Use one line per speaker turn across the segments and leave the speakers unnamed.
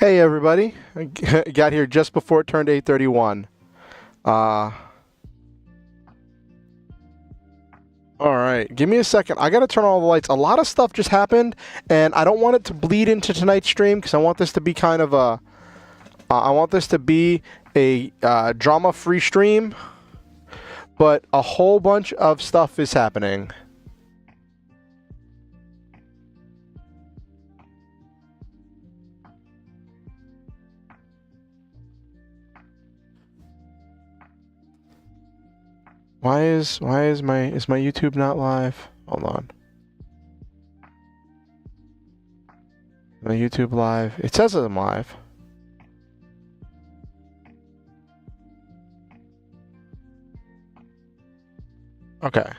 Hey everybody, I got here just before it turned 8:31. All right, give me a second. I gotta turn on all the lights. A lot of stuff just happened, and I don't want it to bleed into tonight's stream because I want this to be kind of a, I want this to be a drama-free stream. But a whole bunch of stuff is happening. Why is my YouTube not live? Hold on. My YouTube live. It says I'm live. Okay.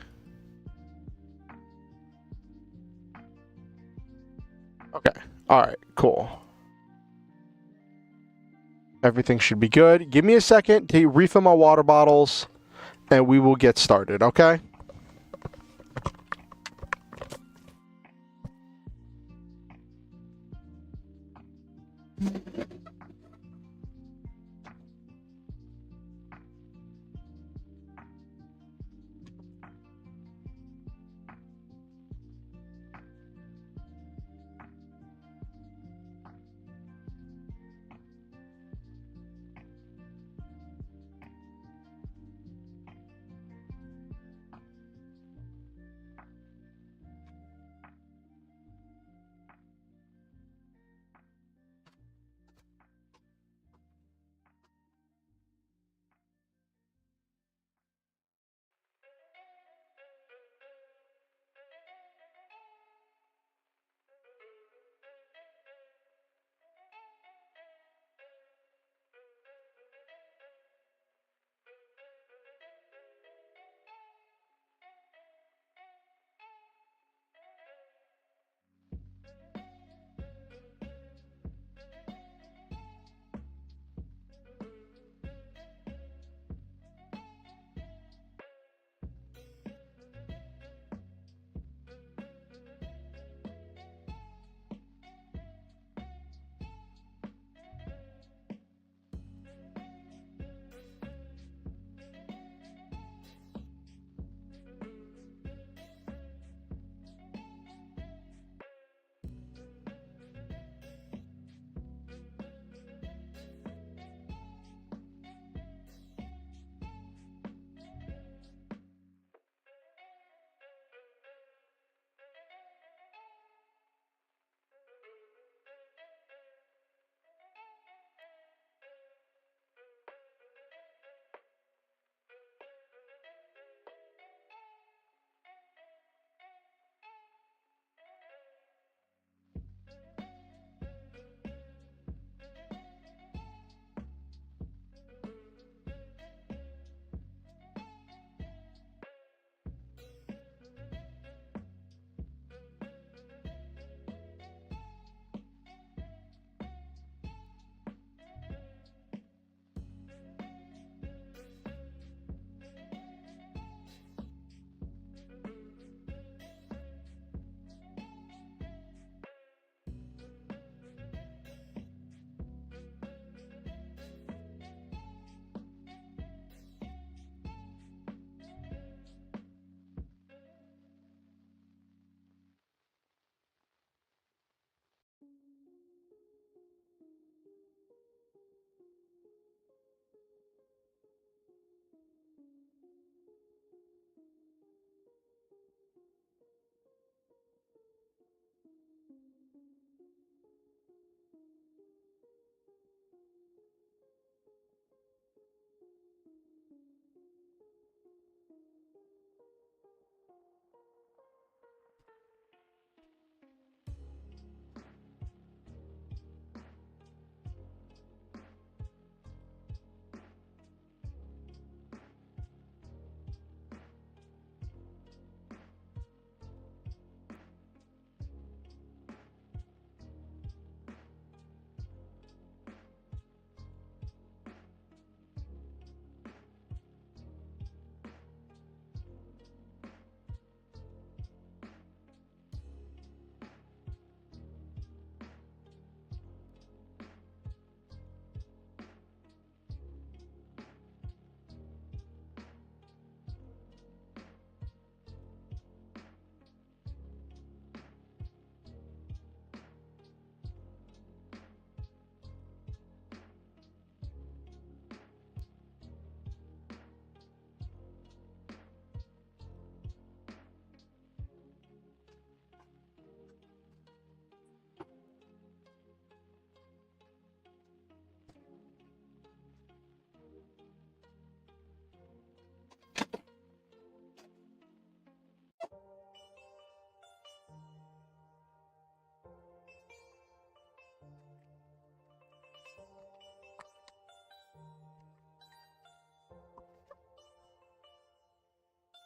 Okay. All right. Cool. Everything should be good. Give me a second to refill my water bottles, and we will get started. Okay.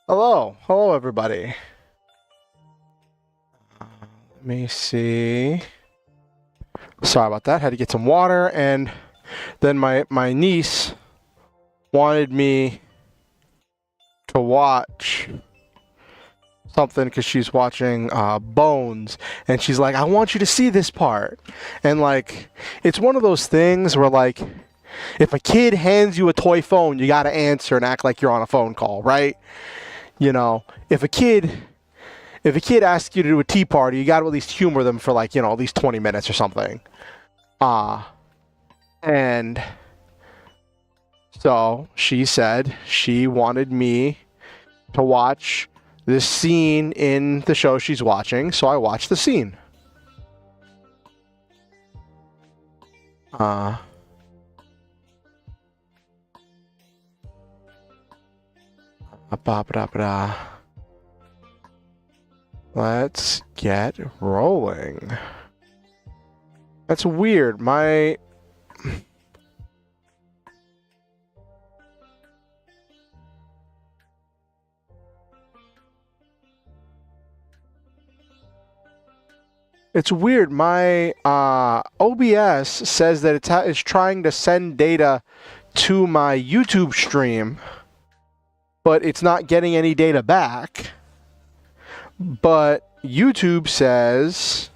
Hello everybody. Let me see. Sorry about that. Had to get some water, and then my niece wanted me to watch something because she's watching Bones, and she's like, I want you to see this part. And like, it's one of those things where like, if a kid hands you a toy phone, you gotta answer and act like you're on a phone call, right? You know, if a kid asks you to do a tea party, you gotta at least humor them for like, you know, at least 20 minutes or something. And so she said she wanted me to watch this scene in the show she's watching, so I watched the scene. Let's get rolling. That's weird. It's weird. My OBS says that it's trying to send data to my YouTube stream, but it's not getting any data back. But YouTube says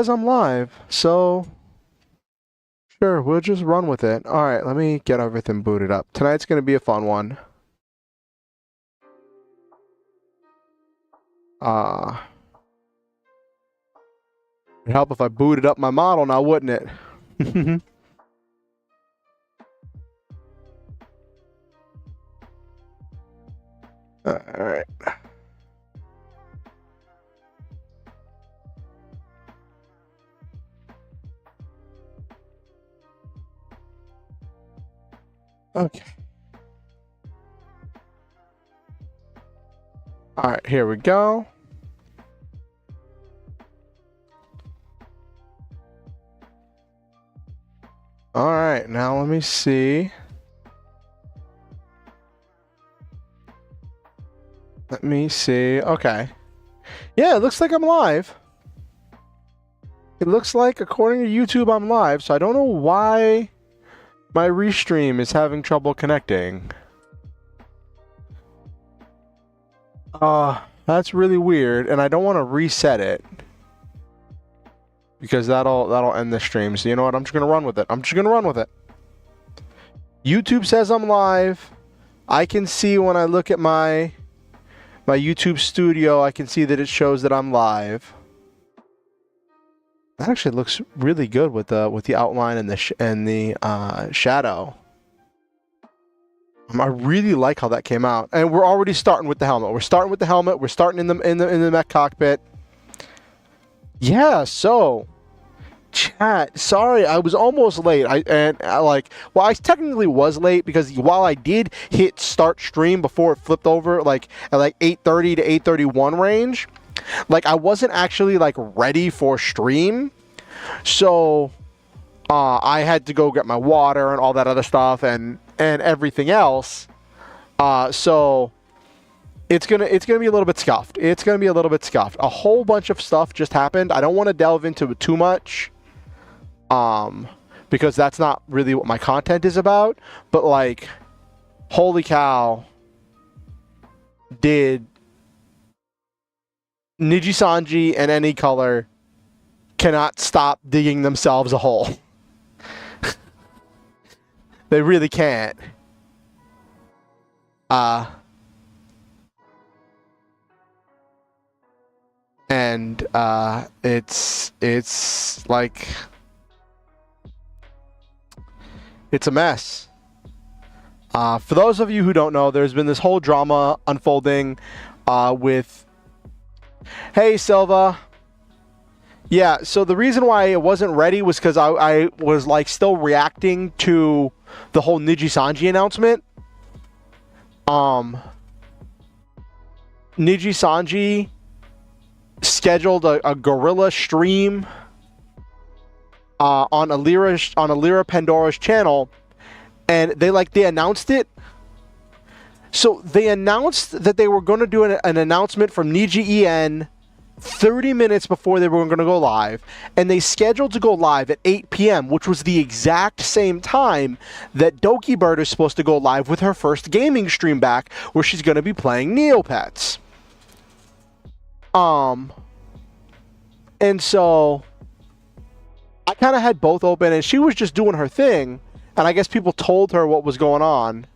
I'm live, so sure, we'll just run with it. All right, let me get everything booted up. Tonight's going to be a fun one. It'd help if I booted up my model now, wouldn't it? All right. Okay. All right, here we go. All right, now let me see. Let me see. Okay. Yeah, it looks like I'm live. It looks like, according to YouTube, I'm live, so I don't know why my restream is having trouble connecting. That's really weird, and I don't want to reset it, because that'll end the stream. So you know what? I'm just gonna run with it. YouTube says I'm live. I can see when I look at my YouTube studio, I can see that it shows that I'm live. That actually looks really good with the outline and the shadow. I really like how that came out, and we're already starting with the helmet. We're starting in the mech cockpit. Yeah. So, chat. Sorry, I was almost late. I technically was late because while I did hit start stream before it flipped over, like at like 8:30 to 8:31 range, like I wasn't actually like ready for stream, so I had to go get my water and all that other stuff and everything else. So it's gonna be a little bit scuffed. A whole bunch of stuff just happened. I don't want to delve into it too much, because that's not really what my content is about. But like, holy cow, did Nijisanji and any color cannot stop digging themselves a hole. They really can't. And it's like, it's a mess. For those of you who don't know, there's been this whole drama unfolding with... Hey, Silva. Yeah, so the reason why it wasn't ready was because I was like still reacting to the whole Nijisanji announcement. Nijisanji scheduled a guerrilla stream on Alira Pandora's channel, and they announced it. So they announced that they were going to do an announcement from Niji En 30 minutes before they were going to go live, and they scheduled to go live at 8 p.m., which was the exact same time that Doki Bird is supposed to go live with her first gaming stream back, where she's going to be playing Neopets. And so I kind of had both open, and she was just doing her thing, and I guess people told her what was going on.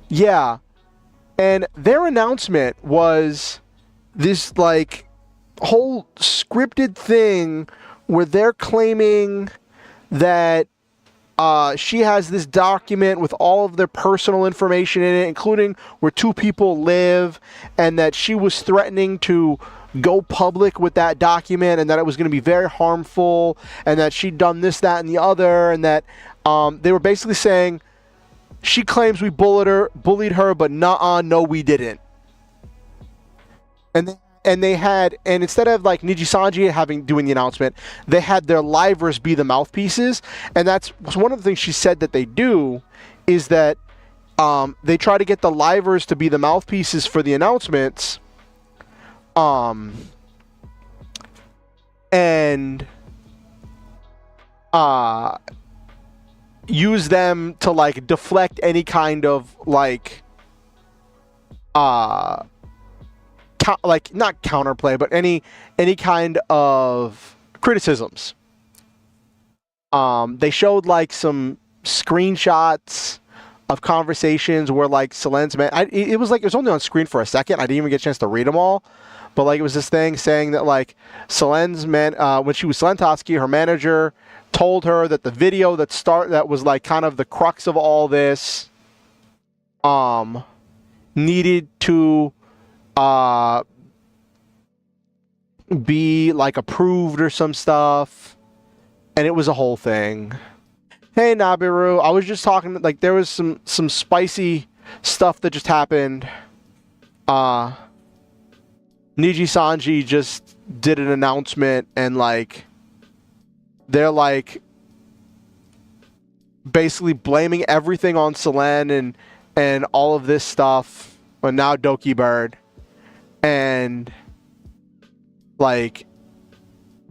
Yeah. And their announcement was this, like, whole scripted thing where they're claiming that she has this document with all of their personal information in it, including where 2 people live, and that she was threatening to go public with that document, and that it was going to be very harmful, and that she'd done this, that, and the other, and that they were basically saying, she claims we bullied her, but no, we didn't. And instead of like Niji Sanji doing the announcement, they had their livers be the mouthpieces, and that's one of the things she said that they do, is that they try to get the livers to be the mouthpieces for the announcements, and use them to like deflect any kind of like not counterplay, but any kind of criticisms. They showed like some screenshots of conversations where like Selen's man, it was only on screen for a second. I didn't even get a chance to read them all, but like it was this thing saying that like Selen's man, when she was Selentowski, her manager told her that the video that was like kind of the crux of all this needed to be like approved or some stuff, and it was a whole thing. Hey Nabiru, I was just talking, like there was some spicy stuff that just happened. Niji Sanji just did an announcement, and like they're like basically blaming everything on Selen and all of this stuff, but now Doki Bird, and like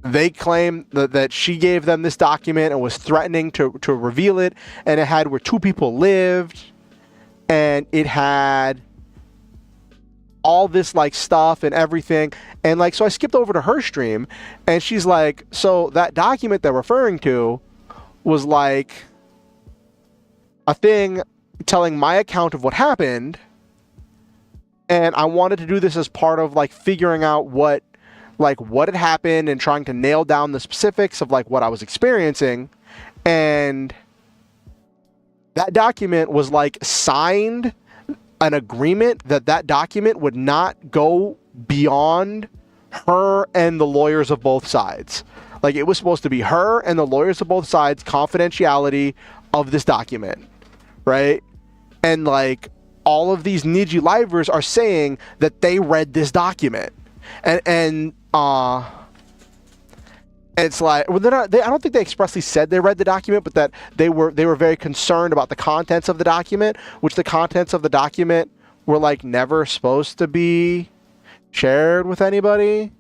they claim that she gave them this document and was threatening to reveal it, and it had where 2 people lived, and it had all this like stuff and everything, and like so I skipped over to her stream, and she's like, so that document they're referring to was like a thing telling my account of what happened, and I wanted to do this as part of like figuring out what had happened and trying to nail down the specifics of like what I was experiencing, and that document was like signed an agreement that document would not go beyond her and the lawyers of both sides. Like it was supposed to be her and the lawyers of both sides confidentiality of this document, right? And like all of these Niji livers are saying that they read this document, and it's like, well, I don't think they expressly said they read the document, but that they were very concerned about the contents of the document, which the contents of the document were like never supposed to be shared with anybody.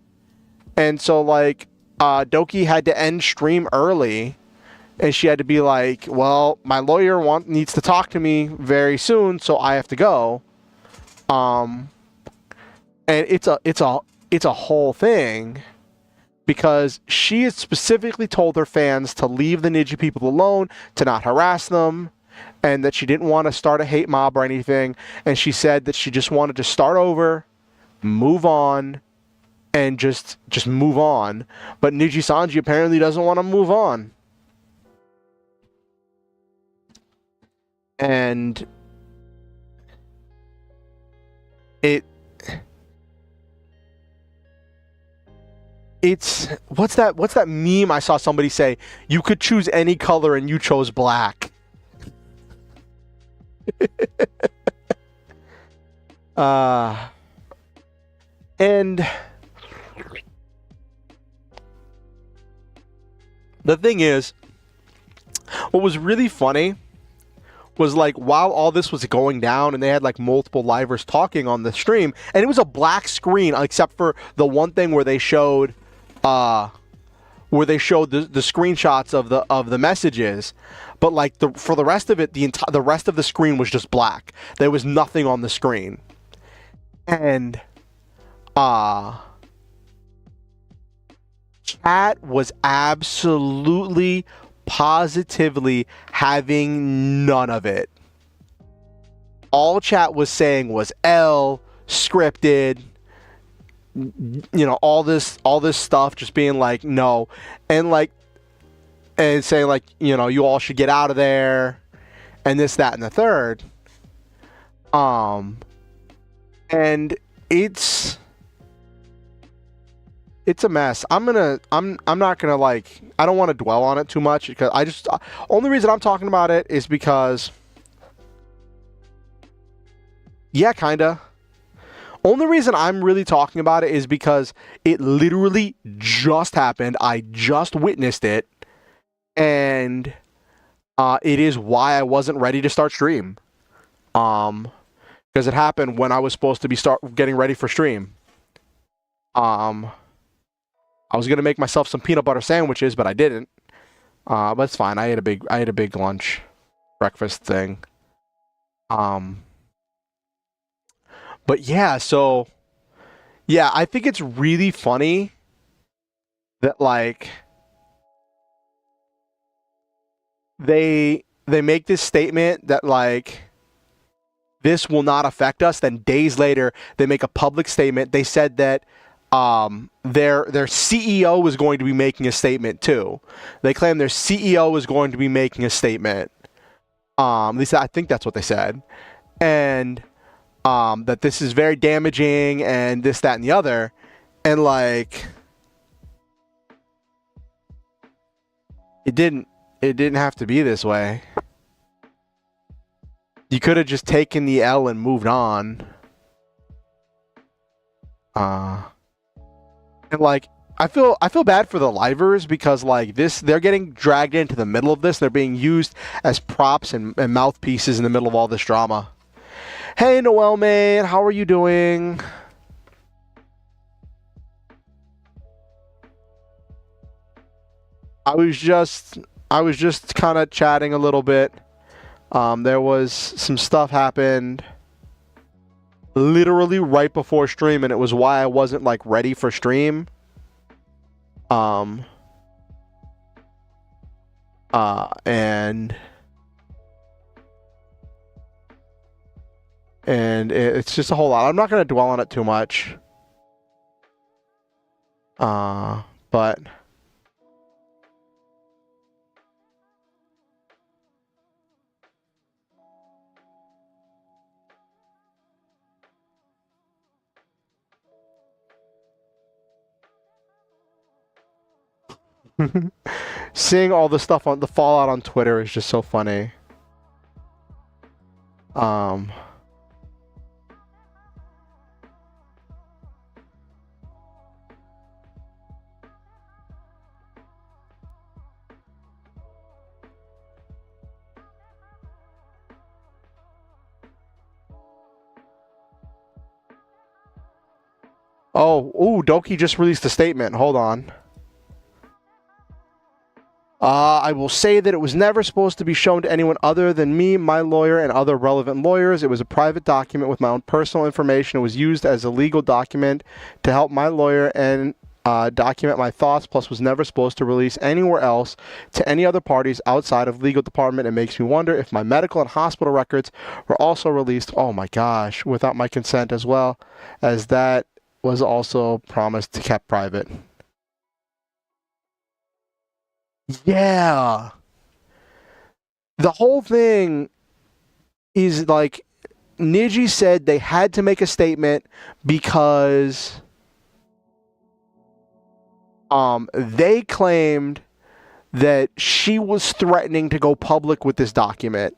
And so like Doki had to end stream early, and she had to be like, well, my lawyer needs to talk to me very soon, so I have to go. And it's a whole thing, because she had specifically told her fans to leave the Niji people alone, to not harass them, and that she didn't want to start a hate mob or anything. And she said that she just wanted to start over, move on, and just move on. But Niji Sanji apparently doesn't want to move on. And it's what's that meme I saw somebody say, you could choose any color and you chose black. And the thing is, what was really funny was like while all this was going down and they had like multiple livers talking on the stream, and it was a black screen except for the one thing where they showed the screenshots of the messages, but like for the rest of it, the rest of the screen was just black. There was nothing on the screen. And chat was absolutely positively having none of it. All chat was saying was L scripted, you know, all this stuff, just being like no, and saying like, you know, you all should get out of there, and this, that, and the third. And it's a mess. I'm not gonna like, I don't want to dwell on it too much, because only reason I'm talking about it is because, yeah, kinda. Only reason I'm really talking about it is because it literally just happened. I just witnessed it, and it is why I wasn't ready to start stream. Because it happened when I was supposed to be getting ready for stream. I was gonna make myself some peanut butter sandwiches, but I didn't. But it's fine. I ate a big lunch, breakfast thing. But yeah, so yeah, I think it's really funny that like they make this statement that like this will not affect us. Then days later, they make a public statement. They said that their CEO was going to be making a statement too. They claim their CEO was going to be making a statement. At least I think that's what they said, and that this is very damaging and this, that, and the other, and like it didn't have to be this way. You could have just taken the L and moved on. And like I feel bad for the livers, because like they're getting dragged into the middle of this. They're being used as props and mouthpieces in the middle of all this drama. Hey Noel man, how are you doing? I was just kind of chatting a little bit. There was some stuff happened literally right before stream, and it was why I wasn't like ready for stream. And it's just a whole lot. I'm not going to dwell on it too much. But seeing all the stuff on the fallout on Twitter is just so funny. Oh, Doki just released a statement. Hold on. I will say that it was never supposed to be shown to anyone other than me, my lawyer, and other relevant lawyers. It was a private document with my own personal information. It was used as a legal document to help my lawyer and document my thoughts, plus was never supposed to release anywhere else to any other parties outside of legal department. It makes me wonder if my medical and hospital records were also released, oh my gosh, without my consent, as well as that was also promised to kept private. Yeah. The whole thing is like, Niji said they had to make a statement because they claimed that she was threatening to go public with this document.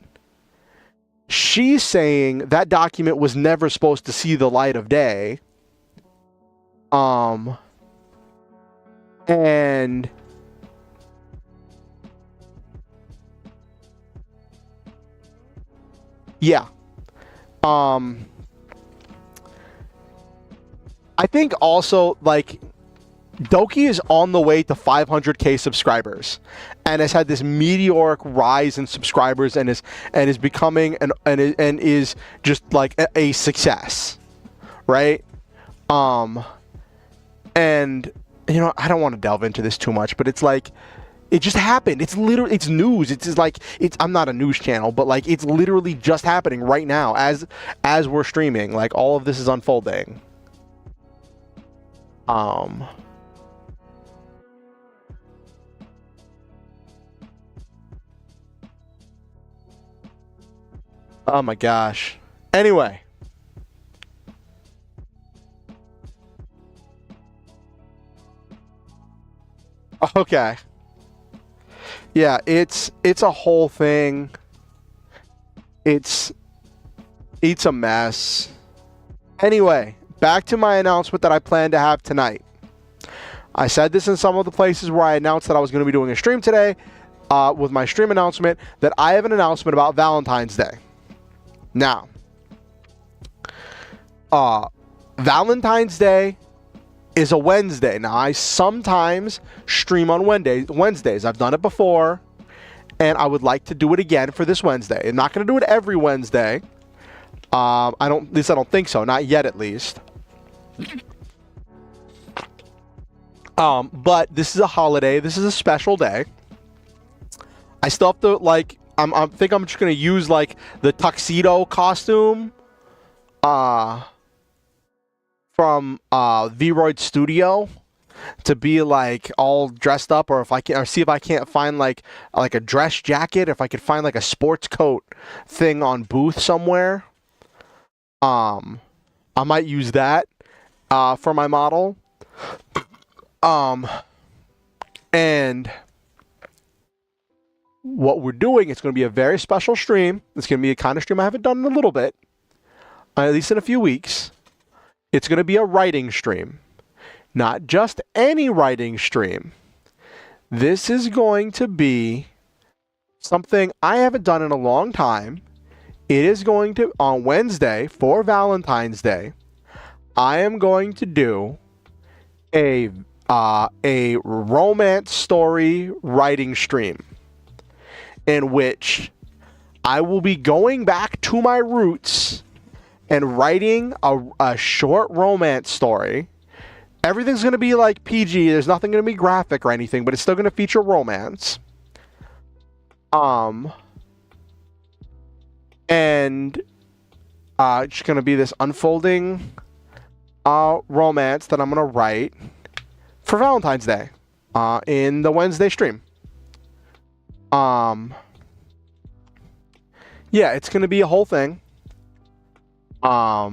She's saying that document was never supposed to see the light of day. And yeah. I think also, like, Doki is on the way to 500k subscribers, and has had this meteoric rise in subscribers, and is becoming and is just like a success, right? And you know, I don't want to delve into this too much, but it's like, it just happened. It's literally, it's news. It's just like, I'm not a news channel, but like, it's literally just happening right now as we're streaming. Like, all of this is unfolding. Oh my gosh. Anyway. Okay. Yeah, it's a whole thing. It's a mess. Anyway, back to my announcement that I plan to have tonight. I said this in some of the places where I announced that I was going to be doing a stream today, with my stream announcement, that I have an announcement about Valentine's Day. Now, Valentine's Day is a Wednesday. Now, I sometimes stream on Wednesdays. I've done it before, and I would like to do it again for this Wednesday. I'm not going to do it every Wednesday. At least I don't think so. Not yet, at least. But this is a holiday. This is a special day. I still have to, like, I think I'm just going to use, like, the tuxedo costume, from Vroid Studio, to be like all dressed up, or see if I can't find like a dress jacket, if I could find like a sports coat thing on Booth somewhere. I might use that for my model. And what we're doing, it's going to be a very special stream. It's going to be a kind of stream I haven't done in a little bit, at least in a few weeks. It's going to be a writing stream. Not just any writing stream. This is going to be something I haven't done in a long time. It is going to, on Wednesday, for Valentine's Day, I am going to do a romance story writing stream, in which I will be going back to my roots and writing a short romance story. Everything's going to be like PG. There's nothing going to be graphic or anything, but it's still going to feature romance. And it's going to be this unfolding romance that I'm going to write for Valentine's Day in the Wednesday stream. Yeah, it's going to be a whole thing. I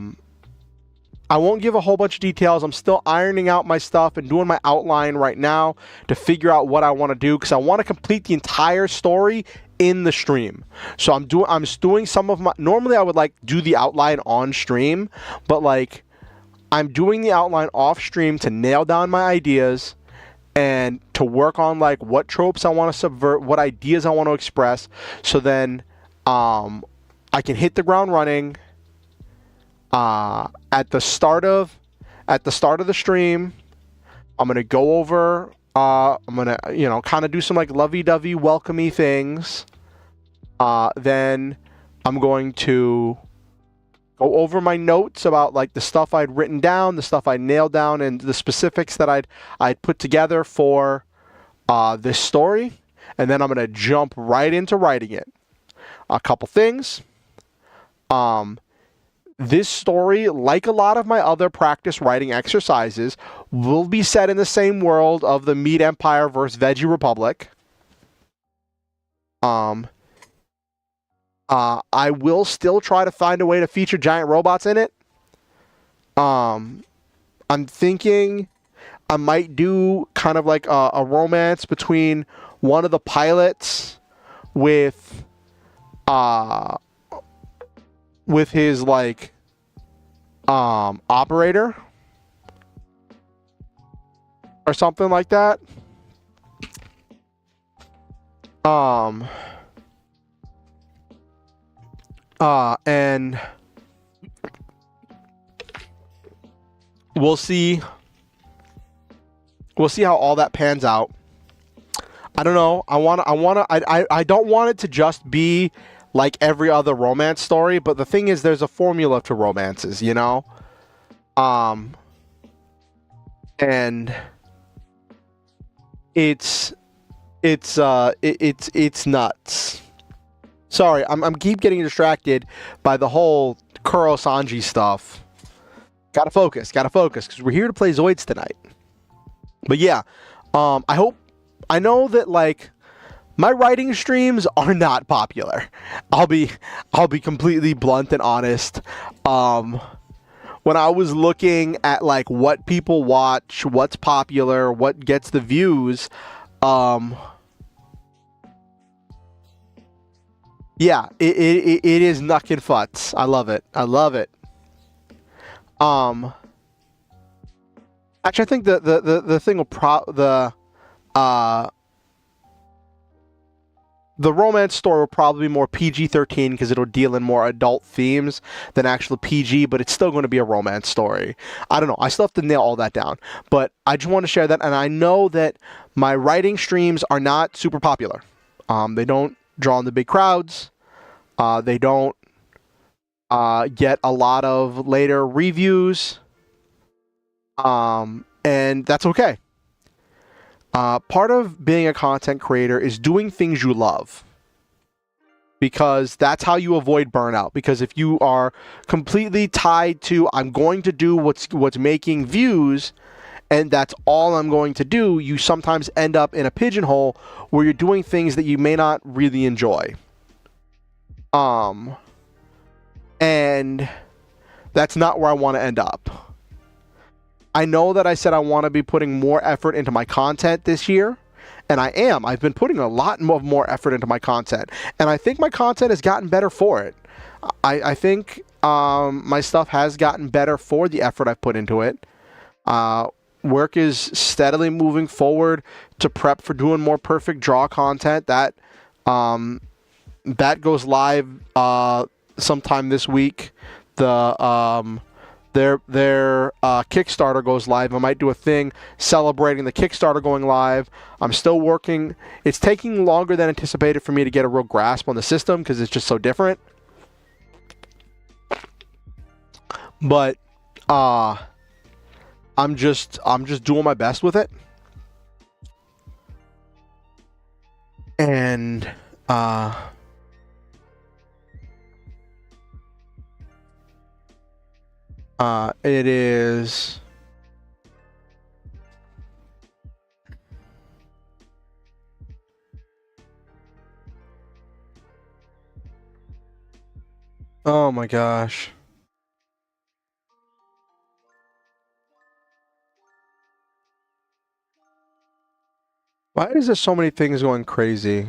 won't give a whole bunch of details. I'm still ironing out my stuff and doing my outline right now to figure out what I want to do, because I want to complete the entire story in the stream. So I'm doing some of my, normally I would like do the outline on stream, but like I'm doing the outline off stream to nail down my ideas and to work on like what tropes I want to subvert, what ideas I want to express, so then I can hit the ground running at the start of the stream. I'm gonna go over, I'm gonna, you know, kind of do some like lovey-dovey welcomey things. Then I'm going to go over my notes about like the stuff I'd written down, the stuff I nailed down, and the specifics that I'd put together for this story. And then I'm gonna jump right into writing it. A couple things. This story, like a lot of my other practice writing exercises, will be set in the same world of the Meat Empire versus Veggie Republic. I will still try to find a way to feature giant robots in it. I'm thinking I might do kind of like a romance between one of the pilots with his like operator or something like that. And we'll see how all that pans out. I don't know. I don't want it to just be like every other romance story, but the thing is there's a formula to romances, you know? And it's nuts. Sorry, I'm keep getting distracted by the whole Kuro Sanji stuff. Gotta focus, because we're here to play Zoids tonight. But yeah, I know that like my writing streams are not popular. I'll be completely blunt and honest. When I was looking at like what people watch, what's popular, what gets the views, yeah, it is knuckin' futz. I love it. Actually, I think the thing will the romance story will probably be more PG-13 because it'll deal in more adult themes than actual PG, but it's still going to be a romance story. I don't know. I still have to nail all that down. But I just want to share that, and I know that my writing streams are not super popular. They don't draw in the big crowds. They don't get a lot of later reviews. And that's okay. Part of being a content creator is doing things you love, because that's how you avoid burnout. Because if you are completely tied to I'm going to do what's making views and that's all I'm going to do, you sometimes end up in a pigeonhole where you're doing things that you may not really enjoy. And that's not where I want to end up. I know that I said I want to be putting more effort into my content this year, and I am. I've been putting a lot more effort into my content, and I think my content has gotten better for it. I think my stuff has gotten better for the effort I've put into it. Work is steadily moving forward to prep for doing more perfect draw content. That goes live sometime this week. Their Kickstarter goes live. I might do a thing celebrating the Kickstarter going live. I'm still working. It's taking longer than anticipated for me to get a real grasp on the system because it's just so different. But I'm just doing my best with it. And it is oh my gosh. Why is there so many things going crazy?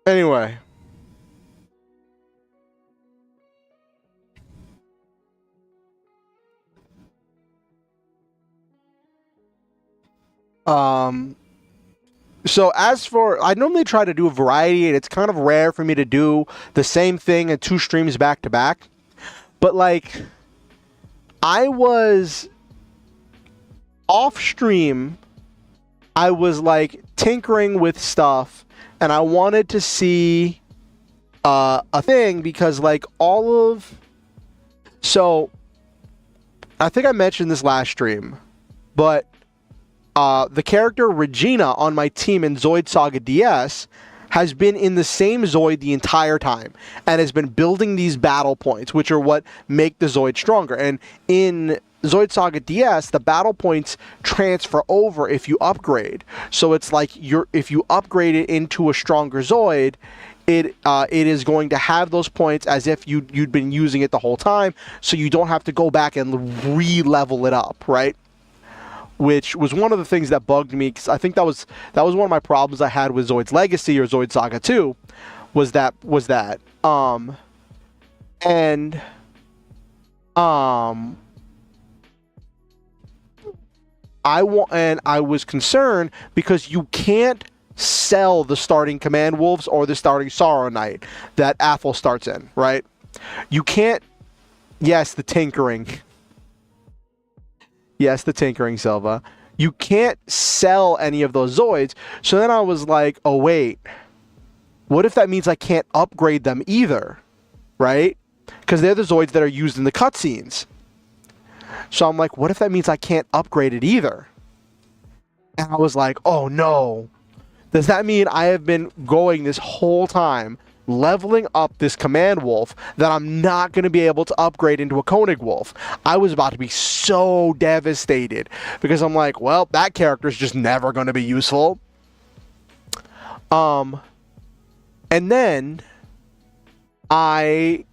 Anyway. So as for, I normally try to do a variety, and it's kind of rare for me to do the same thing in 2 streams back to back. But like, I was off stream, I was like tinkering with stuff, and I wanted to see a thing because like so I think I mentioned this last stream, but the character Regina on my team in Zoid Saga DS has been in the same Zoid the entire time and has been building these battle points, which are what make the Zoid stronger. And in Zoid Saga DS, the battle points transfer over if you upgrade. So it's like if you upgrade it into a stronger Zoid, it is going to have those points as if you'd been using it the whole time, so you don't have to go back and re-level it up, right? Which was one of the things that bugged me, because I think that was one of my problems I had with Zoids Legacy or Zoids Saga 2, was that I was concerned because you can't sell the starting Command Wolves or the starting Sorrow Knight that Athel starts in, right? You can't. Yes, the tinkering. Yes, the tinkering, Silva. You can't sell any of those Zoids. So then I was like, oh wait, what if that means I can't upgrade them either, right? Because they're the Zoids that are used in the cutscenes. So I'm like, what if that means I can't upgrade it either? And I was like, oh no. Does that mean I have been going this whole time leveling up this Command Wolf that I'm not going to be able to upgrade into a Koenig Wolf? I was about to be so devastated because I'm like, well, that character is just never going to be useful. And then I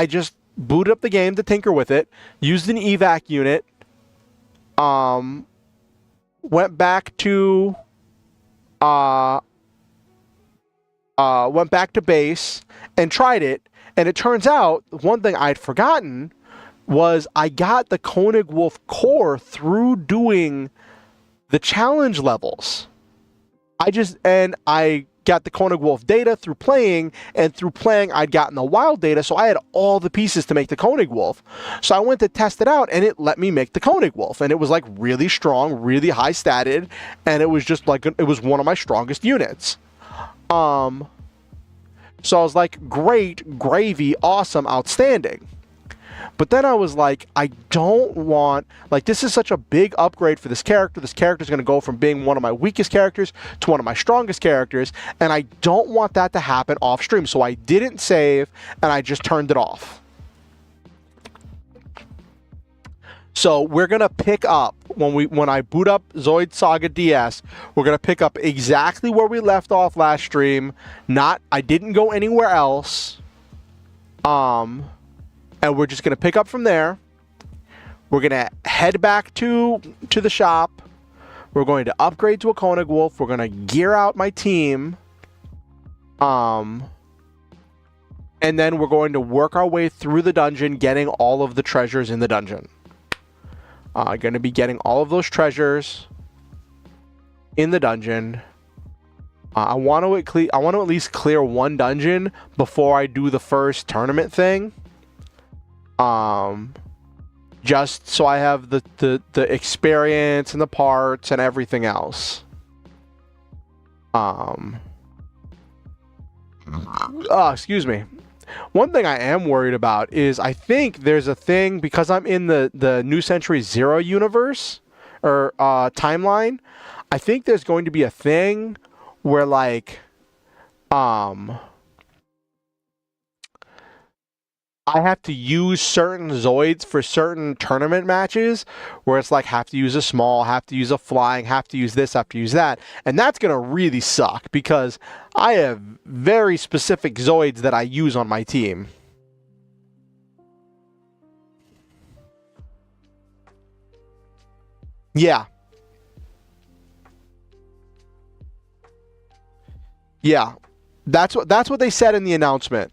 just booted up the game to tinker with it, used an evac unit, went back to base and tried it, and it turns out one thing I'd forgotten was I got the Koenig Wolf core through doing the challenge levels. I got the Koenig Wolf data through playing, and through playing I'd gotten the wild data, so I had all the pieces to make the Koenig Wolf. So I went to test it out, and it let me make the Koenig Wolf, and it was like really strong, really high statted, and it was just like, it was one of my strongest units. So I was like, great, gravy, awesome, outstanding. But then I was like, I don't want, like, this is such a big upgrade for this character. This character is going to go from being one of my weakest characters to one of my strongest characters, and I don't want that to happen off stream. So I didn't save, and I just turned it off. So we're going to pick up, when I boot up Zoids Saga DS, we're going to pick up exactly where we left off last stream. I didn't go anywhere else. And we're just going to pick up from there. We're going to head back to the shop. We're going to upgrade to a Koenig Wolf. We're going to gear out my team. And then we're going to work our way through the dungeon, getting all of the treasures in the dungeon. Going to be getting all of those treasures in the dungeon. I want to at least clear one dungeon before I do the first tournament thing. Just so I have the experience and the parts and everything else. Excuse me. One thing I am worried about is I think there's a thing, because I'm in the New Century Zero universe or timeline. I think there's going to be a thing where like I have to use certain Zoids for certain tournament matches, where it's like have to use a small, have to use a flying, have to use this, have to use that. And that's going to really suck because I have very specific Zoids that I use on my team. Yeah. Yeah. That's what they said in the announcement.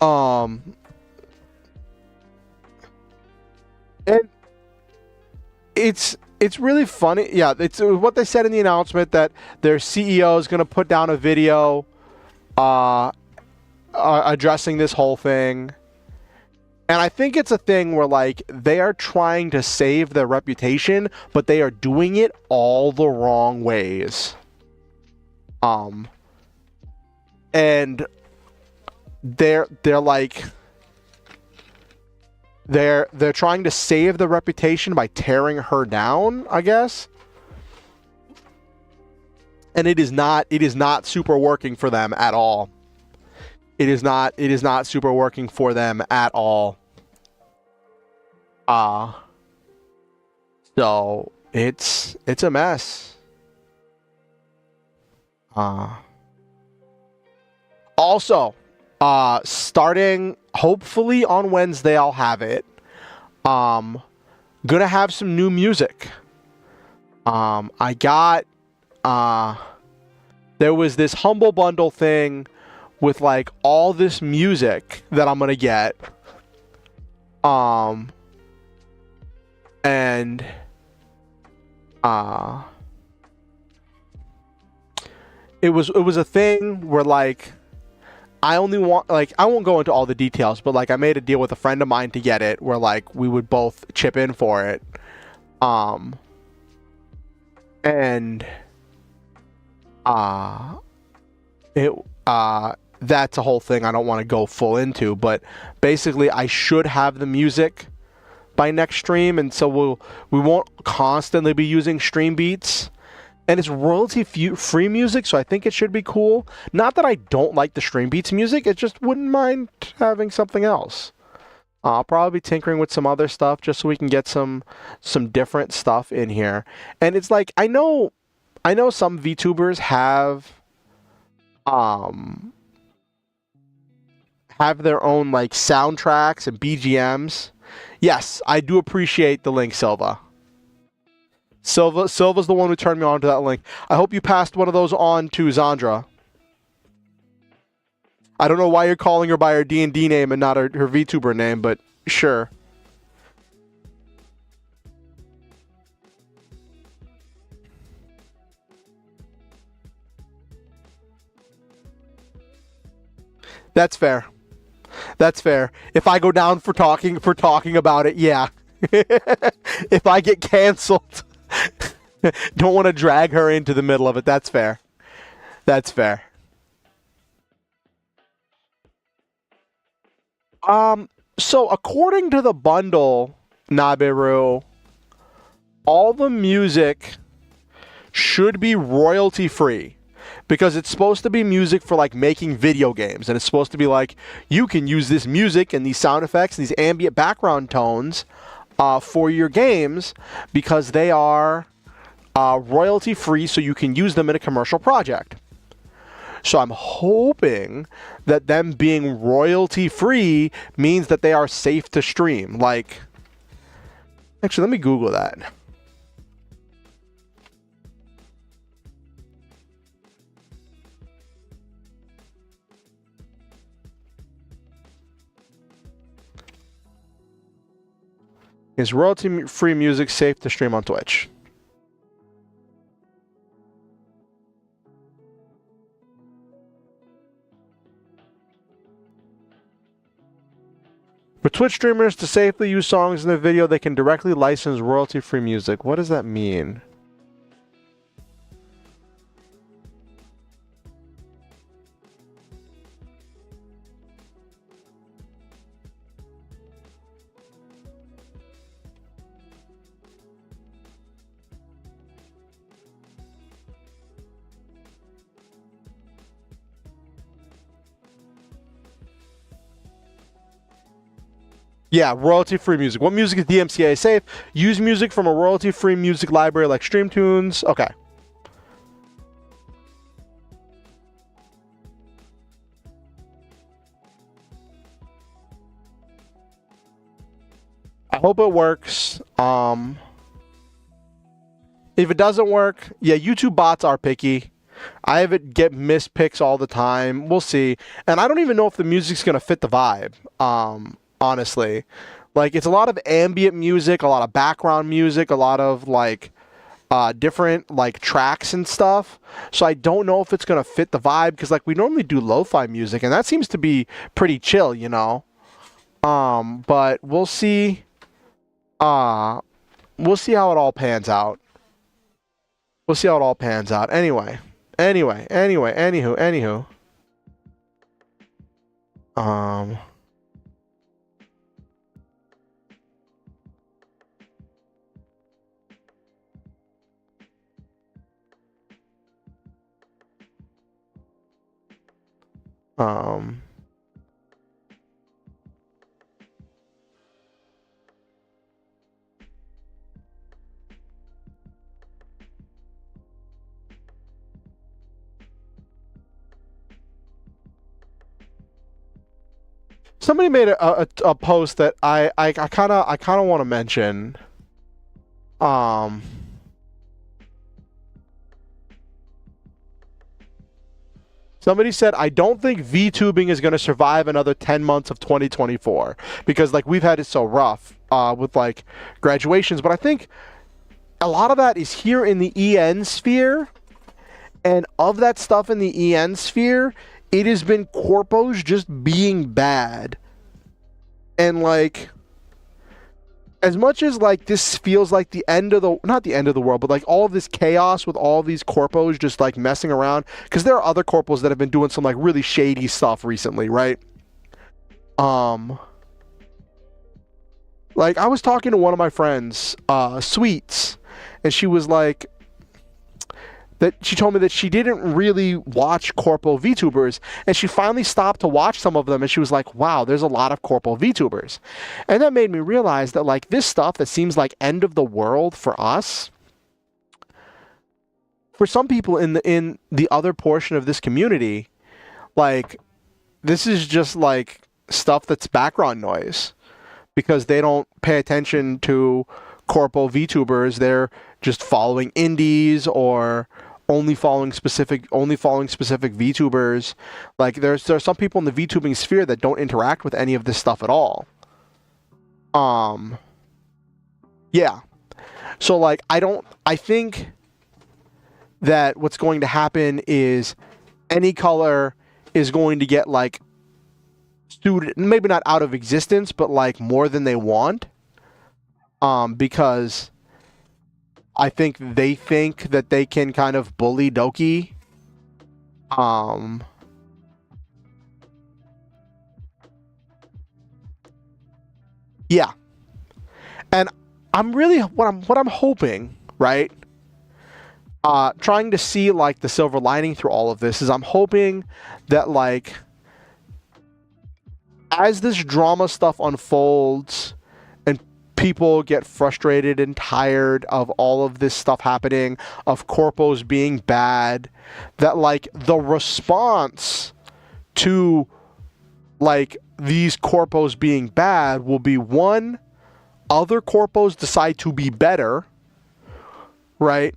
And it's really funny. Yeah, it's what they said in the announcement, that their CEO is going to put down a video addressing this whole thing. And I think it's a thing where like they are trying to save their reputation, but they are doing it all the wrong ways. And they're like they're trying to save the reputation by tearing her down, I guess. And it is not super working for them at all. It is not super working for them at all. So it's a mess. Also, starting hopefully on Wednesday, I'll have it. Gonna have some new music. I got, there was this Humble Bundle thing with like all this music that I'm gonna get. And it was a thing where like I only want, like, I won't go into all the details, but like I made a deal with a friend of mine to get it where like we would both chip in for it. And it that's a whole thing I don't want to go full into, but basically I should have the music by next stream, and so we won't constantly be using stream beats. And it's royalty-free music, so I think it should be cool. Not that I don't like the stream beats music, it just wouldn't mind having something else. I'll probably be tinkering with some other stuff just so we can get some different stuff in here. And it's like, I know some VTubers have their own like soundtracks and BGMs. Yes, I do appreciate the link, Silva. Silva's the one who turned me on to that link. I hope you passed one of those on to Zandra. I don't know why you're calling her by her D&D name and not her VTuber name, but sure. That's fair. That's fair. If I go down for talking about it, yeah. If I get canceled, don't want to drag her into the middle of it. That's fair. That's fair. So according to the bundle, Nabiru, all the music should be royalty free. Because it's supposed to be music for like making video games, and it's supposed to be like you can use this music and these sound effects and these ambient background tones for your games because they are royalty free, so you can use them in a commercial project. So I'm hoping that them being royalty free means that they are safe to stream. Like, actually, let me Google that. Is royalty-free music safe to stream on Twitch? For Twitch streamers to safely use songs in their video, they can directly license royalty-free music. What does that mean? Yeah, royalty-free music. What music is DMCA safe? Use music from a royalty-free music library like Stream Tunes. Okay. I hope it works. If it doesn't work, yeah, YouTube bots are picky. I have it get missed picks all the time. We'll see. And I don't even know if the music's gonna fit the vibe. Honestly, like it's a lot of ambient music, a lot of background music, a lot of like different like tracks and stuff. So I don't know if it's gonna fit the vibe because like we normally do lo-fi music and that seems to be pretty chill, you know. But we'll see. We'll see how it all pans out. We'll see how it all pans out. Anyway, anywho. Um, somebody made a post that I kind of want to mention. Somebody said, I don't think VTubing is going to survive another 10 months of 2024 because like we've had it so rough with like graduations, but I think a lot of that is here in the EN sphere, and of that stuff in the EN sphere, it has been corpos just being bad. And like, as much as like this feels like the end of the, not the end of the world, but like all of this chaos with all of these corpos just like messing around, because there are other corpos that have been doing some like really shady stuff recently, right? Like I was talking to one of my friends, Sweets, and she was like, that she told me that she didn't really watch corpo VTubers, and she finally stopped to watch some of them, and she was like, wow, there's a lot of corpo VTubers. And that made me realize that like this stuff that seems like end of the world for us, for some people in the other portion of this community, like this is just like stuff that's background noise because they don't pay attention to corpo VTubers. They're just following indies or only following specific VTubers. Like there's some people in the VTubing sphere that don't interact with any of this stuff at all. Yeah. So like I think that what's going to happen is any color is going to get like student, maybe not out of existence, but like more than they want. Because I think that they can kind of bully Doki. Yeah. And I'm really what I'm hoping, right? Trying to see like the silver lining through all of this is I'm hoping that like as this drama stuff unfolds and people get frustrated and tired of all of this stuff happening, of corpos being bad, that like the response to like these corpos being bad will be, one, other corpos decide to be better, right?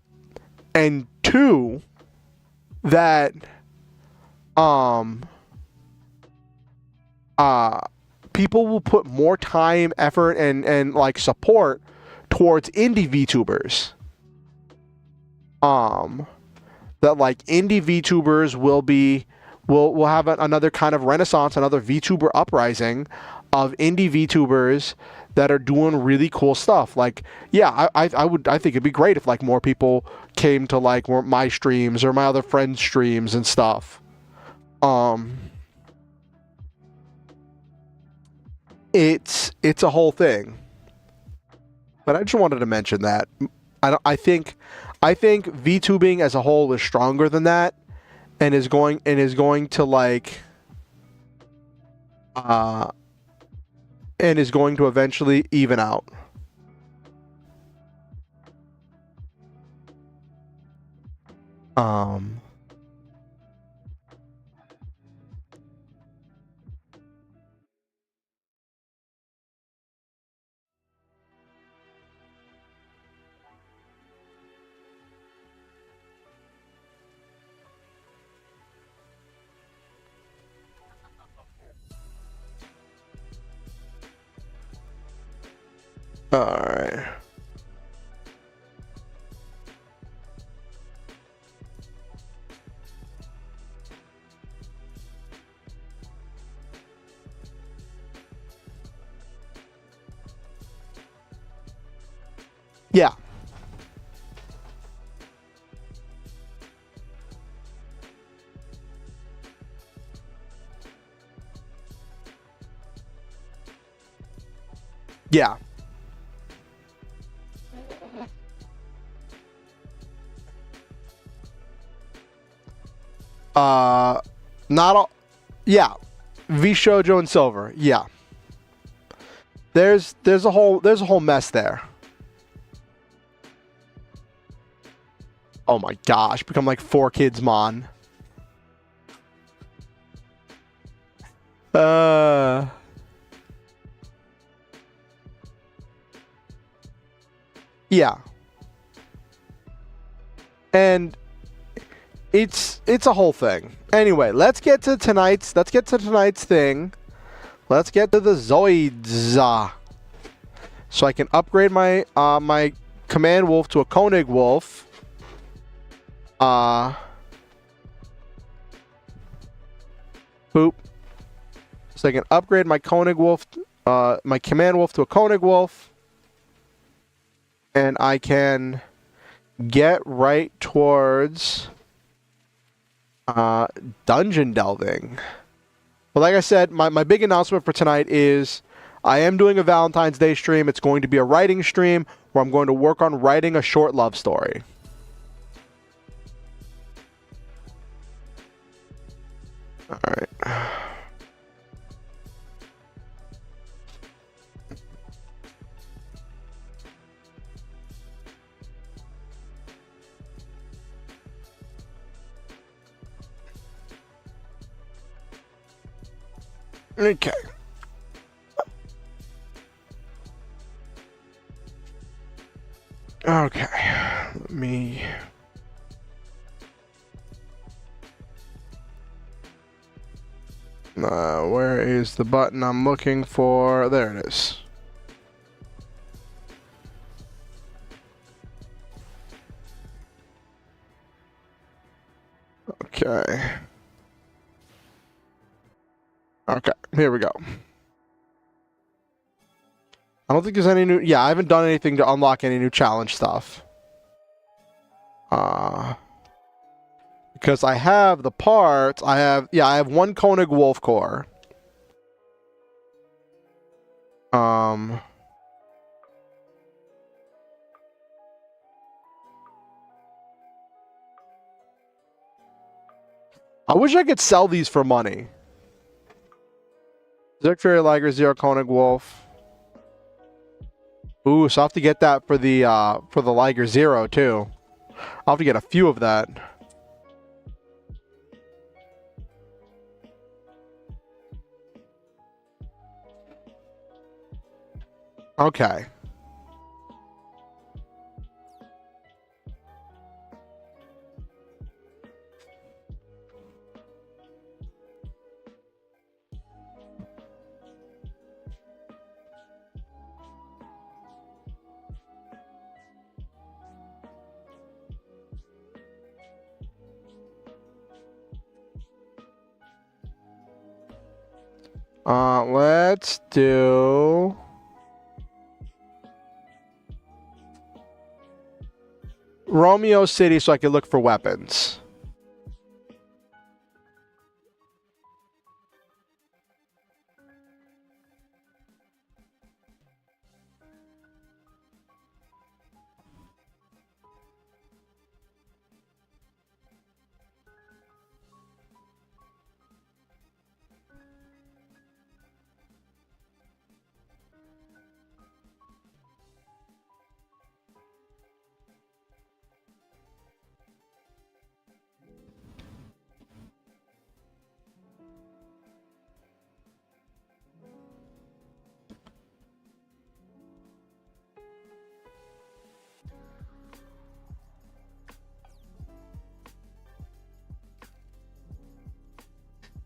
And two, that people will put more time, effort, and like support towards indie VTubers. That like indie VTubers will have another kind of renaissance, another VTuber uprising of indie VTubers that are doing really cool stuff. Like, yeah, I think it'd be great if like more people came to like my streams or my other friends' streams and stuff. It's a whole thing. But I just wanted to mention that. I think VTubing as a whole is stronger than that, and is going to like and is going to eventually even out. All right. Yeah. Yeah. Not all. Yeah. V Shoujo and Silver. Yeah. There's a whole mess there. Oh my gosh, become like 4 kids, mon. Yeah. And it's a whole thing. Anyway, let's get to tonight's thing. Let's get to the Zoids. So I can upgrade my my command wolf to a Koenig wolf. Poop. So I can upgrade my Koenig wolf, my command wolf to a Koenig wolf. And I can get right towards dungeon delving. But like I said, my big announcement for tonight is I am doing a Valentine's Day stream. It's going to be a writing stream where I'm going to work on writing a short love story. All right. Okay. Okay. Let me... where is the button I'm looking for? There it is. Okay. Okay, here we go. I don't think there's any new... Yeah, I haven't done anything to unlock any new challenge stuff. Because I have the parts. I have one Koenig Wolf core. I wish I could sell these for money. Zerk Fairy Liger, Zero Koenig Wolf. Ooh, so I'll have to get that for the Liger Zero too. I'll have to get a few of that. Okay. Let's do... Romeo City so I can look for weapons.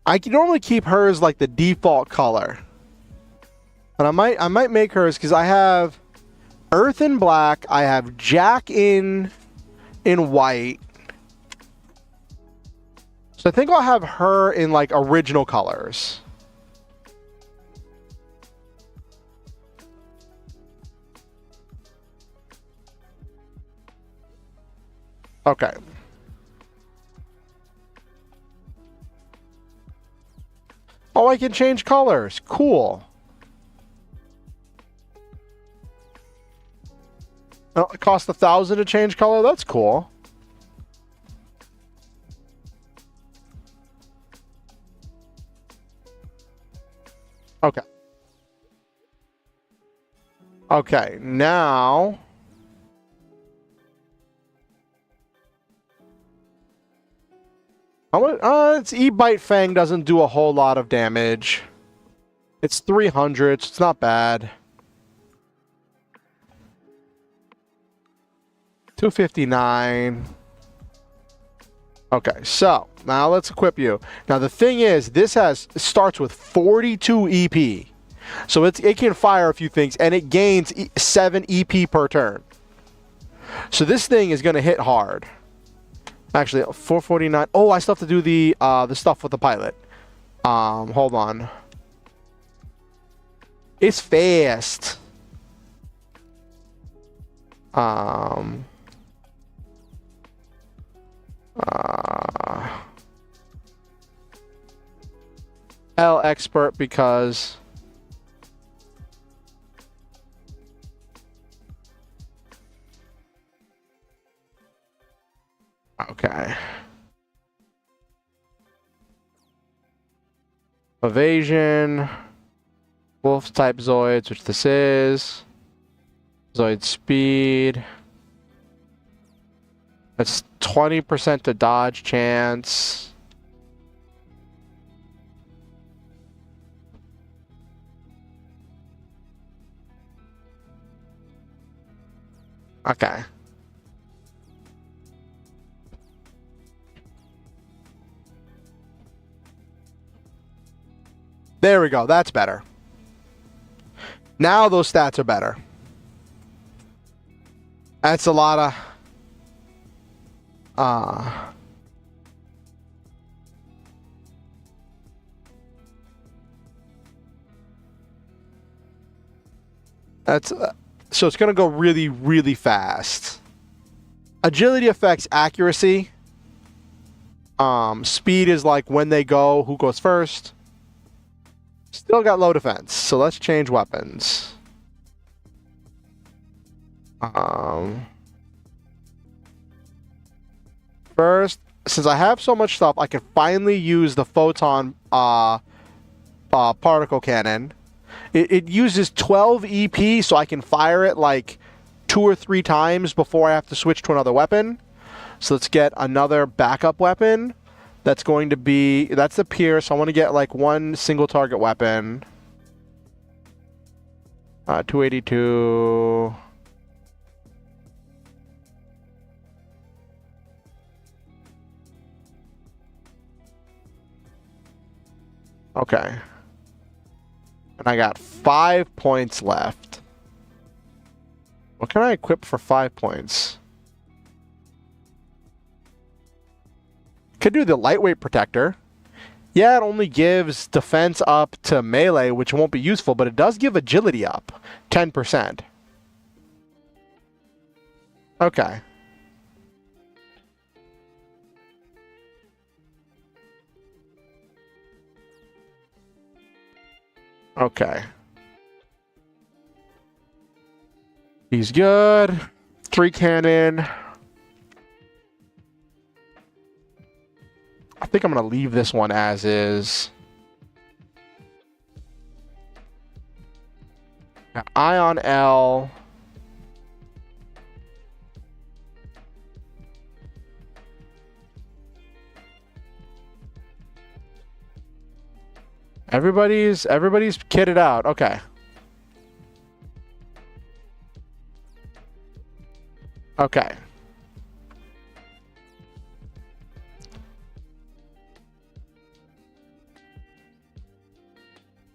I can normally keep hers like the default color. And I might make hers because I have Earth in black, I have Jack in white. So I think I'll have her in like original colors. Okay. Oh, I can change colors. Cool. Oh, it costs 1,000 to change color. That's cool. Okay. Okay, now... Its E-Bite Fang doesn't do a whole lot of damage. It's 300, so it's not bad. 259. Okay, so now let's equip you. Now the thing is, this starts with 42 EP. So it can fire a few things, and it gains 7 EP per turn. So this thing is going to hit hard. Actually, 449. Oh, I still have to do the stuff with the pilot. Hold on. It's fast. L expert because okay. Evasion, wolf type Zoids, which this is. Zoid speed. That's 20% to dodge chance. Okay. There we go. That's better. Now those stats are better. That's a lot of... That's... so it's going to go really, really fast. Agility affects accuracy. Speed is like when they go, who goes first. Still got low defense, so let's change weapons. First, since I have so much stuff, I can finally use the photon particle cannon. It uses 12 EP, so I can fire it like 2 or 3 times before I have to switch to another weapon. So let's get another backup weapon. That's going to be, that's the Pierce. I want to get like one single target weapon. 282. Okay. And I got 5 points left. What can I equip for 5 points? Could do the lightweight protector. Yeah, it only gives defense up to melee, which won't be useful, but it does give agility up 10%. Okay. Okay. He's good. 3 cannon. I think I'm going to leave this one as is. Got Ion L. Everybody's kitted out. Okay. Okay.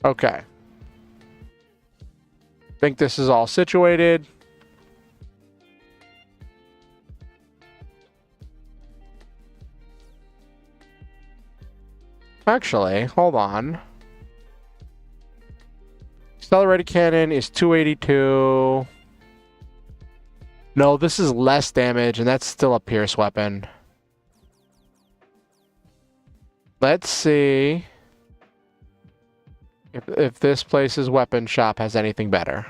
Okay. Think this is all situated. Actually, hold on. Accelerated cannon is 282. No, this is less damage, and that's still a Pierce weapon. Let's see if this place's weapon shop has anything better.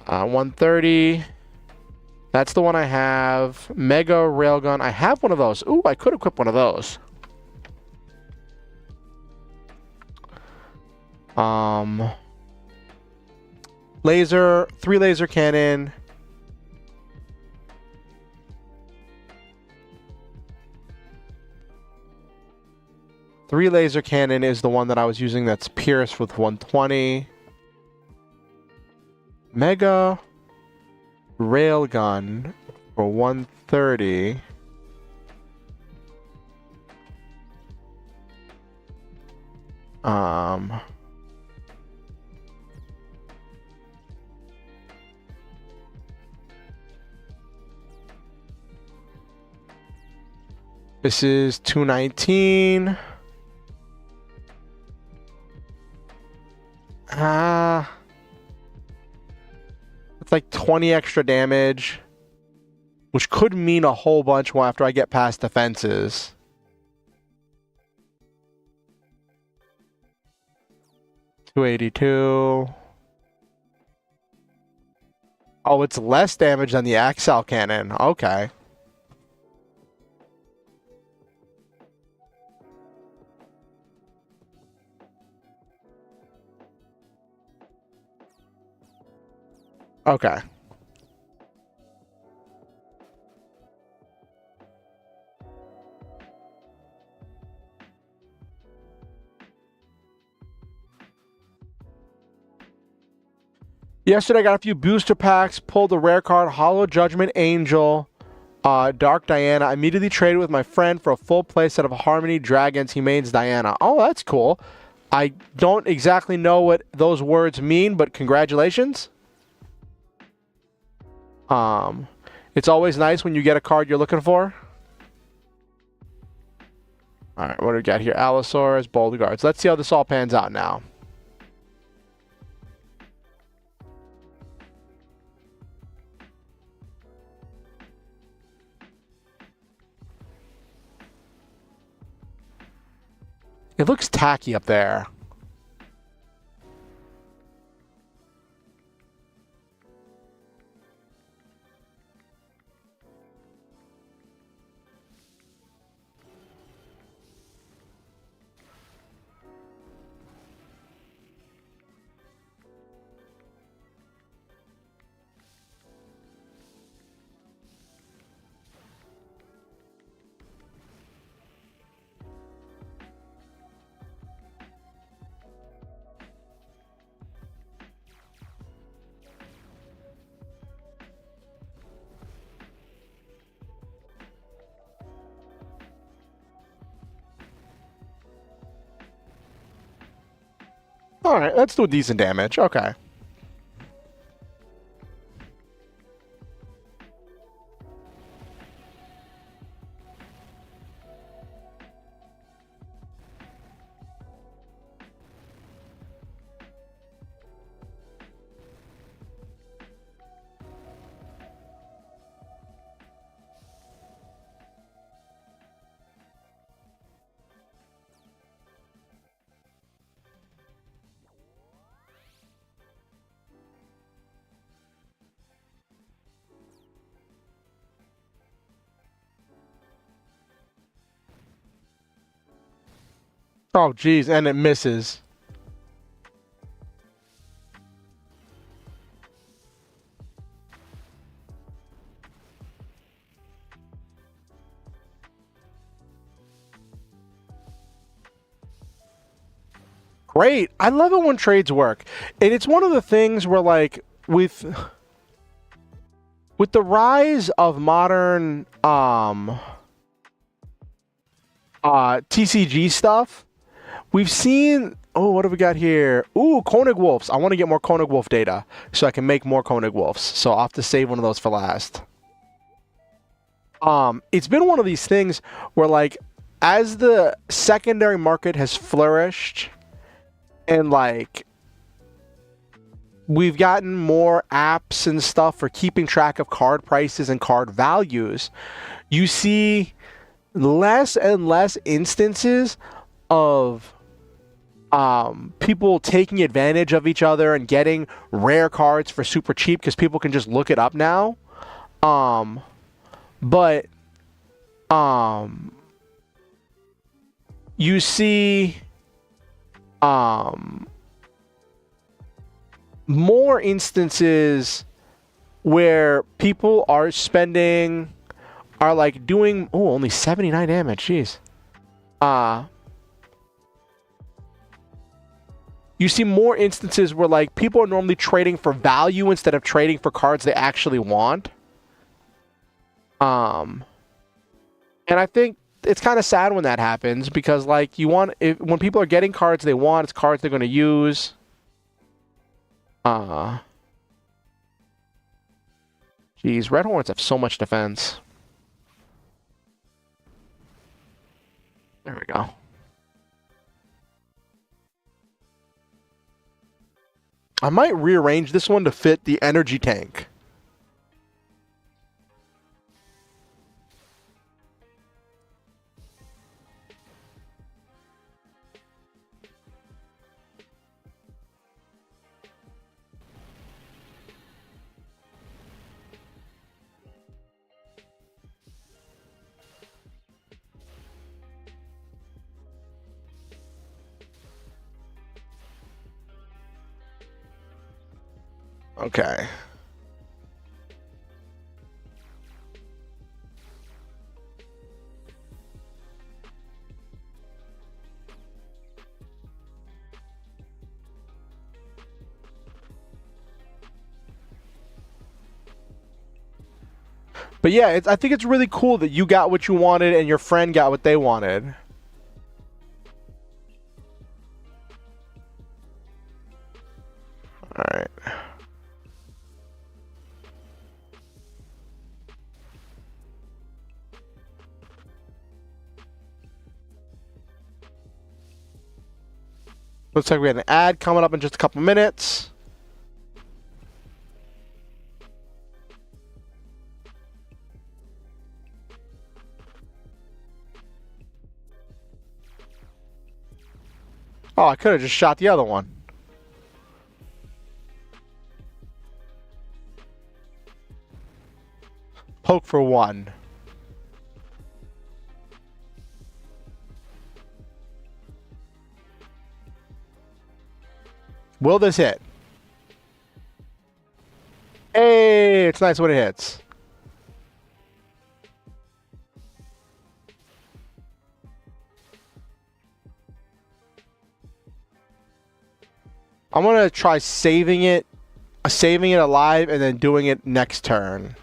Uh, 130. That's the one I have. Mega Railgun. I have one of those. Ooh, I could equip one of those. Laser, 3 laser cannon. Three laser cannon is the one that I was using that's pierced with 120. Mega Railgun for 130. This is 219. It's like 20 extra damage, which could mean a whole bunch more after I get past the fences. $282. Oh, it's less damage than the Axel cannon. Okay. Okay. Yesterday I got a few booster packs, pulled a rare card, Hollow Judgment Angel, Dark Diana. I immediately traded with my friend for a full playset of Harmony Dragons. He mains Diana. Oh, that's cool. I don't exactly know what those words mean, but congratulations. It's always nice when you get a card you're looking for. Alright, what do we got here? Allosaurus, Bold Guards. Let's see how this all pans out now. It looks tacky up there. Alright, let's do decent damage. Okay. Oh, geez, and it misses. Great. I love it when trades work. And it's one of the things where, like, with the rise of modern TCG stuff, we've seen... Oh, what have we got here? Ooh, Koenig Wolves. I want to get more Koenig Wolf data so I can make more Koenig Wolves. So I'll have to save one of those for last. It's been one of these things where, like, as the secondary market has flourished and, like, we've gotten more apps and stuff for keeping track of card prices and card values, you see less and less instances of people taking advantage of each other and getting rare cards for super cheap because people can just look it up now. But you see more instances where people are like doing, oh, only 79 damage, jeez. you see more instances where like people are normally trading for value instead of trading for cards they actually want. And I think it's kind of sad when that happens because like when people are getting cards they want, it's cards they're going to use. Geez, Red Horns have so much defense. There we go. I might rearrange this one to fit the energy tank. Okay. But yeah, I think it's really cool that you got what you wanted and your friend got what they wanted. All right. Looks like we had an ad coming up in just a couple minutes. Oh, I could have just shot the other one. Poke for one. Will this hit? Hey, it's nice when it hits. I'm gonna try saving it alive and then doing it next turn.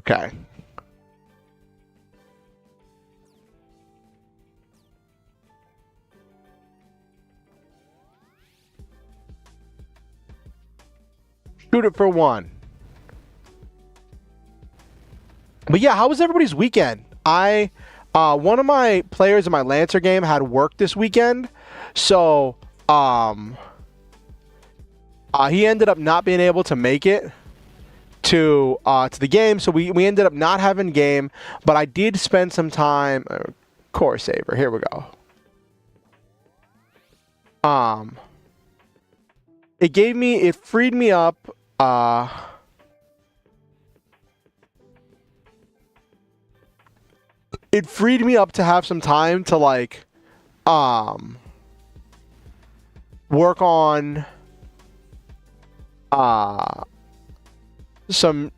Okay. Shoot it for one. But yeah, how was everybody's weekend? One of my players in my Lancer game had work this weekend, so he ended up not being able to make it to the game, so we ended up not having game, but I did spend some time. Core saver, here we go. It freed me up. It freed me up to have some time to like work on some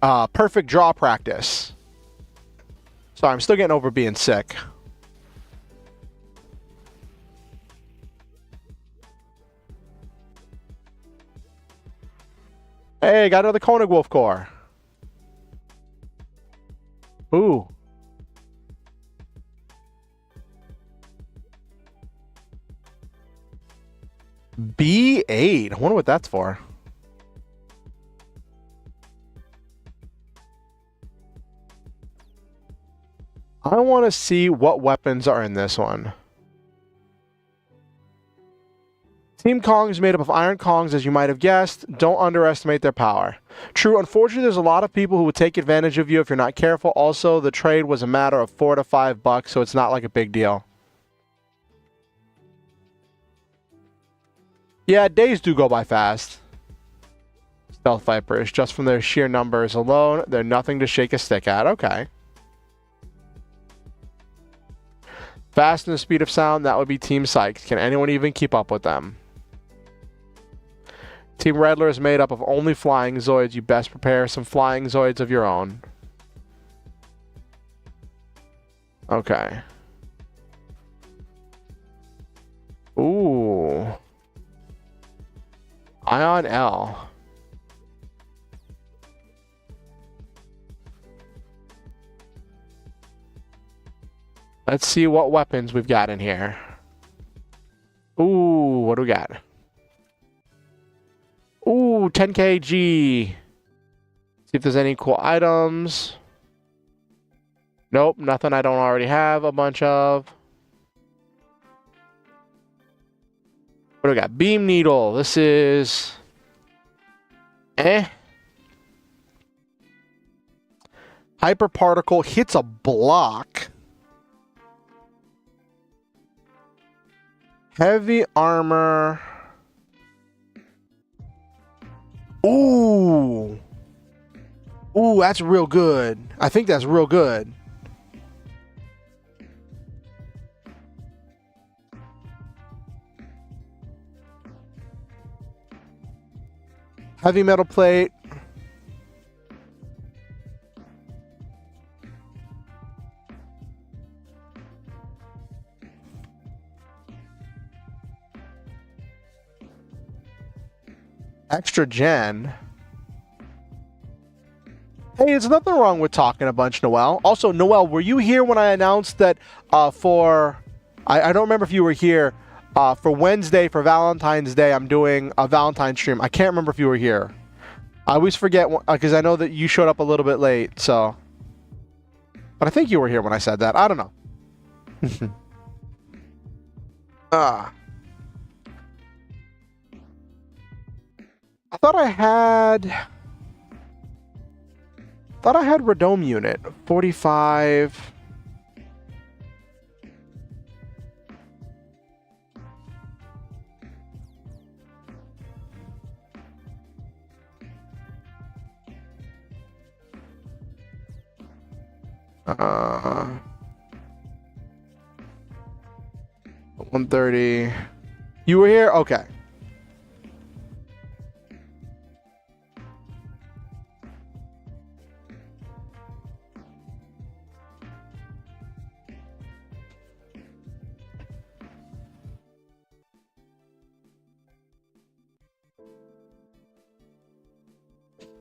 perfect draw practice. Sorry, I'm still getting over being sick. Hey, got another Koenig Wolf core. Ooh. B8. I wonder what that's for. I want to see what weapons are in this one. Team Kong is made up of Iron Kongs, as you might have guessed. Don't underestimate their power. True, unfortunately, there's a lot of people who would take advantage of you if you're not careful. Also, the trade was a matter of $4 to $5, so it's not like a big deal. Yeah, days do go by fast. Stealth Vipers, just from their sheer numbers alone, they're nothing to shake a stick at. Okay. Fast and the speed of sound, that would be Team Psych. Can anyone even keep up with them? Team Redler is made up of only flying Zoids. You best prepare some flying Zoids of your own. Okay. Ooh. Ion L. Let's see what weapons we've got in here. Ooh, what do we got? Ooh, 10 kg. See if there's any cool items. Nope, nothing I don't already have a bunch of. What do we got? Beam Needle. This is... Hyper Particle hits a block. Heavy Armor... Ooh. Ooh, that's real good. I think that's real good. Heavy Metal Plate. Extra gen. Hey, there's nothing wrong with talking a bunch, Noel. Also, Noel, were you here when I announced that for... I don't remember if you were here. For Wednesday, for Valentine's Day, I'm doing a Valentine's stream. I can't remember if you were here. I always forget, because I know that you showed up a little bit late, so... But I think you were here when I said that. I don't know. I thought I had Radome unit 45. Uh, 130. You were here? Okay.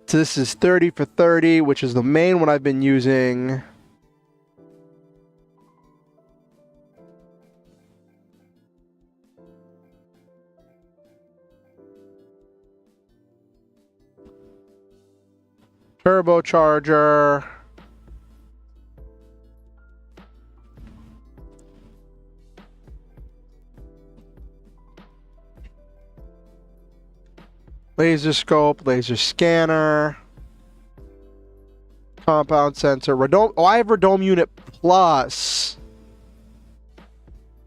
So this is 30 for 30, which is the main one I've been using. Turbocharger. Laser scope, laser scanner, compound sensor, Radome. Oh, I have Radome unit plus.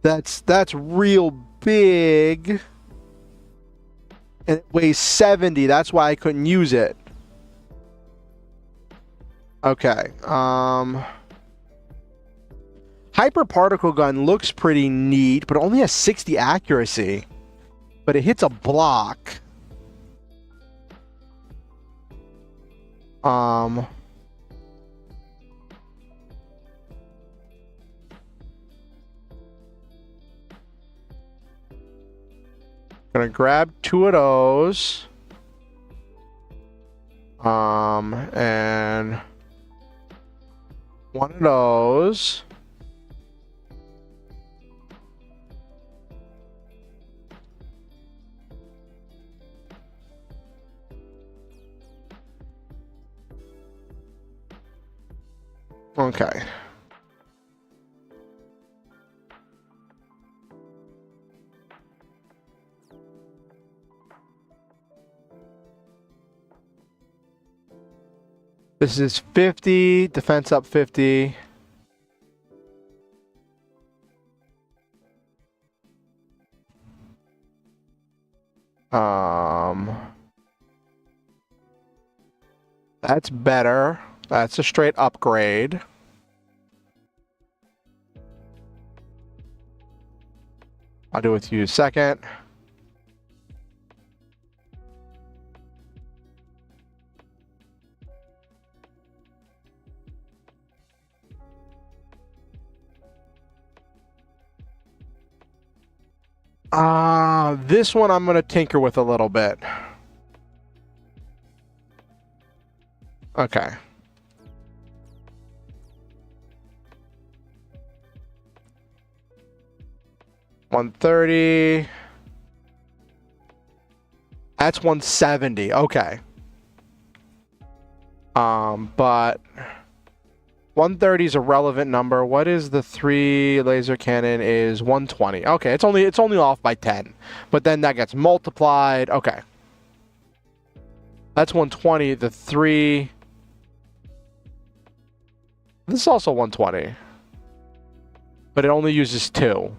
That's real big, and it weighs 70. That's why I couldn't use it. Okay. Hyper particle gun looks pretty neat, but it only has 60 accuracy. But it hits a block. Gonna grab 2 of those. And 1 of those. Okay. This is 50, defense up 50. That's better. That's a straight upgrade. I'll do it with you second. This one I'm going to tinker with a little bit. Okay. $130. That's 170. Okay. But 130 is a relevant number. What is the 3 laser cannon is 120. Okay, it's only off by 10. But then that gets multiplied. Okay. That's 120. The 3. This is also 120. But it only uses 2.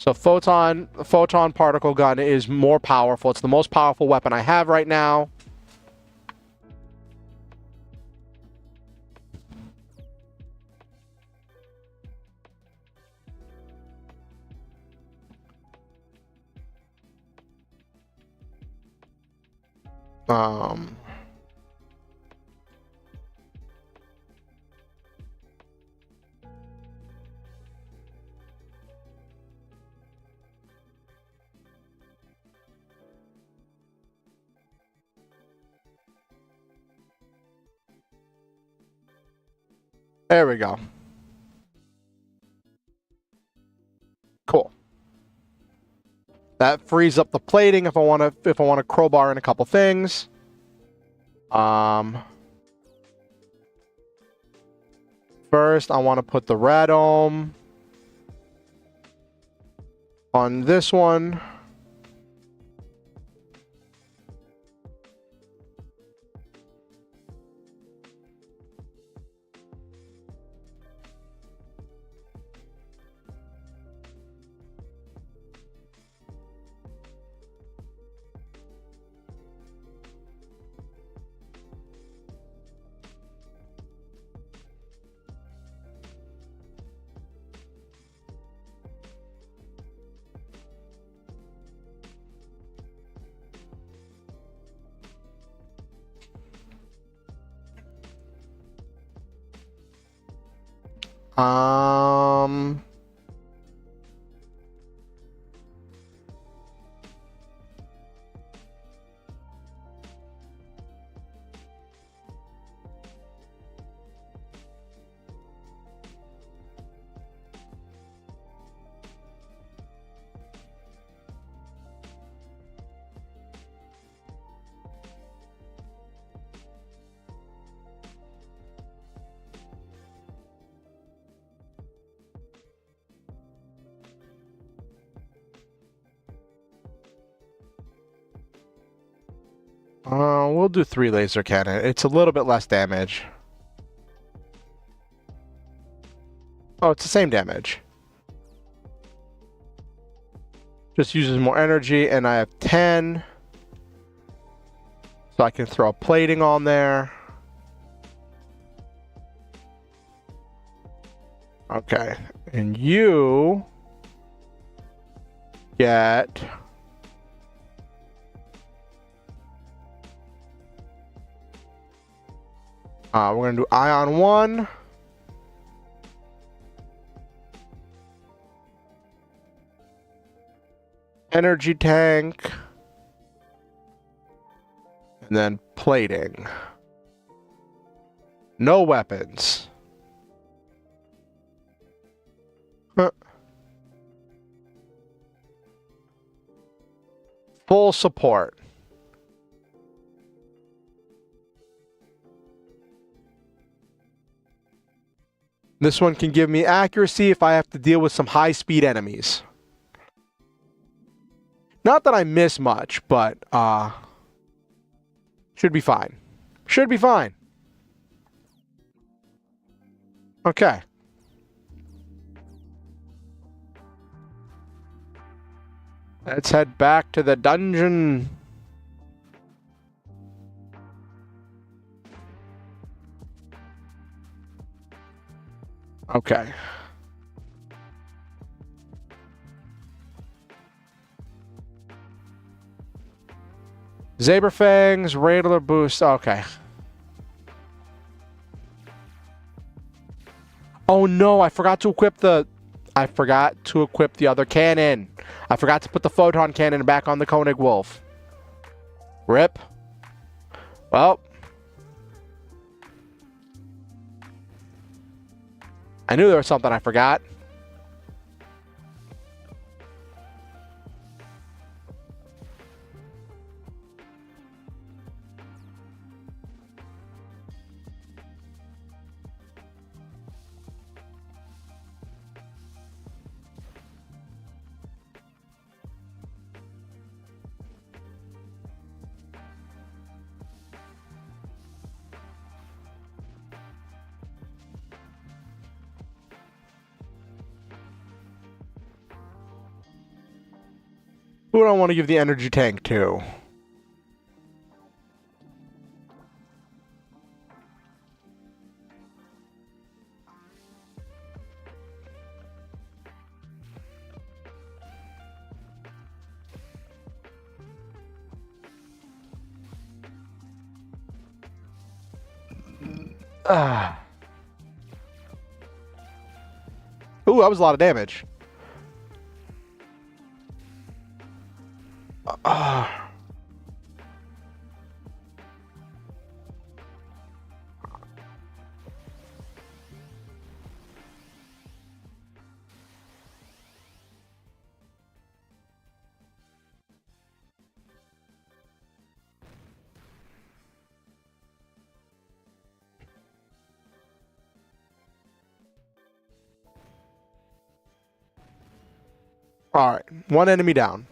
So photon particle gun is more powerful. It's the most powerful weapon I have right now. There we go. Cool. That frees up the plating if I want to crowbar in a couple things. First I want to put the radome on this one. We'll do 3 laser cannon. It's a little bit less damage. Oh, it's the same damage. Just uses more energy, and I have 10. So I can throw plating on there. Okay. And you get... we're going to do ion 1. Energy tank. And then plating. No weapons. Huh. Full support. This one can give me accuracy if I have to deal with some high-speed enemies. Not that I miss much, but should be fine. Should be fine. Okay. Let's head back to the dungeon. Okay. Saberfangs, Radler boost. Okay. Oh no, I forgot to equip the other cannon. I forgot to put the photon cannon back on the Koenig Wolf. Rip. Well. I knew there was something I forgot. Who do I want to give the energy tank to? Ooh, that was a lot of damage. Alright, one enemy down.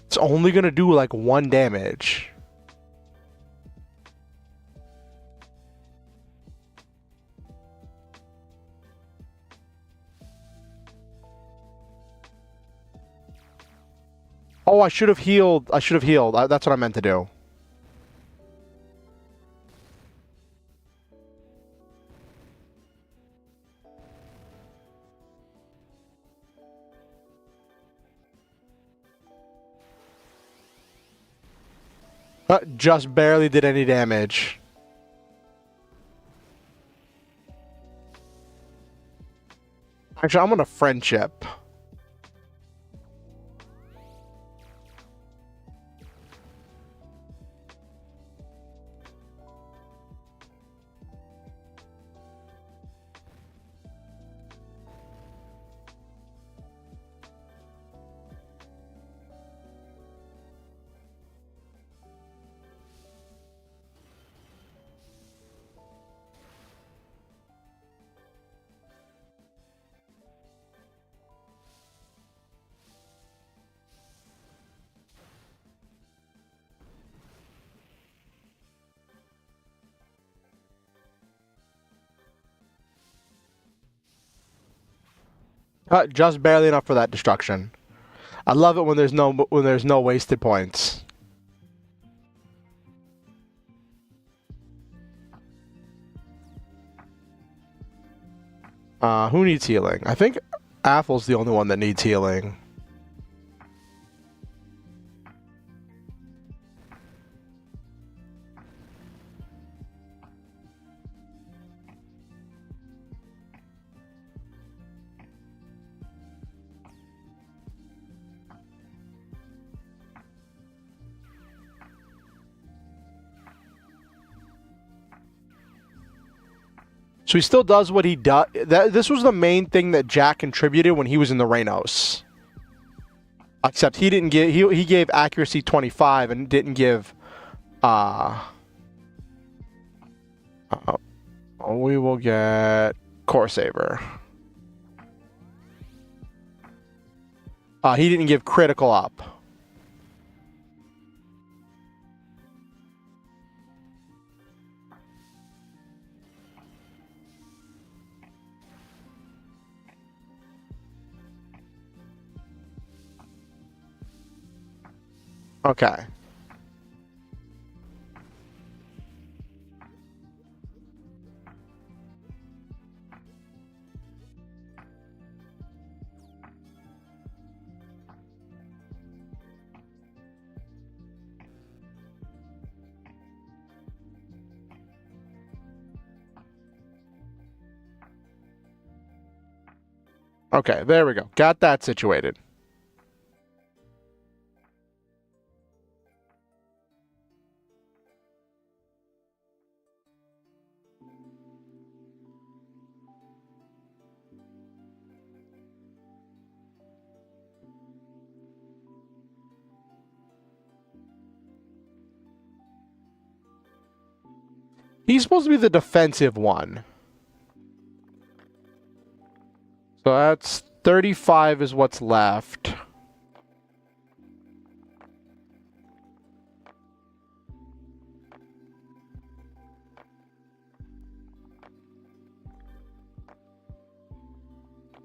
It's only gonna do like 1 damage. Oh, I should have healed. I should have healed. That's what I meant to do. Just barely did any damage. Actually, I'm gonna friendship. Just barely enough for that destruction. I love it when there's no wasted points. Who needs healing? I think Athel's the only one that needs healing. So he still does what he does. This was the main thing that Jack contributed when he was in the Reynos. Except he didn't give, he gave accuracy 25 and didn't give, we will get Core Saver. He didn't give critical up. Okay. Okay, there we go. Got that situated. He's supposed to be the defensive one. So that's 35 is what's left.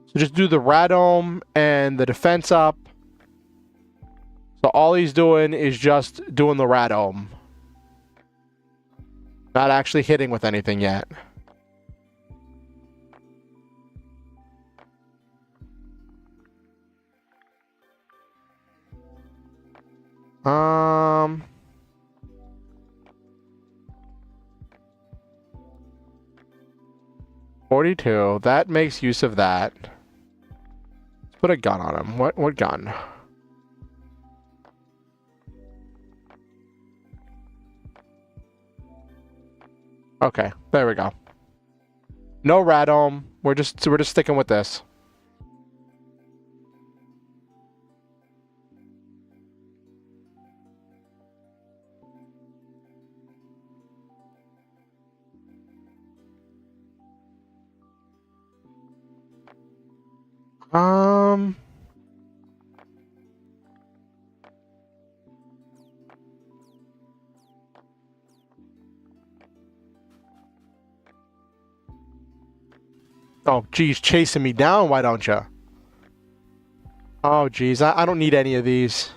So just do the Radome and the defense up. So all he's doing is just doing the Radome. Not actually hitting with anything yet. Um... 42. That makes use of that. Let's put a gun on him. What gun? Okay, there we go. No Radome. We're just sticking with this. Oh, geez, chasing me down, why don't you? Oh, geez, I don't need any of these.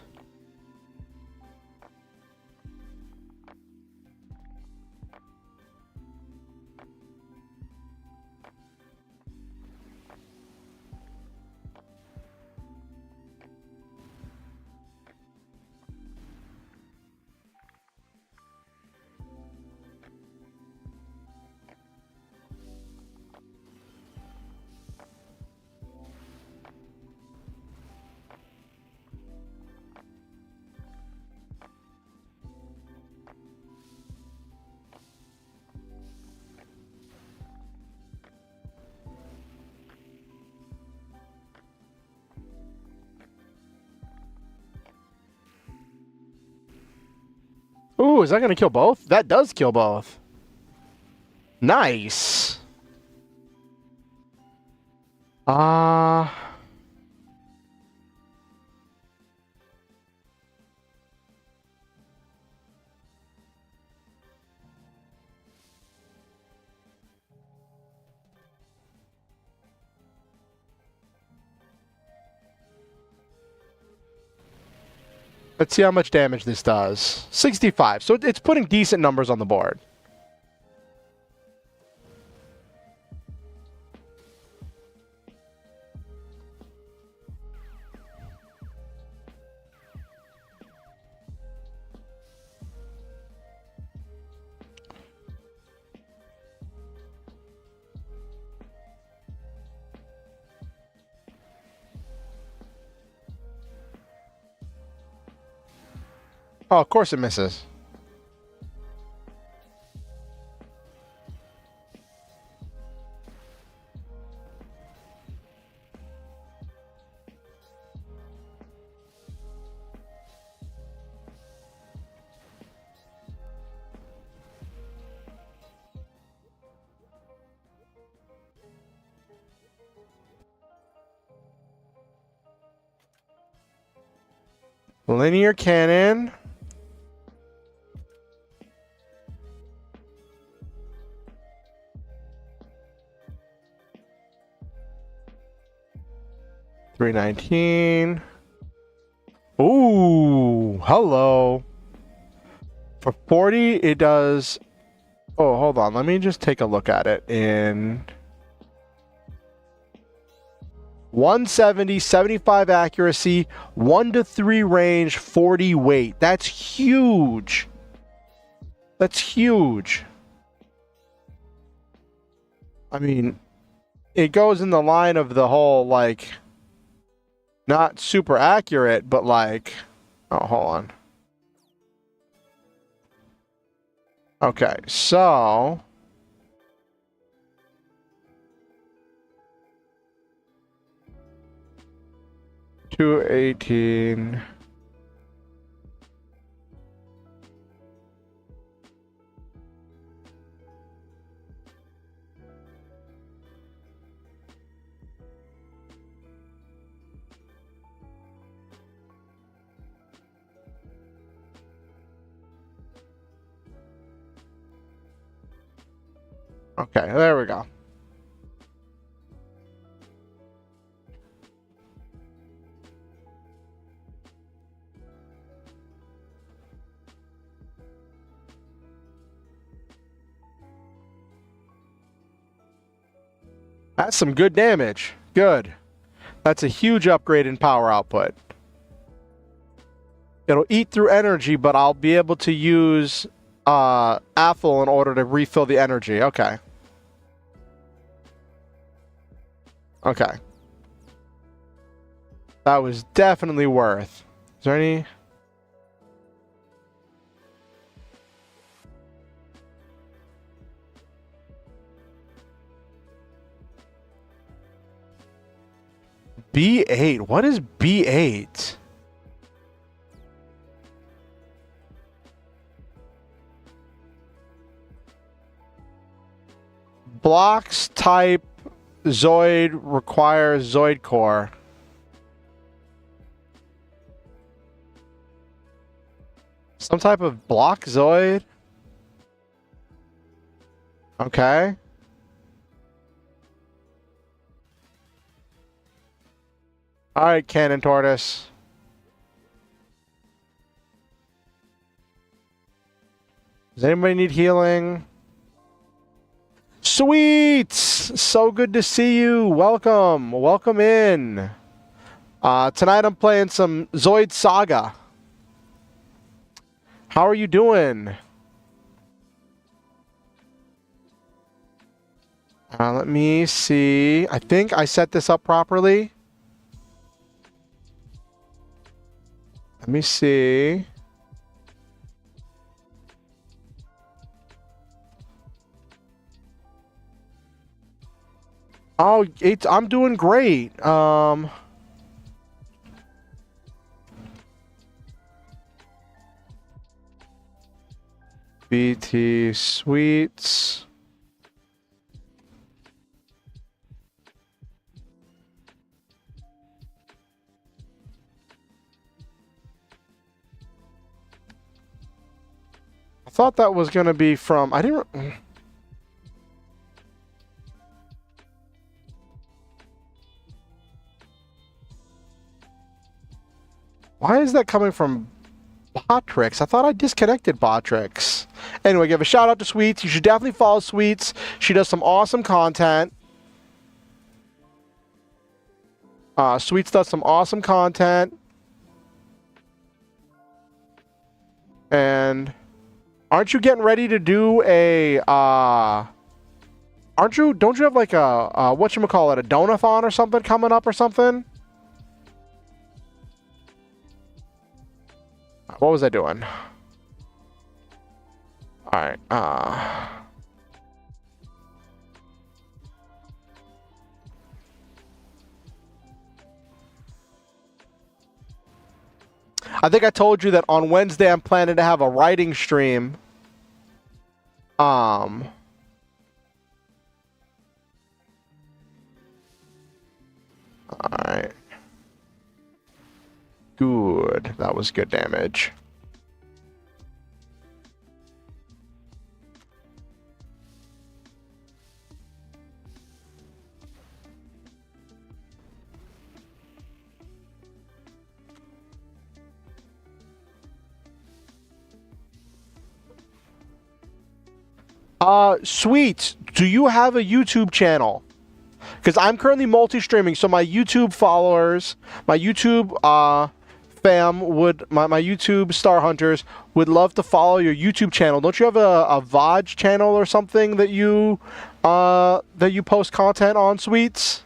Ooh, is that going to kill both? That does kill both. Nice. Let's see how much damage this does. 65. So it's putting decent numbers on the board. Oh, of course it misses. Linear cannon. $319. Ooh, hello. For 40, it does. Oh, hold on. Let me just take a look at it. In 170, 75 accuracy, 1 to 3 range, 40 weight. That's huge. That's huge. I mean, it goes in the line of the whole, like, not super accurate, but like, oh, hold on. Okay, so 218. Okay, there we go. That's some good damage. Good. That's a huge upgrade in power output. It'll eat through energy, but I'll be able to use Athel in order to refill the energy. Okay. Okay. That was definitely worth. Is there any... B8? What is B8? Blocks type Zoid requires Zoid core. Some type of block Zoid? Okay. Alright, Cannon Tortoise. Does anybody need healing? Sweets! So good to see you. Welcome. Welcome in. Tonight I'm playing some Zoids Saga. How are you doing? Let me see. I think I set this up properly. Let me see. Oh, I'm doing great. BT Sweets. I thought that was going to be from... I didn't... Why is that coming from Botrix? I thought I disconnected Botrix. Anyway, give a shout out to Sweets. You should definitely follow Sweets. She does some awesome content. Sweets does some awesome content. And aren't you getting ready to do a don't you have like a whatchamacallit, a donathon or something coming up or something? What was I doing? Alright, I think I told you that on Wednesday I'm planning to have a writing stream. Alright. Good. that was good damage. Sweet, do you have a YouTube channel? Because I'm currently multi-streaming, so my YouTube followers, my YouTube fam my YouTube star hunters would love to follow your YouTube channel. Don't you have a VOD channel or something that you post content on, Sweets?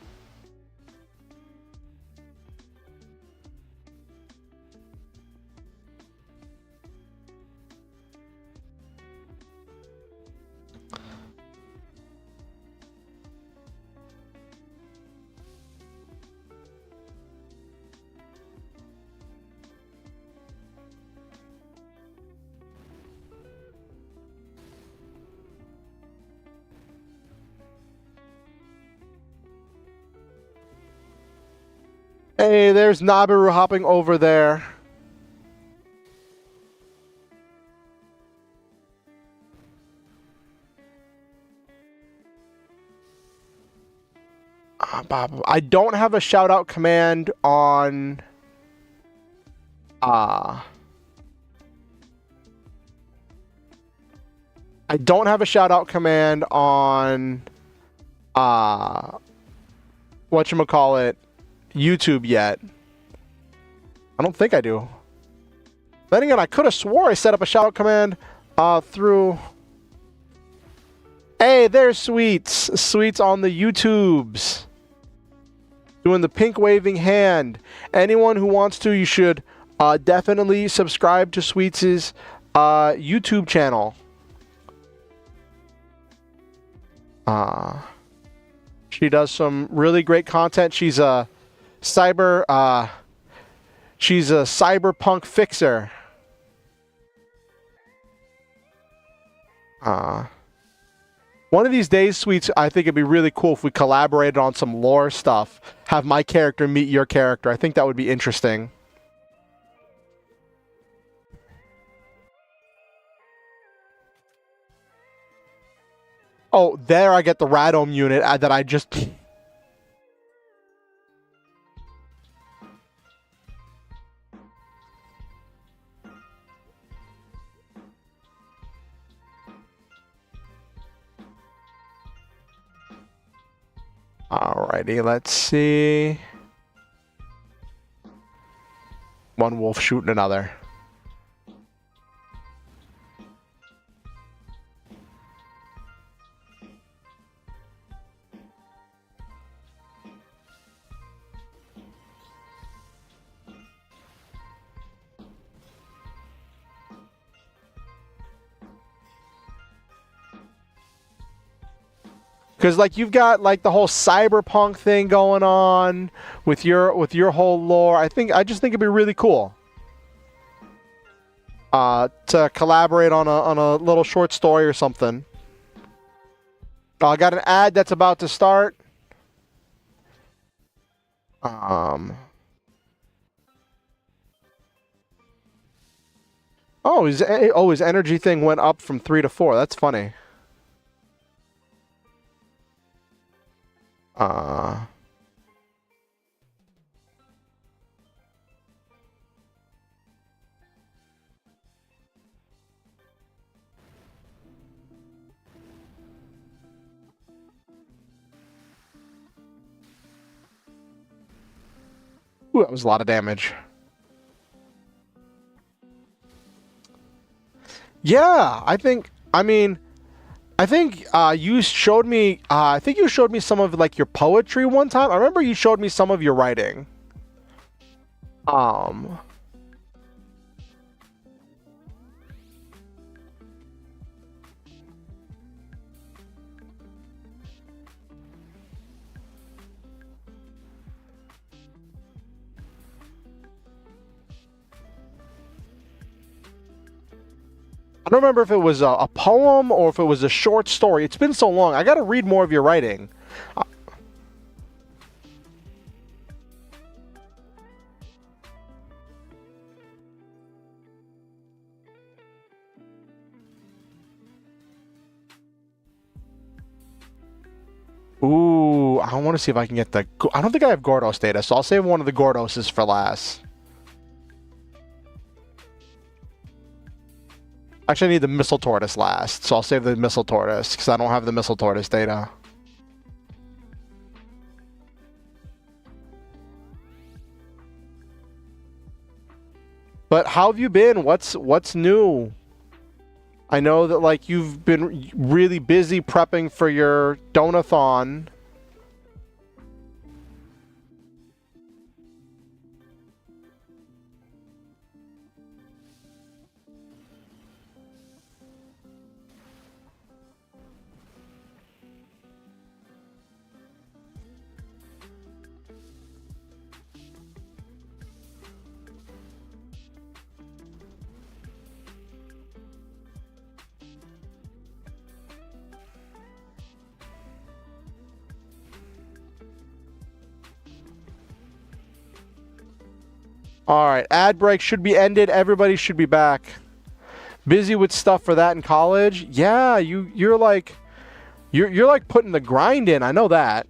Hey, there's Nabiru hopping over there. I don't have a shout out command on I don't have a shout out command on whatchamacallit YouTube yet. I don't think I do. Then again, I could have swore I set up a shout out command through. Hey, there's Sweets. Sweets on the YouTubes. Doing the pink waving hand. Anyone who wants to, you should definitely subscribe to Sweets' YouTube channel. She does some really great content. She's a cyberpunk fixer. One of these days, Sweets, I think it'd be really cool if we collaborated on some lore stuff. Have my character meet your character. I think that would be interesting. Oh, there I get the Radome unit that I just... Alrighty, let's see. One wolf shooting another. Because like you've got like the whole cyberpunk thing going on with your whole lore. I just think it'd be really cool to collaborate on a little short story or something. I got an ad that's about to start. Oh, his energy thing went up from 3 to 4. That's funny. Ooh, that was a lot of damage. Yeah, I think you showed me. I think you showed me some of like your poetry one time. I remember you showed me some of your writing. I don't remember if it was a poem or if it was a short story. It's been so long. I got to read more of your writing. I want to see if I can get the... I don't think I have Gordos data, so I'll save one of the Gordoses for last. Actually, I need the Missile Tortoise last, so I'll save the Missile Tortoise, because I don't have the Missile Tortoise data. But how have you been? What's new? I know that, like, you've been really busy prepping for your donathon. All right, ad break should be ended. Everybody should be back. Busy with stuff for that in college. Yeah, you're like putting the grind in. I know that.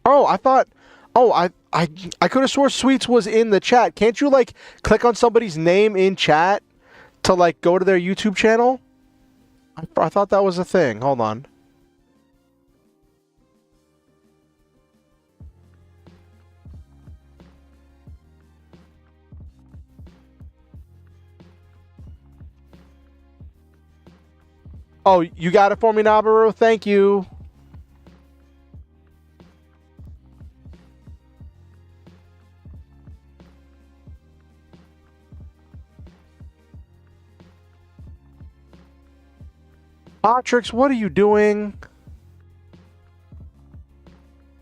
Oh, I thought. Oh, I could have swore Sweets was in the chat. Can't you, like, click on somebody's name in chat to, like, go to their YouTube channel? I thought that was a thing. Hold on. Oh, you got it for me, Nabaru? Thank you. Botrix, what are you doing?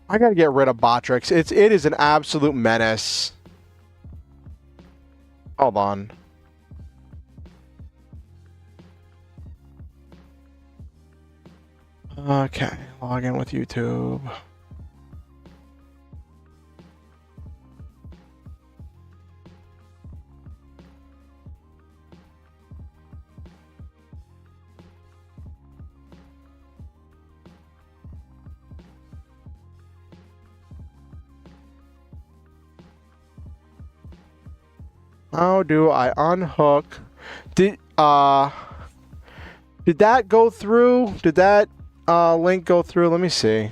I gotta get rid of Botrix. It is an absolute menace. Hold on. Okay, log in with YouTube. How do I unhook? Did that go through? Did that link go through? Let me see.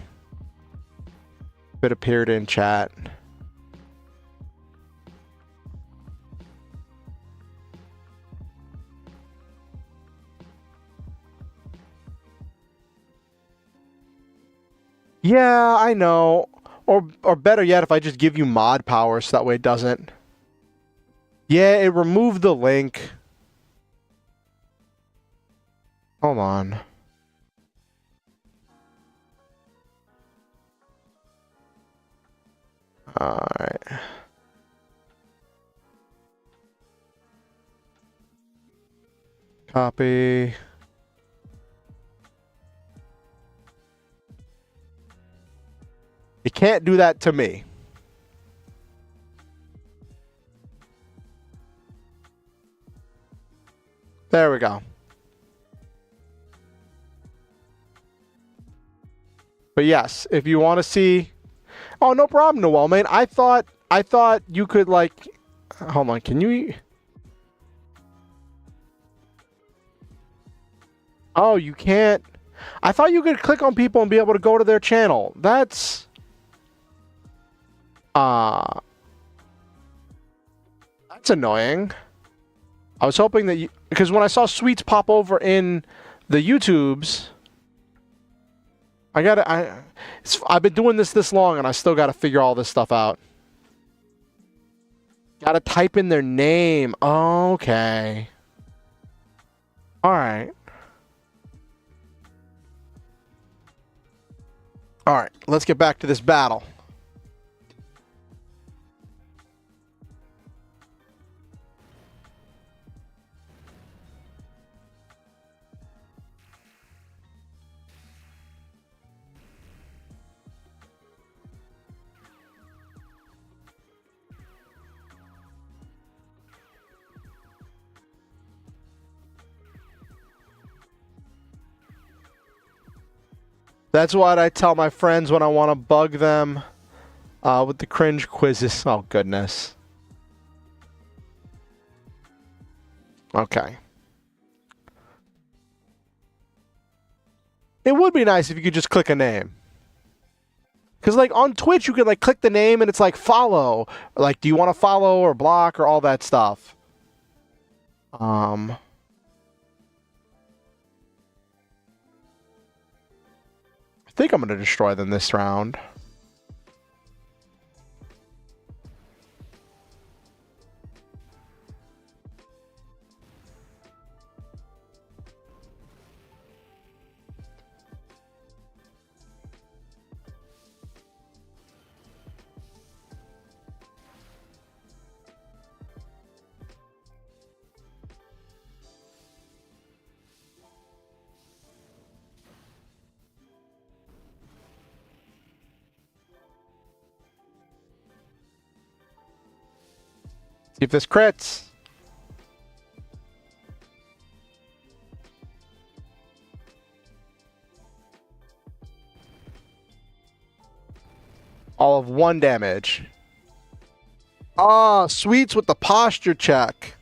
If it appeared in chat. Yeah, I know. Or better yet, if I just give you mod power so that way it doesn't. Yeah, it removed the link. Hold on. Alright. Copy. You can't do that to me. There we go. But yes, if you want to see... Oh, no problem, Noel, man. I thought you could, like... Hold on, can you... Oh, you can't... I thought you could click on people and be able to go to their channel. That's... That's annoying. I was hoping that you... Because when I saw Sweets pop over in the YouTubes... I've been doing this long, and I still gotta figure all this stuff out. Gotta type in their name. Okay. Alright. Alright, let's get back to this battle. That's what I tell my friends when I want to bug them with the cringe quizzes. Oh, goodness. Okay. It would be nice if you could just click a name. Because, like, on Twitch, you can, like, click the name and it's like, follow. Like, do you want to follow or block or all that stuff? I think I'm going to destroy them this round. See if this crits. All of 1 damage. Ah, sweets with the posture check.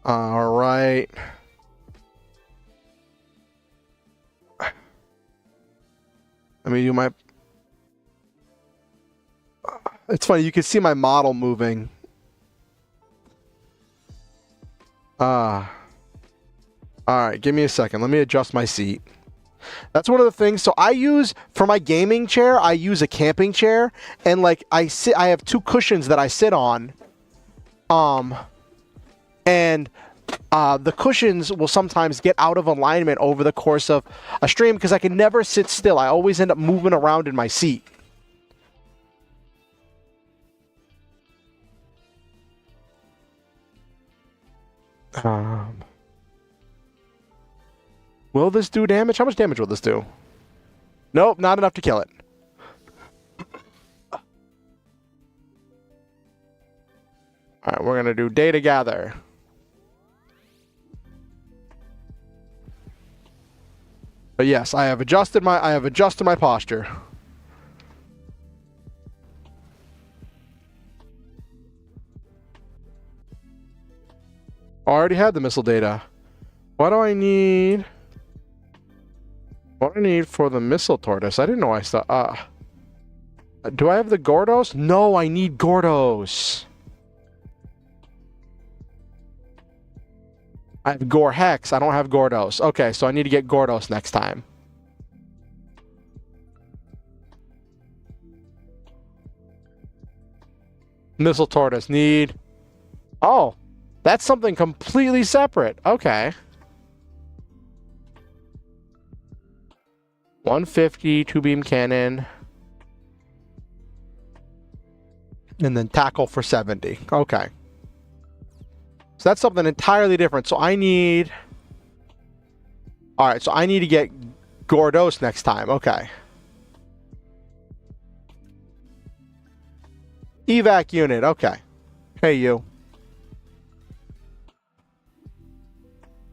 All right. Let me do my... It's funny, you can see my model moving. Alright, give me a second. Let me adjust my seat. That's one of the things. So I use, for my gaming chair, I use a camping chair. And like, I have 2 cushions that I sit on. And the cushions will sometimes get out of alignment over the course of a stream because I can never sit still. I always end up moving around in my seat. Will this do damage? How much damage will this do? Nope, not enough to kill it. Alright, we're gonna do data gather. But yes, I have adjusted my posture. I already had the missile data. What do I need? What do I need for the missile tortoise? I didn't know I saw. Do I have the Gordos? No, I need Gordos. I have Gore Hex. I don't have Gordos. Okay, so I need to get Gordos next time. Missile tortoise need. Oh, that's something completely separate. Okay. 150, 2-beam cannon. And then tackle for 70. Okay. So that's something entirely different. So I need... Alright, so I need to get Gordos next time. Okay. Evac unit. Okay. Hey, you.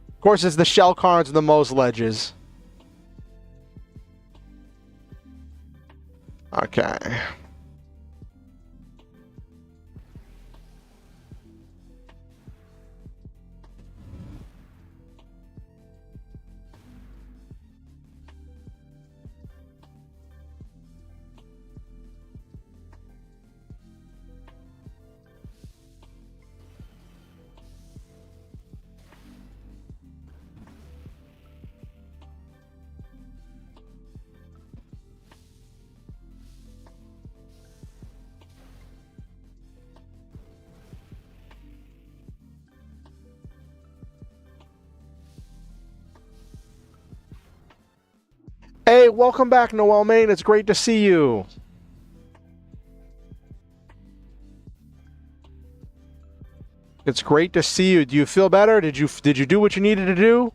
Of course, it's the shell cards and the Mose ledges. Okay. Hey, welcome back, Noel Main. It's great to see you. It's great to see you. Do you feel better? Did you do what you needed to do?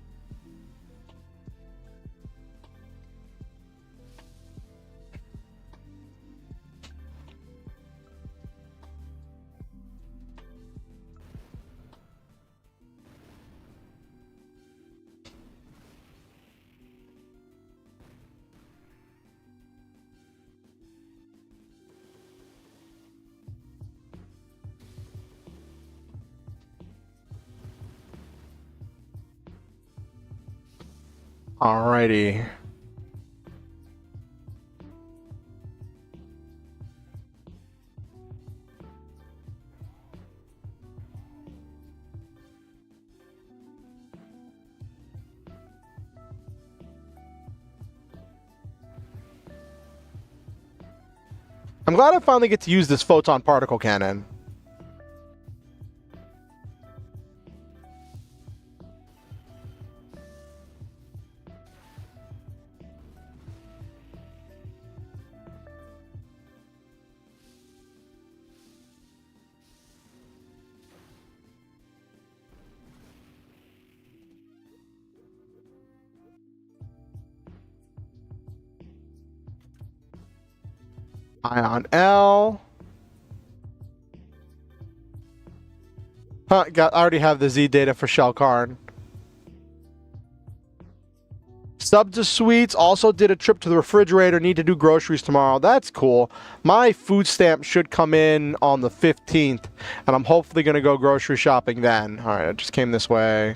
Alrighty. I'm glad I finally get to use this photon particle cannon. Ion L. Huh, I already have the Z data for Shell Karn. Sub to Sweets also did a trip to the refrigerator. Need to do groceries tomorrow. That's cool. My food stamp should come in on the 15th, and I'm hopefully going to go grocery shopping then. All right, I just came this way.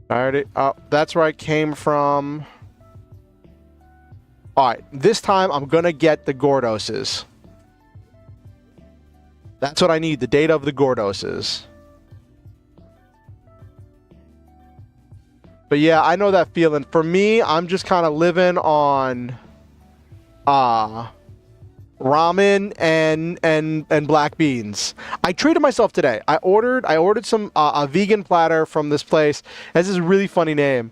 Alrighty. Oh, that's where I came from. Alright, this time I'm going to get the Gordoses. That's what I need, the data of the Gordoses. But yeah, I know that feeling. For me, I'm just kind of living on ramen and black beans. I treated myself today. I ordered some a vegan platter from this place. It has this really funny name.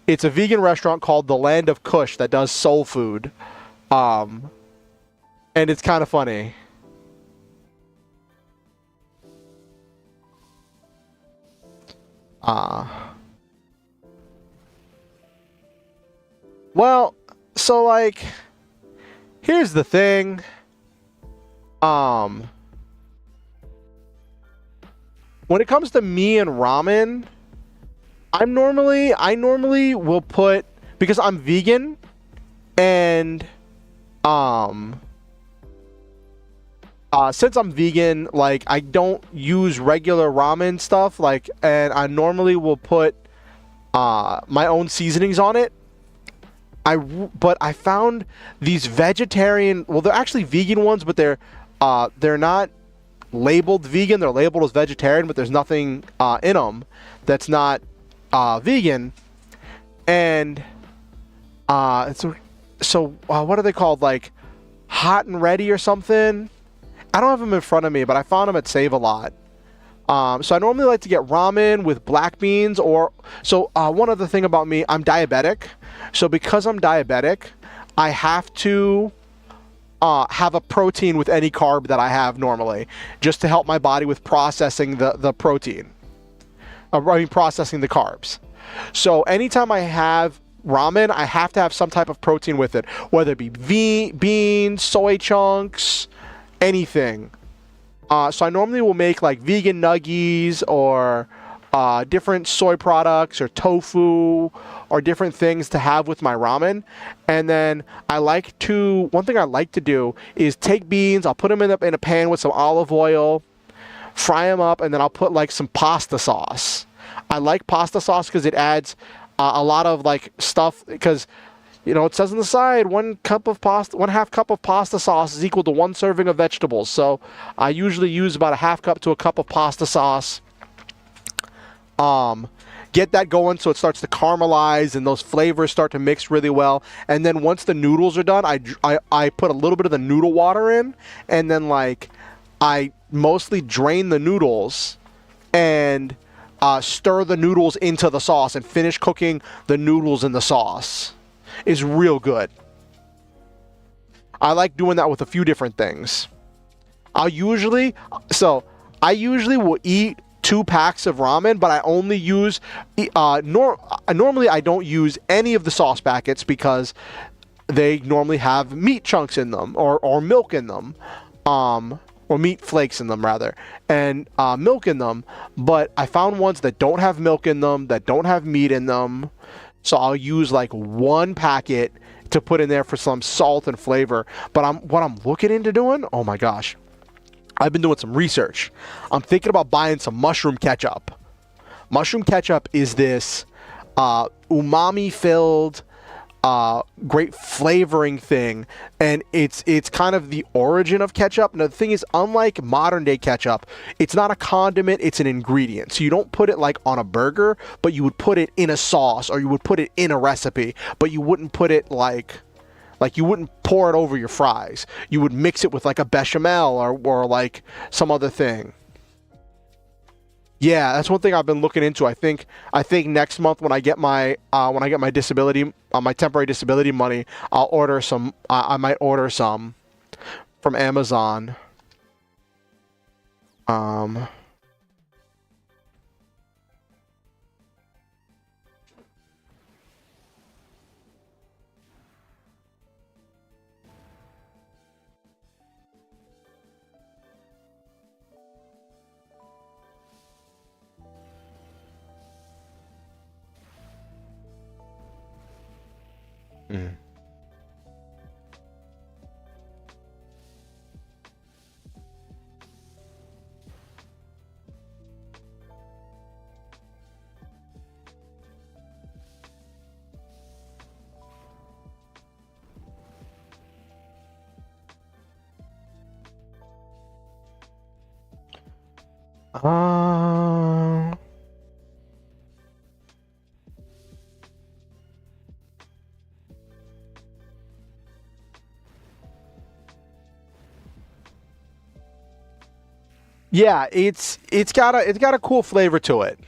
It's a vegan restaurant called The Land of Kush that does soul food. And it's kind of funny. Well, so like, here's the thing. When it comes to me and ramen, I normally will put, because I'm vegan, and since I'm vegan, like, I don't use regular ramen stuff, like, and I normally will put my own seasonings on it. But I found these vegetarian, well, they're actually vegan ones, but they're not labeled vegan. They're labeled as vegetarian, but there's nothing in them that's not vegan. And so what are they called? Like Hot and Ready or something? I don't have them in front of me, but I found them at Save-A-Lot. So I normally like to get ramen with black beans, or so one other thing about me, I'm diabetic. So because I'm diabetic, I have to have a protein with any carb that I have normally, just to help my body with processing the protein. Processing the carbs. So anytime I have ramen, I have to have some type of protein with it, whether it be beans, soy chunks, anything. So I normally will make like vegan nuggies or different soy products or tofu or different things to have with my ramen. And then one thing I like to do is take beans, I'll put them in a pan with some olive oil, fry them up, and then I'll put like some pasta sauce. I like pasta sauce because it adds a lot of like stuff, because it says on the side, 1/2 cup of pasta sauce is equal to 1 serving of vegetables. So I usually use about 1/2 cup to 1 cup of pasta sauce. Get that going so it starts to caramelize and those flavors start to mix really well. And then once the noodles are done, I put a little bit of the noodle water in, and then like I mostly drain the noodles and stir the noodles into the sauce and finish cooking the noodles in the sauce. Is real good. I like doing that with a few different things. I usually will eat 2 packs of ramen, but I only use normally I don't use any of the sauce packets because they normally have meat chunks in them or milk in them, or meat flakes in them rather, and milk in them. But I found ones that don't have milk in them, that don't have meat in them. So I'll use like 1 packet to put in there for some salt and flavor. But what I'm looking into doing, oh my gosh, I've been doing some research. I'm thinking about buying some mushroom ketchup. Mushroom ketchup is this umami-filled, great flavoring thing, and it's kind of the origin of ketchup. Now the thing is, unlike modern day ketchup, it's not a condiment, it's an ingredient. So you don't put it like on a burger, but you would put it in a sauce, or you would put it in a recipe, but you wouldn't put it like you wouldn't pour it over your fries. You would mix it with like a bechamel or like some other thing. Yeah, that's one thing I've been looking into. I think next month when I get my disability, my temporary disability money, I'll order some. I might order some from Amazon. Mm. Yeah, it's got a cool flavor to it.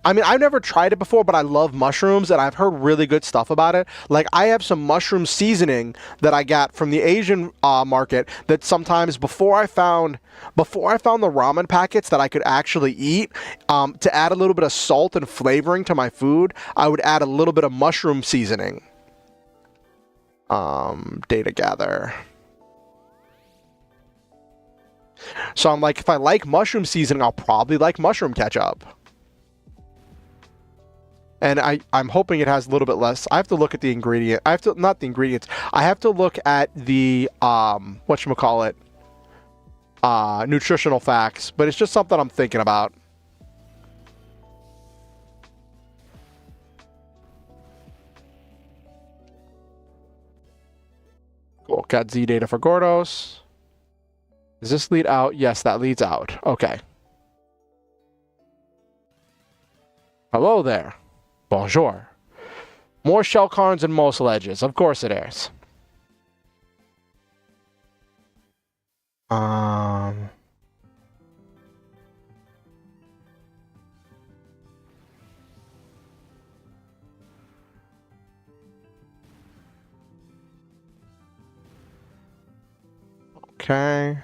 I mean, I've never tried it before, but I love mushrooms, and I've heard really good stuff about it. Like, I have some mushroom seasoning that I got from the Asian market that sometimes before I found the ramen packets that I could actually eat, to add a little bit of salt and flavoring to my food, I would add a little bit of mushroom seasoning. Data gather. So I'm like, if I like mushroom seasoning, I'll probably like mushroom ketchup. And I'm hoping it has a little bit less. I have to look at the ingredient. Not the ingredients. I have to look at the, whatchamacallit, nutritional facts. But it's just something I'm thinking about. Cool. Got Z data for Gordos. Does this lead out? Yes, that leads out. Okay. Hello there. Bonjour. More shell carns and most ledges. Of course it is. Okay.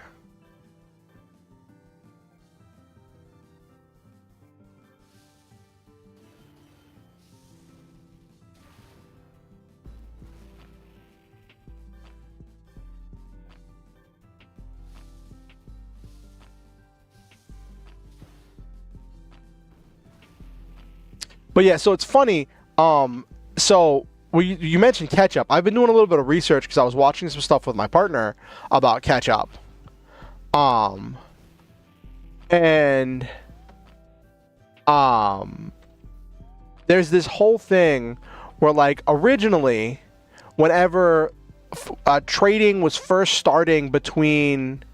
But yeah, so it's funny. So you mentioned ketchup. I've been doing a little bit of research because I was watching some stuff with my partner about ketchup. And there's this whole thing where, like, originally, whenever trading was first starting between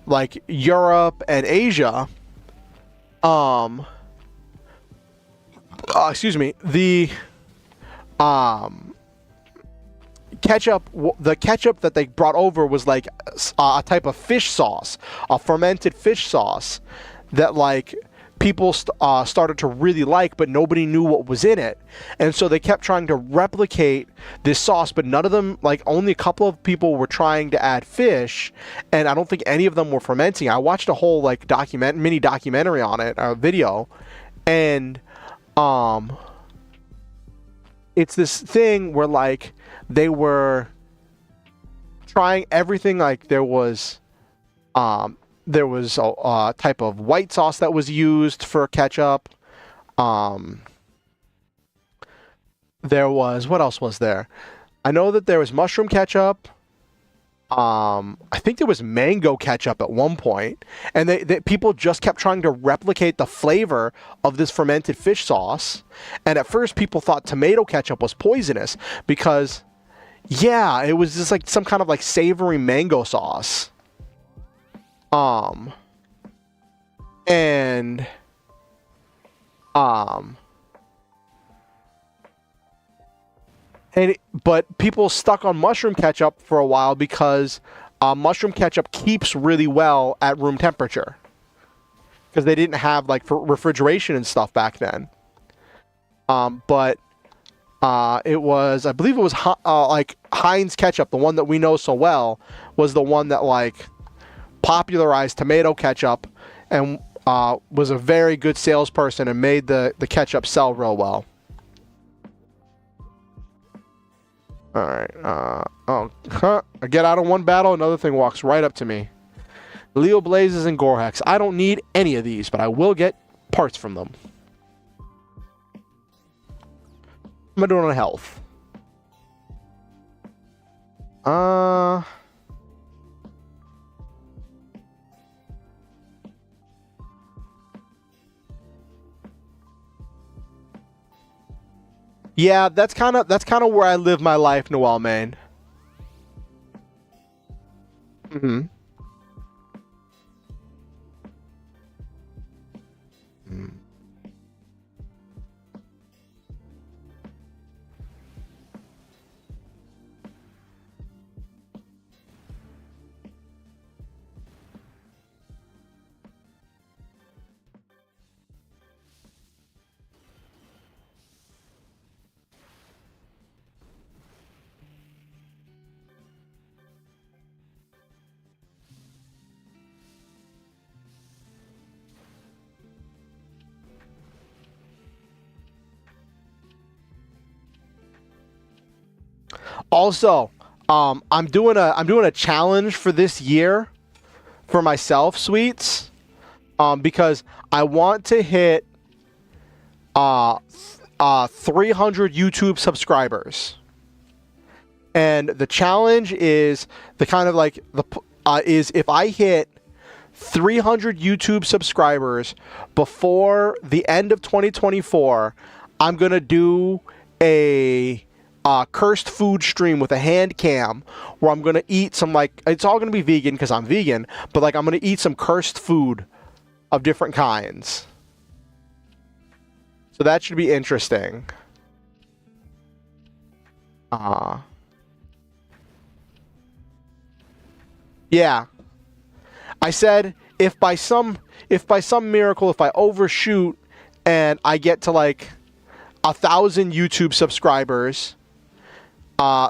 like Europe and Asia, excuse me, the ketchup that they brought over was like a type of fish sauce, a fermented fish sauce that, like, people started to really like, but nobody knew what was in it. And so they kept trying to replicate this sauce, but none of them, like, only a couple of people were trying to add fish, and I don't think any of them were fermenting. I watched a whole, like, mini documentary on it, a video, and it's this thing where, like, they were trying everything. Like, there was a type of white sauce that was used for ketchup. There was, what else was there? I know that there was mushroom ketchup. I think there was mango ketchup at one point, and people just kept trying to replicate the flavor of this fermented fish sauce. And at first, people thought tomato ketchup was poisonous because, yeah, it was just like some kind of like savory mango sauce. And but people stuck on mushroom ketchup for a while because mushroom ketchup keeps really well at room temperature because they didn't have like refrigeration and stuff back then. But it was, I believe it was like Heinz ketchup, the one that we know so well, was the one that like popularized tomato ketchup and was a very good salesperson and made the ketchup sell real well. Alright, I get out of one battle, another thing walks right up to me. Leo Blazes and Gorehex. I don't need any of these, but I will get parts from them. Am I doing on health? Yeah, that's kind of where I live my life, Noel, man. Mm-hmm. Mm. Also, I'm doing a challenge for this year for myself, Sweets, because I want to hit 300 YouTube subscribers, and the challenge is the kind of like is if I hit 300 YouTube subscribers before the end of 2024, I'm gonna do a cursed food stream with a hand cam where I'm gonna eat some, like, it's all gonna be vegan because I'm vegan, but like I'm gonna eat some cursed food of different kinds. So that should be interesting. Yeah. I said if by some miracle, if I overshoot and I get to like 1,000 YouTube subscribers,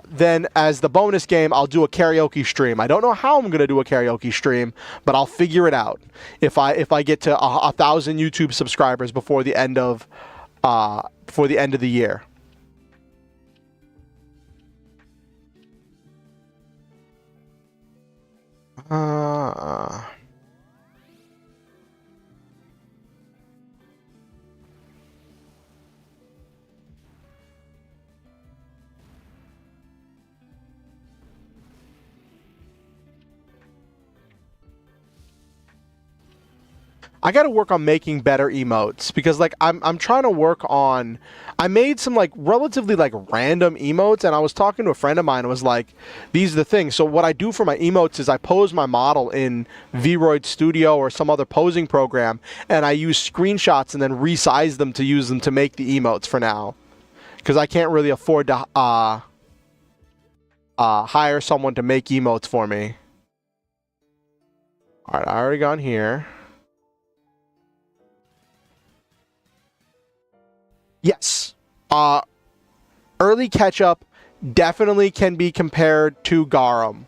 then as the bonus game, I'll do a karaoke stream. I don't know how I'm gonna do a karaoke stream, but I'll figure it out. If I get to 1,000 YouTube subscribers before the end of the year. I got to work on making better emotes because like I'm trying to work on. I made some like relatively like random emotes, and I was talking to a friend of mine and was like, these are the things. So what I do for my emotes is I pose my model in Vroid Studio or some other posing program, and I use screenshots and then resize them to use them to make the emotes for now, because I can't really afford to hire someone to make emotes for me. All right, I already gone here. Yes. Early ketchup definitely can be compared to garum.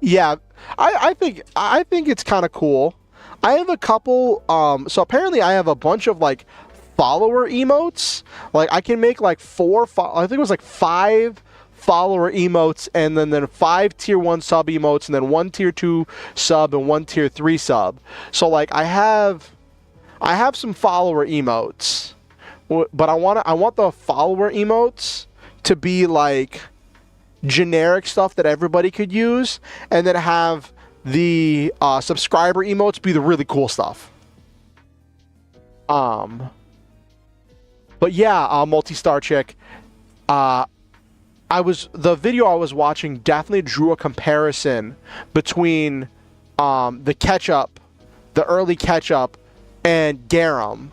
Yeah, I think it's kind of cool. I have a couple. So apparently I have a bunch of like follower emotes. Like I can make like I think it was like 5 follower emotes, and then 5 tier 1 sub emotes, and then 1 tier 2 sub and 1 tier 3 sub. So like I have some follower emotes, but I want the follower emotes to be like generic stuff that everybody could use, and then have the subscriber emotes be the really cool stuff. But yeah, multi-star chick. The video I was watching definitely drew a comparison between the ketchup, the early ketchup, and garum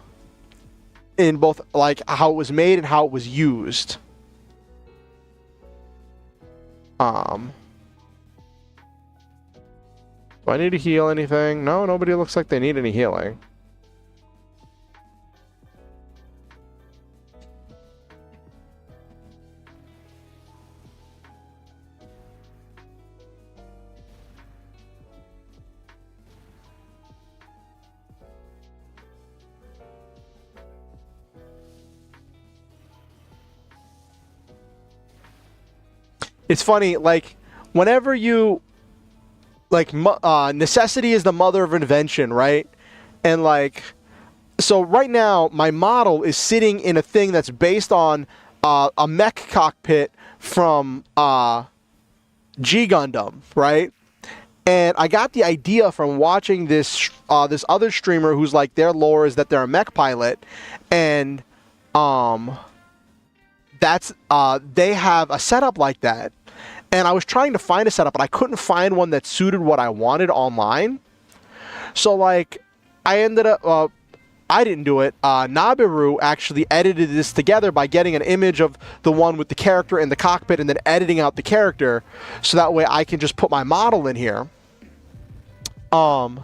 in both like how it was made and how it was used. Do I need to heal anything? No, nobody looks like they need any healing. It's funny, like, whenever you, like, necessity is the mother of invention, right? And, like, so right now, my model is sitting in a thing that's based on a mech cockpit from G Gundam, right? And I got the idea from watching this this other streamer who's, like, their lore is that they're a mech pilot, and that's they have a setup like that. And I was trying to find a setup, but I couldn't find one that suited what I wanted online. So, like, I ended up, I didn't do it. Nabiru actually edited this together by getting an image of the one with the character in the cockpit and then editing out the character. So that way I can just put my model in here. And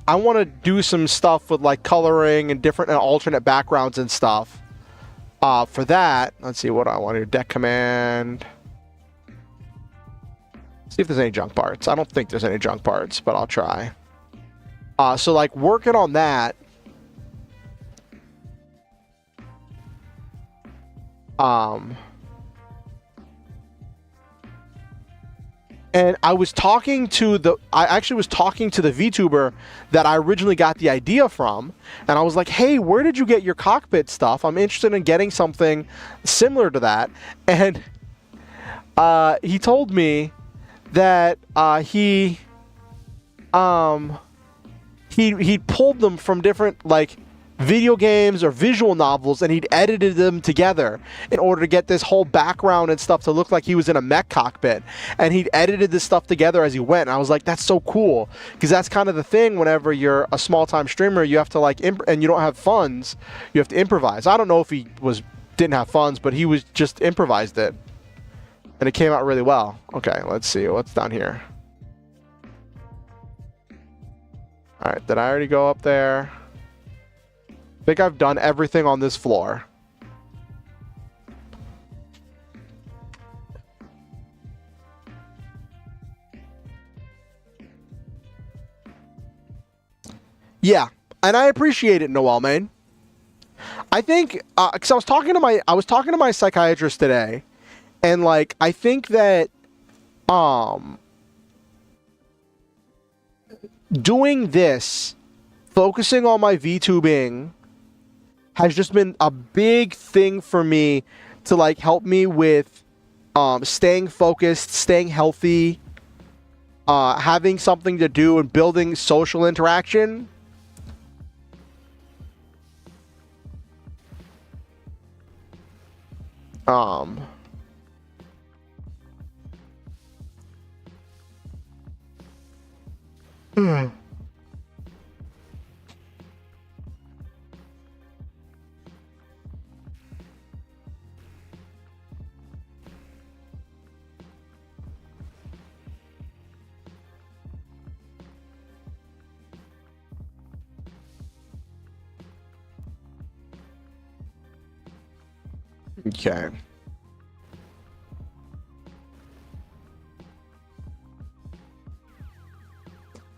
I want to do some stuff with, like, coloring and different and alternate backgrounds and stuff. For that, let's see what I want to do. Deck command. See if there's any junk parts. I don't think there's any junk parts, but I'll try. So, like, working on that. And I was talking to I actually was talking to the VTuber that I originally got the idea from. And I was like, hey, where did you get your cockpit stuff? I'm interested in getting something similar to that. And he told me that he pulled them from different, like, video games or visual novels, and he'd edited them together in order to get this whole background and stuff to look like he was in a mech cockpit. And he'd edited this stuff together as he went. And I was like, that's so cool, because that's kind of the thing whenever you're a small-time streamer, you have to, like, and you don't have funds, you have to improvise. I don't know if he didn't have funds, but he was just improvised it. And it came out really well. Okay, let's see. What's down here? All right, did I already go up there? I think I've done everything on this floor. Yeah, and I appreciate it, Noel, man. I think, because I was talking to my psychiatrist today, and, like, I think that doing this, focusing on my VTubing, has just been a big thing for me to, like, help me with staying focused, staying healthy, having something to do, and building social interaction. Okay.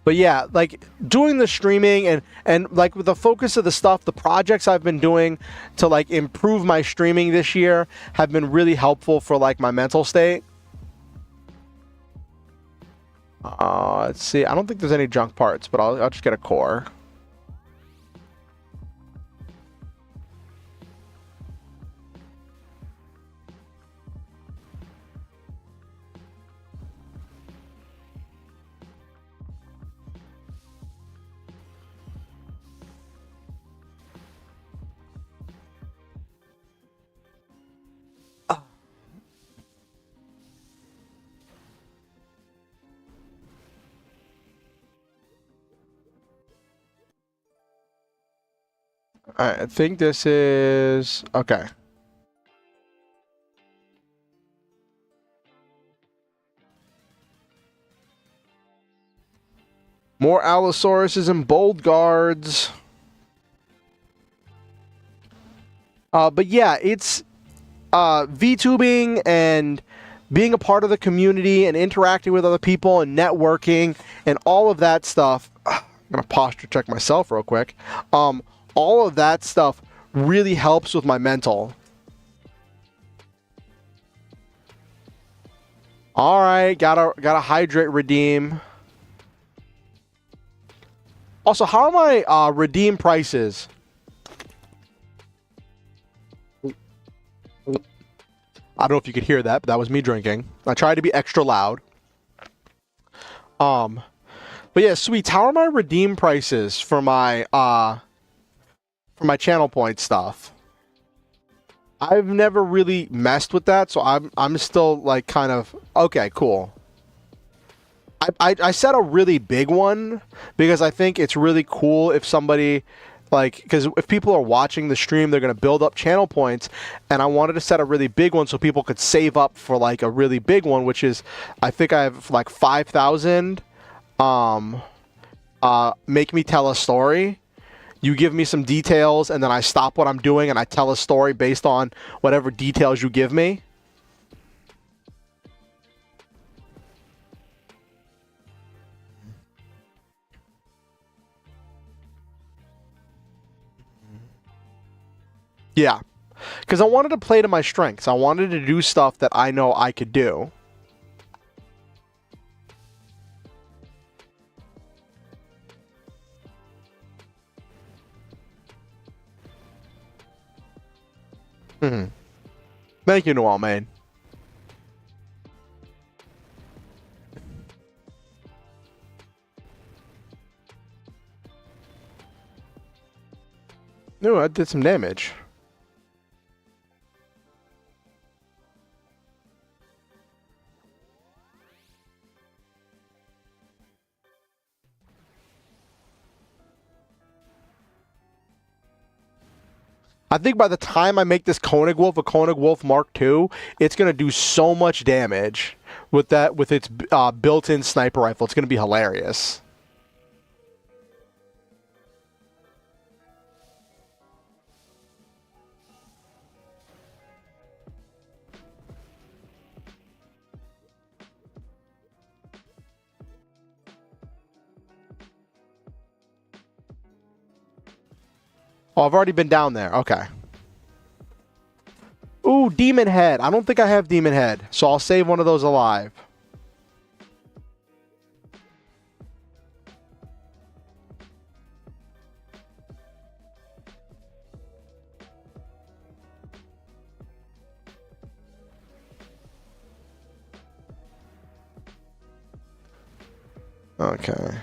But yeah, like, doing the streaming and like, with the focus of the stuff, the projects I've been doing to, like, improve my streaming this year have been really helpful for, like, my mental state. Let's see. I don't think there's any junk parts, but I'll just get a core. I think this is... Okay. More Allosauruses and Bold Guards. But yeah, it's VTubing and being a part of the community and interacting with other people and networking and all of that stuff. I'm going to posture check myself real quick. All of that stuff really helps with my mental. All right, gotta hydrate, redeem. Also, how are my redeem prices? I don't know if you could hear that, but that was me drinking. I tried to be extra loud. But yeah, sweet. How are my redeem prices for my channel point stuff? I've never really messed with that, so I'm still like kind of okay, cool. I set a really big one because I think it's really cool if somebody like, because if people are watching the stream, they're going to build up channel points, and I wanted to set a really big one so people could save up for like a really big one, which is, I think I have like 5,000. Make me tell a story. You give me some details, and then I stop what I'm doing and I tell a story based on whatever details you give me. Yeah, because I wanted to play to my strengths. I wanted to do stuff that I know I could do. Thank you, Noel, man. No, I did some damage. I think by the time I make this Koenig Wolf a Koenig Wolf Mark II, it's going to do so much damage with that, with its built-in sniper rifle. It's going to be hilarious. Oh, I've already been down there. Okay. Ooh, Demon Head. I don't think I have Demon Head, so I'll save one of those alive. Okay.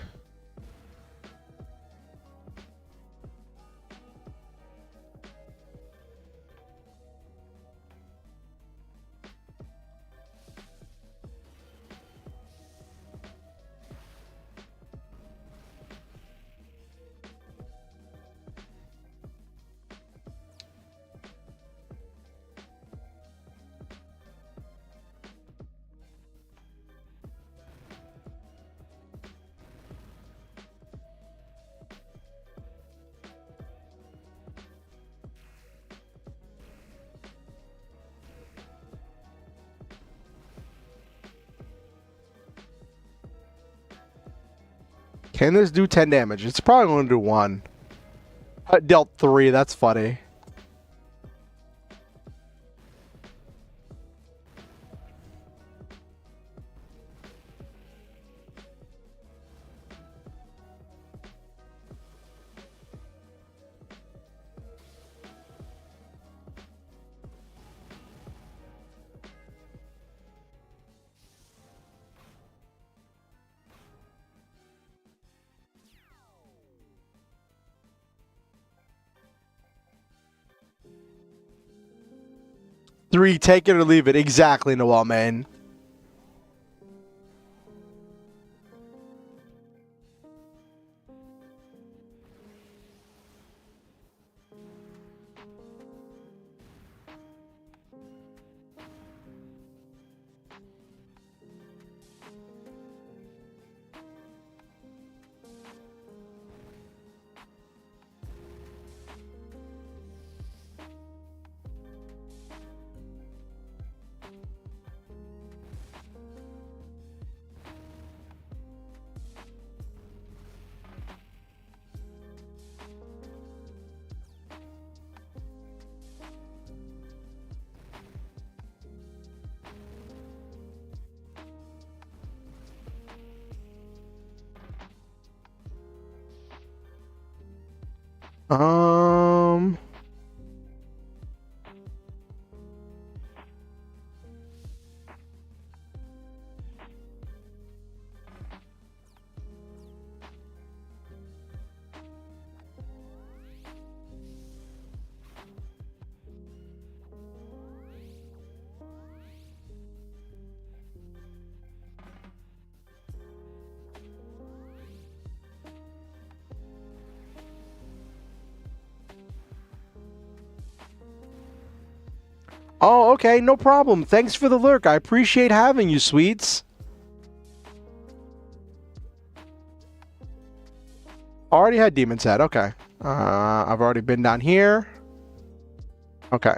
Can this do 10 damage? It's probably going to do 1. I dealt 3. That's funny. Three, take it or leave it. Exactly, Noel, man. Um. Oh, okay, no problem. Thanks for the lurk. I appreciate having you, sweets. Already had Demon's Head. Okay. I've already been down here. Okay.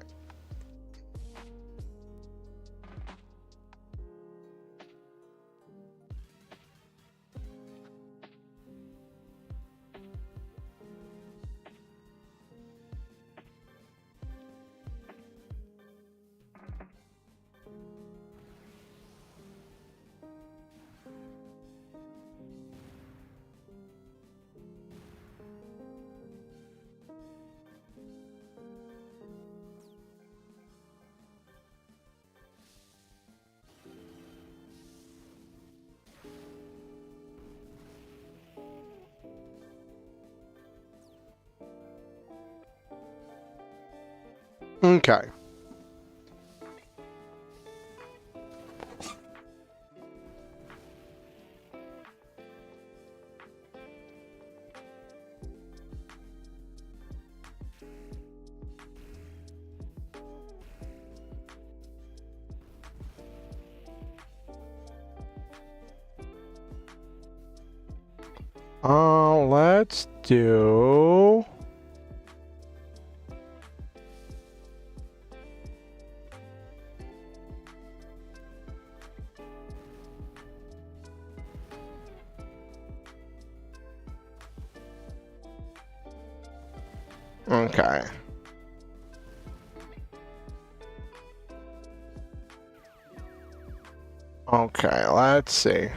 Okay. Let's do... Okay. Okay, let's see.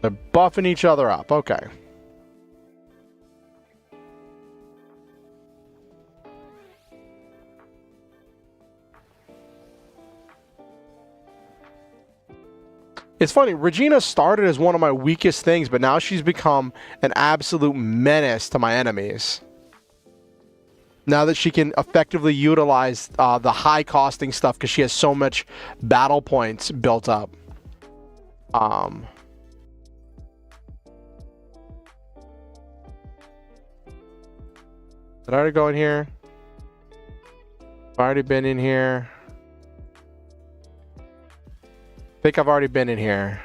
They're buffing each other up. Okay. It's funny, Regina started as one of my weakest things, but now she's become an absolute menace to my enemies. Now that she can effectively utilize the high costing stuff because she has so much battle points built up. Did I already go in here? I've already been in here. I think I've already been in here.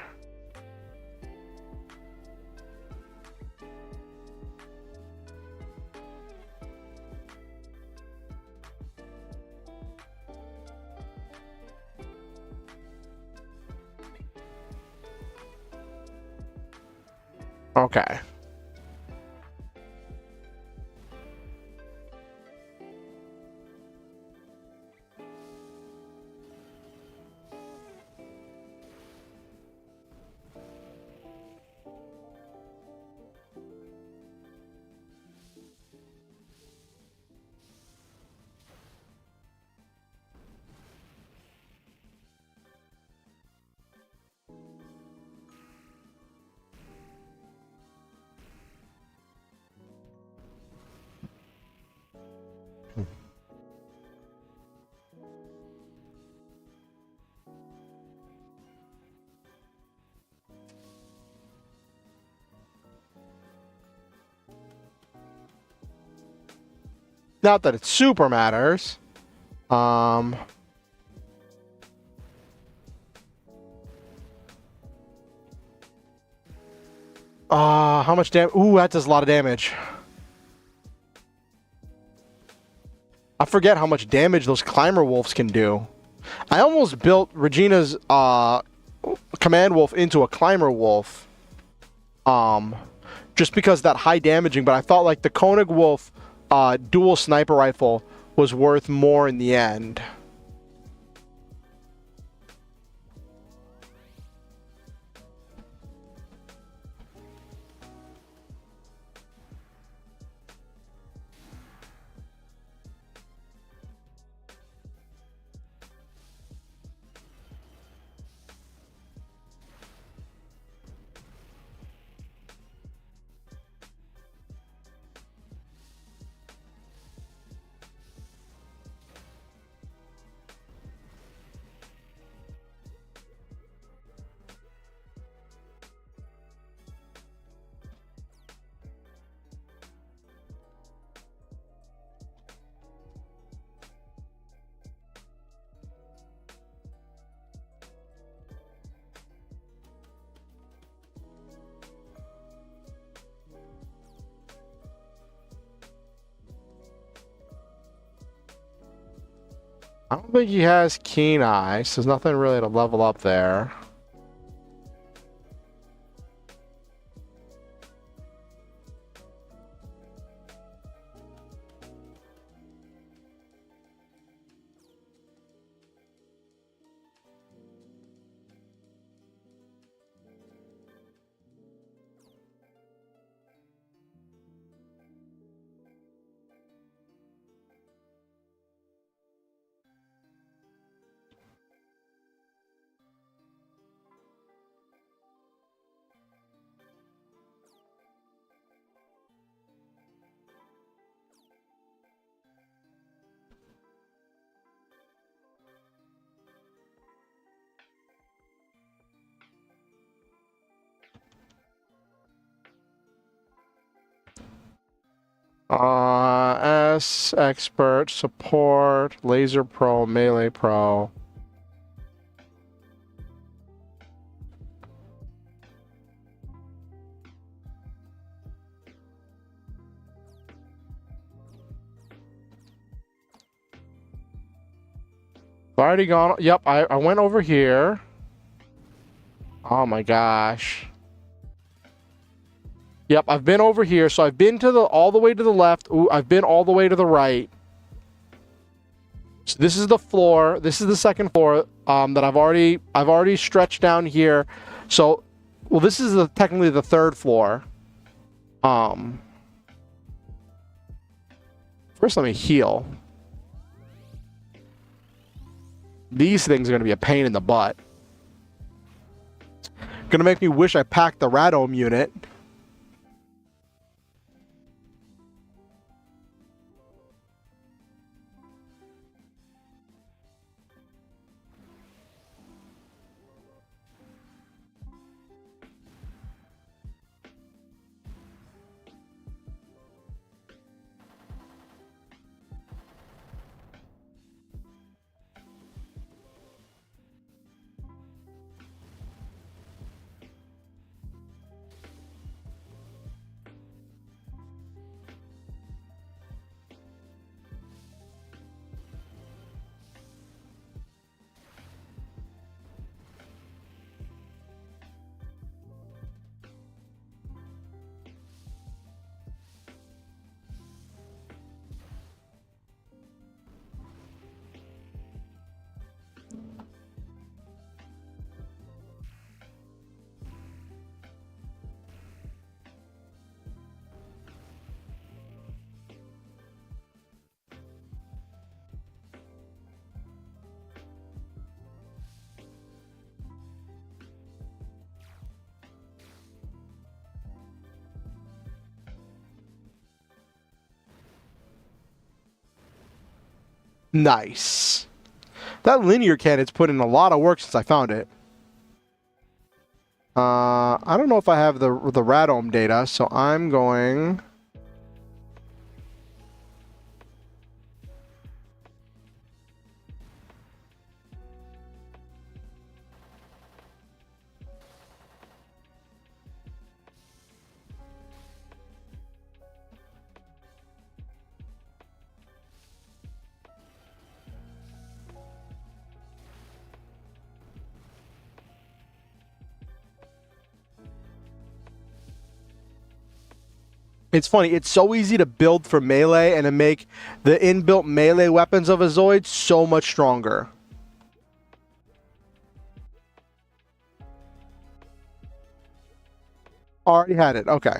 Okay. Not that it super matters. How much damage? Ooh, that does a lot of damage. I forget how much damage those climber wolves can do. I almost built Regina's command wolf into a climber wolf. Just because that high damaging, but I felt like the Koenig wolf dual sniper rifle was worth more in the end. I don't think he has Keen Eye, so there's nothing really to level up there. S, Expert, Support, Laser Pro, Melee Pro. I've already gone. Yep, I went over here. Oh my gosh. Yep, I've been over here. So I've been to all the way to the left. Ooh, I've been all the way to the right. So this is the floor. This is the second floor that I've already stretched down here. So, well, this is technically the third floor. First, let me heal. These things are going to be a pain in the butt. Going to make me wish I packed the Radome unit. Nice. That linear cannon's put in a lot of work since I found it. I don't know if I have the Radome data, so I'm going... It's funny, it's so easy to build for melee and to make the inbuilt melee weapons of a Zoid so much stronger. Already had it, okay.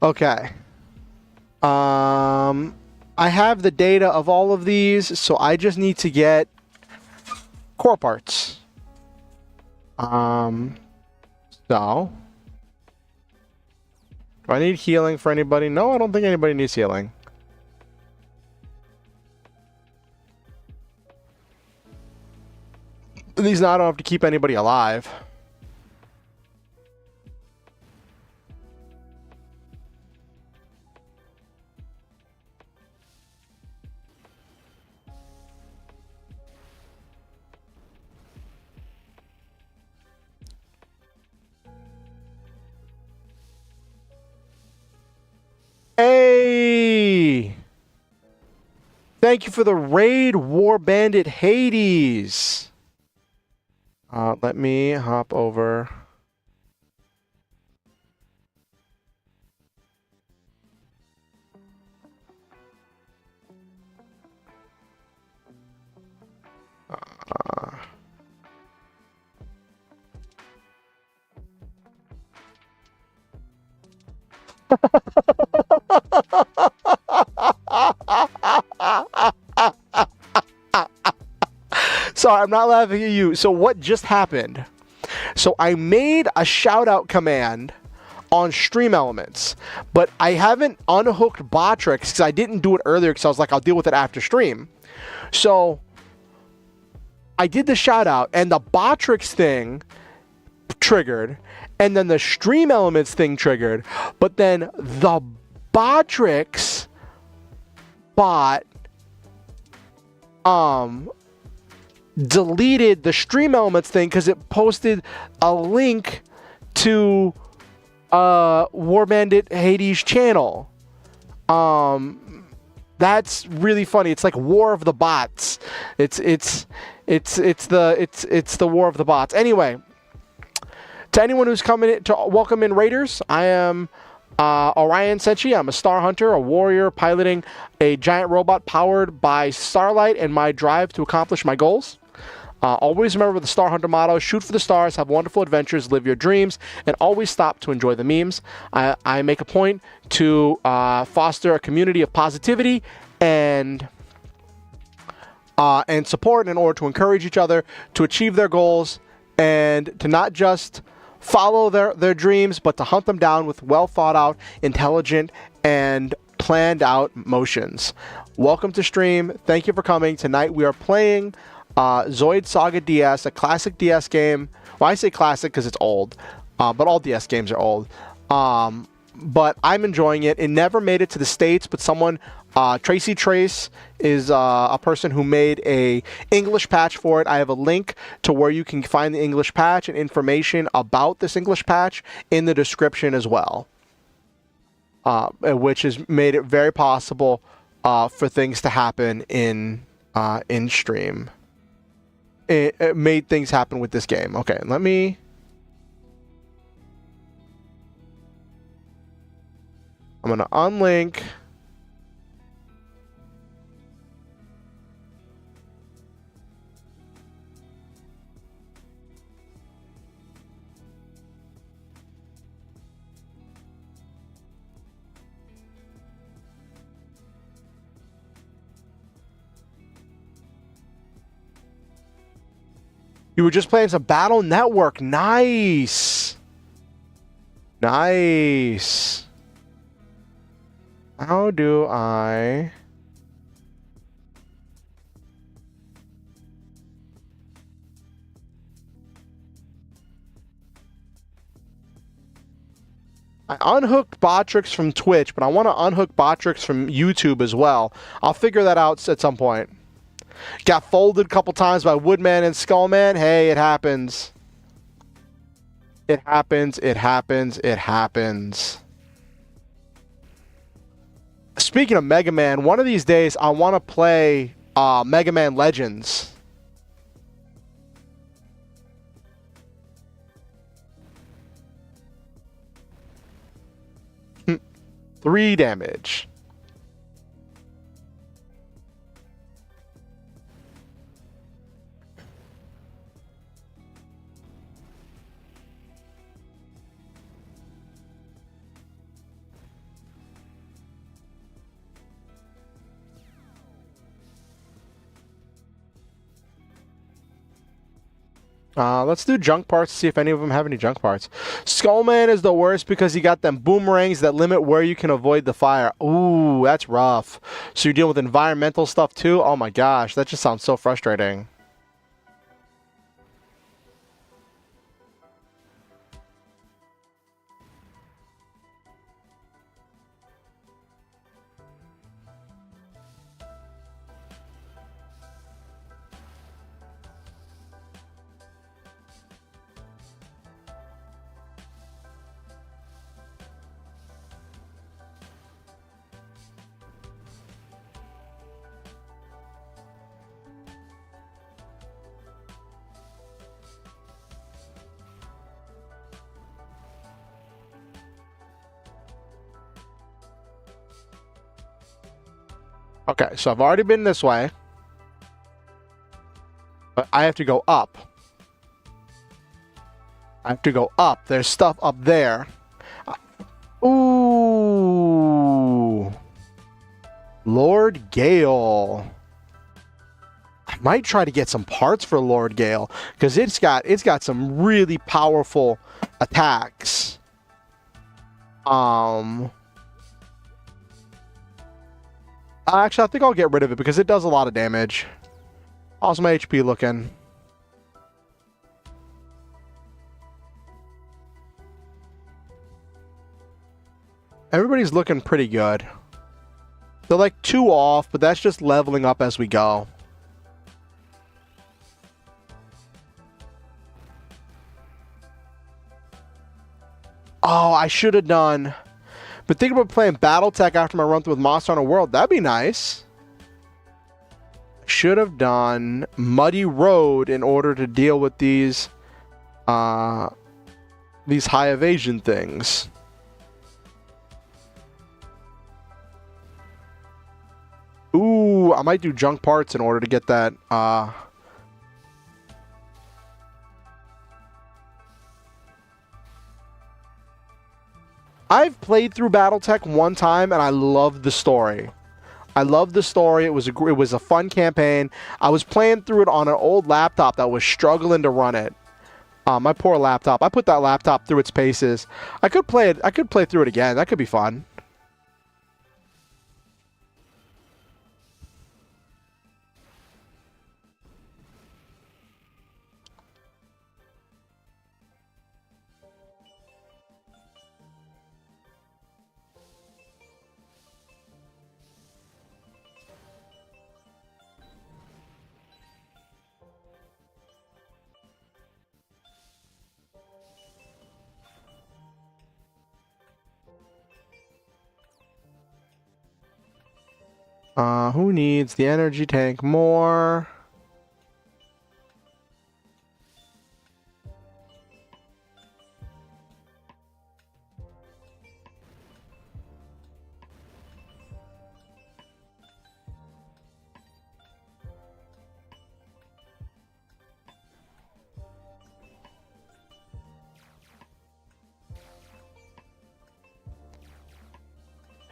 Okay. I have the data of all of these, so I just need to get core parts. So do I need healing for anybody? No, I don't think anybody needs healing. At least now I don't have to keep anybody alive. Thank you for the raid, War Bandit Hades. Let me hop over. Sorry, I'm not laughing at you. So what just happened? So I made a shout out command on Stream Elements, but I haven't unhooked Botrix because I didn't do it earlier because I was like, I'll deal with it after stream. So I did the shout out and the Botrix thing triggered, and then the Stream Elements thing triggered, but then the Botrix bot deleted the Stream Elements thing because it posted a link to War Bandit Hades channel. That's really funny. It's like War of the Bots. It's the War of the Bots. Anyway, to anyone who's coming in to welcome in raiders, I am Oriansenshi. I'm a star hunter, a warrior piloting a giant robot powered by starlight and my drive to accomplish my goals. Always remember the Star Hunter motto: shoot for the stars, have wonderful adventures, live your dreams, and always stop to enjoy the memes. I make a point to foster a community of positivity and support in order to encourage each other to achieve their goals and to not just follow their dreams, but to hunt them down with well thought out, intelligent, and planned out motions. Welcome to stream. Thank you for coming. Tonight we are playing Zoids Saga DS, a classic DS game. Well, I say classic because it's old, but all DS games are old. But I'm enjoying it. It never made it to the States, but someone, Tracy Trace, is a person who made a English patch for it. I have a link to where you can find the English patch and information about this English patch in the description as well, which has made it very possible for things to happen in stream. It made things happen with this game. Okay, let me... I'm going to unlink. You were just playing some Battle Network. Nice. Nice. How do I... I unhooked Botrix from Twitch, but I want to unhook Botrix from YouTube as well. I'll figure that out at some point. Got folded a couple times by Woodman and Skullman. Hey, it happens. It happens, it happens, it happens. Speaking of Mega Man, one of these days I want to play Mega Man Legends. Three damage. Let's do junk parts to see if any of them have any junk parts. Skullman is the worst because he got them boomerangs that limit where you can avoid the fire. Ooh, that's rough. So you're dealing with environmental stuff too? Oh my gosh, that just sounds so frustrating. Okay, so I've already been this way. But I have to go up. I have to go up. There's stuff up there. Ooh. Lord Gale. I might try to get some parts for Lord Gale, because it's got some really powerful attacks. Actually, I think I'll get rid of it because it does a lot of damage. How's my HP looking? Everybody's looking pretty good. They're like 2 off, but that's just leveling up as we go. Oh, I should have done. But thinking about playing Battletech after my run through with Monster Hunter World, that'd be nice. Should have done Muddy Road in order to deal with these high evasion things. Ooh, I might do junk parts in order to get that. I've played through Battletech one time, and I loved the story. I loved the story. It was a fun campaign. I was playing through it on an old laptop that was struggling to run it. My poor laptop. I put that laptop through its paces. I could play it. I could play through it again. That could be fun. Who needs the energy tank more?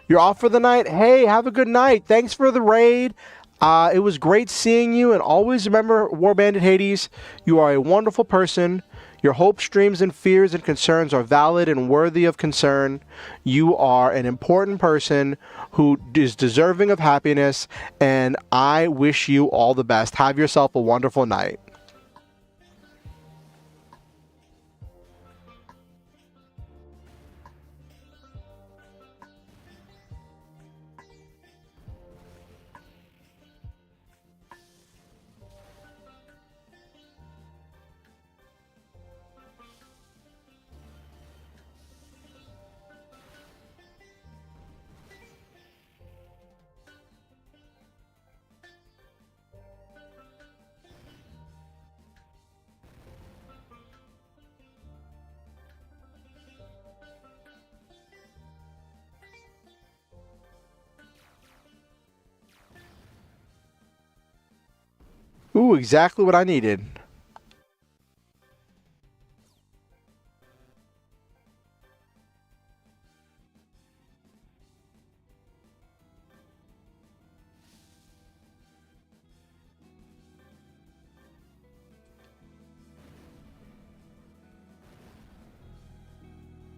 You're off for the night? Hey, have a good night. Thanks for the raid. It was great seeing you, and always remember, War Bandit Hades, you are a wonderful person. Your hopes, dreams, and fears and concerns are valid and worthy of concern. You are an important person who is deserving of happiness, and I wish you all the best. Have yourself a wonderful night. Ooh, exactly what I needed.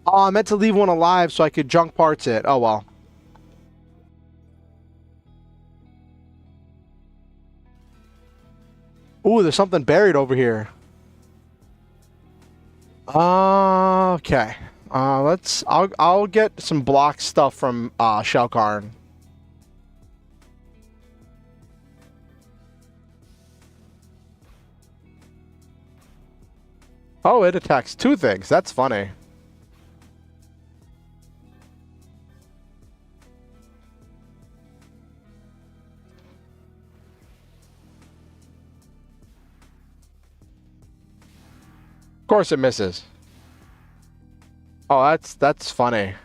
Oh, I meant to leave one alive so I could junk parts it. Oh, well. Ooh, there's something buried over here. Okay. I'll get some block stuff from Shelkarn. Oh, it attacks 2 things. That's funny. Of course it misses. Oh, that's funny.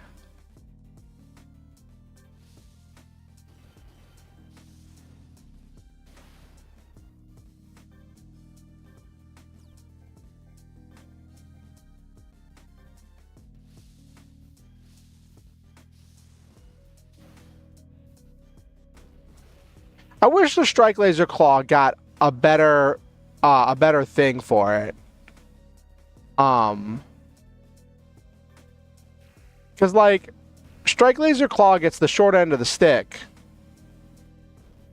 I wish the Strike Laser Claw got a better thing for it. Because, like, Strike Laser Claw gets the short end of the stick.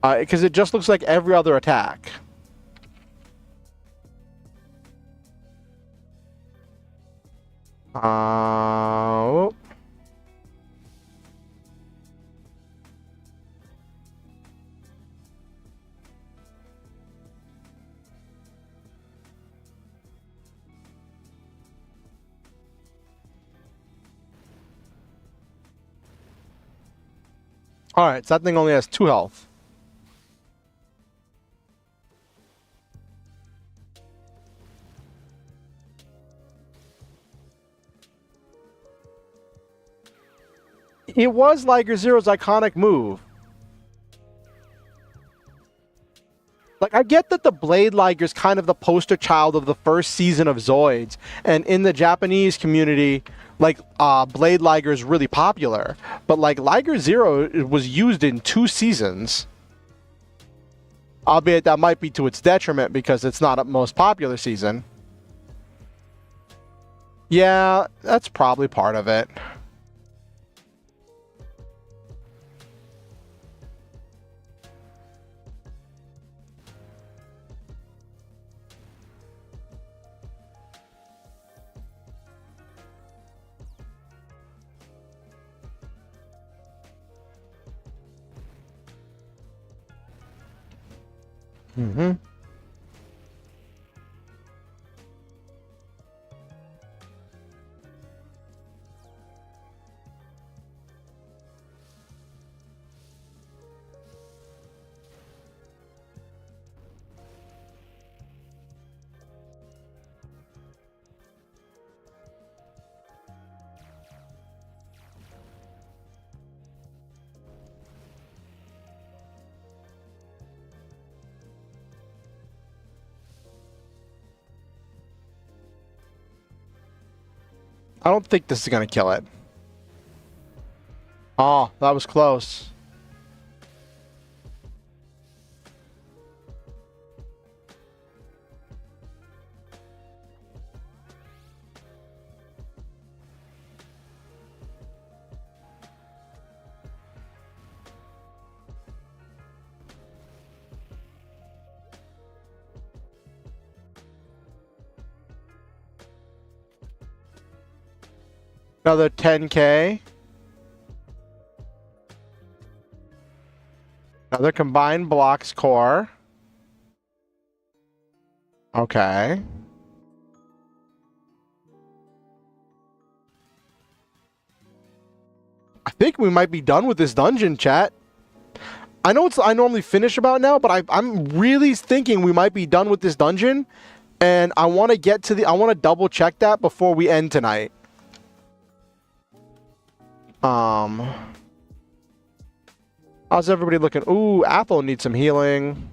Because it just looks like every other attack. Alright, so that thing only has 2 health. It was Liger Zero's iconic move. Like, I get that the Blade Liger is kind of the poster child of the first season of Zoids, and in the Japanese community, like, Blade Liger is really popular. But, like, Liger Zero was used in 2 seasons. Albeit that might be to its detriment because it's not a most popular season. Yeah, that's probably part of it. Mm-hmm. I don't think this is going to kill it. Oh, that was close. Another 10k. Another combined blocks core. Okay. I think we might be done with this dungeon, chat. I know I normally finish about now, but I'm really thinking we might be done with this dungeon, and I want to get to I want to double check that before we end tonight. How's everybody looking? Ooh, Apple needs some healing.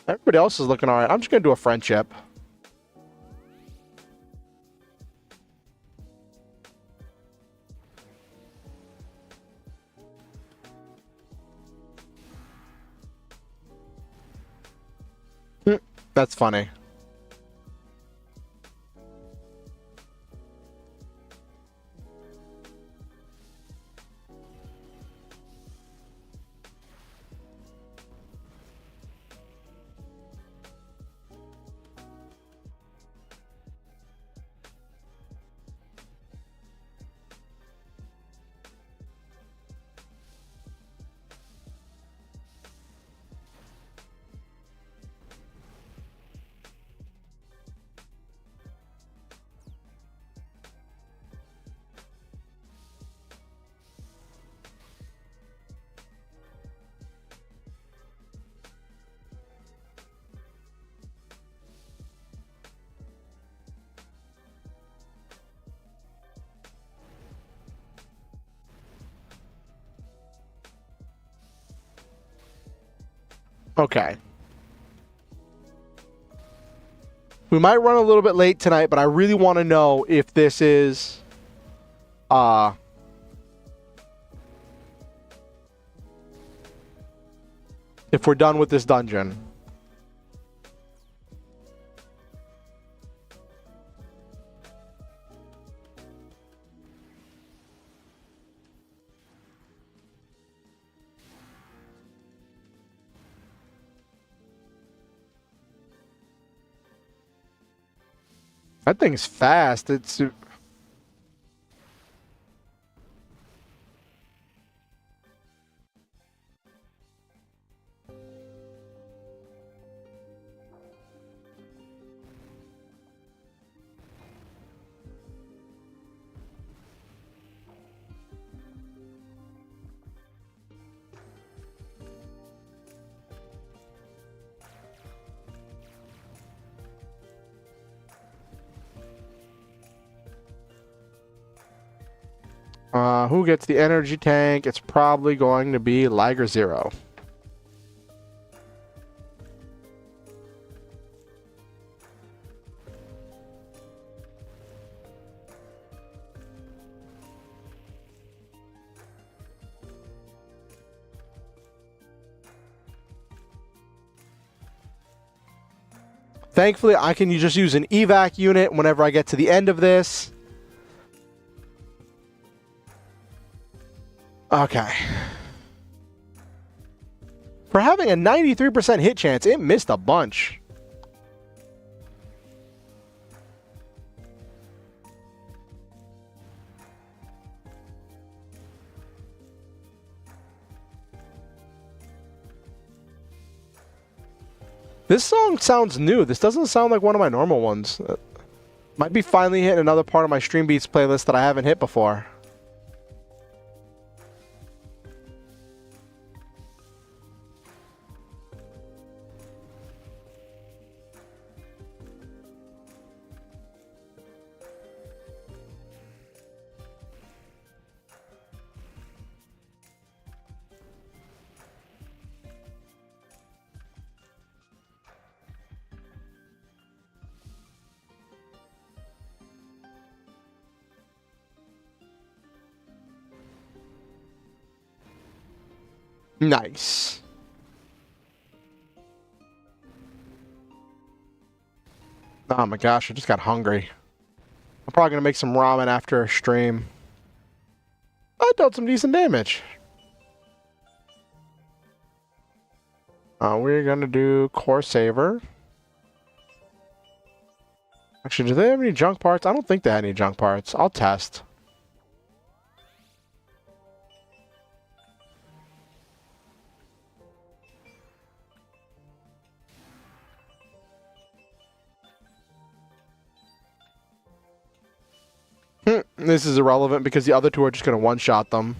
Everybody else is looking all right. I'm just gonna do a friendship. That's funny. Okay. We might run a little bit late tonight, but I really want to know if this is if we're done with this dungeon. That thing's fast. It's... who gets the energy tank? It's probably going to be Liger Zero. Thankfully, I can just use an evac unit whenever I get to the end of this. Okay. For having a 93% hit chance, it missed a bunch. This song sounds new. This doesn't sound like one of my normal ones. Might be finally hitting another part of my Stream Beats playlist that I haven't hit before. Nice. Oh my gosh, I just got hungry. I'm probably going to make some ramen after a stream. I dealt some decent damage. We're going to do Core Saver. Actually, do they have any junk parts? I don't think they had any junk parts. I'll test. This is irrelevant because the other two are just going to one-shot them.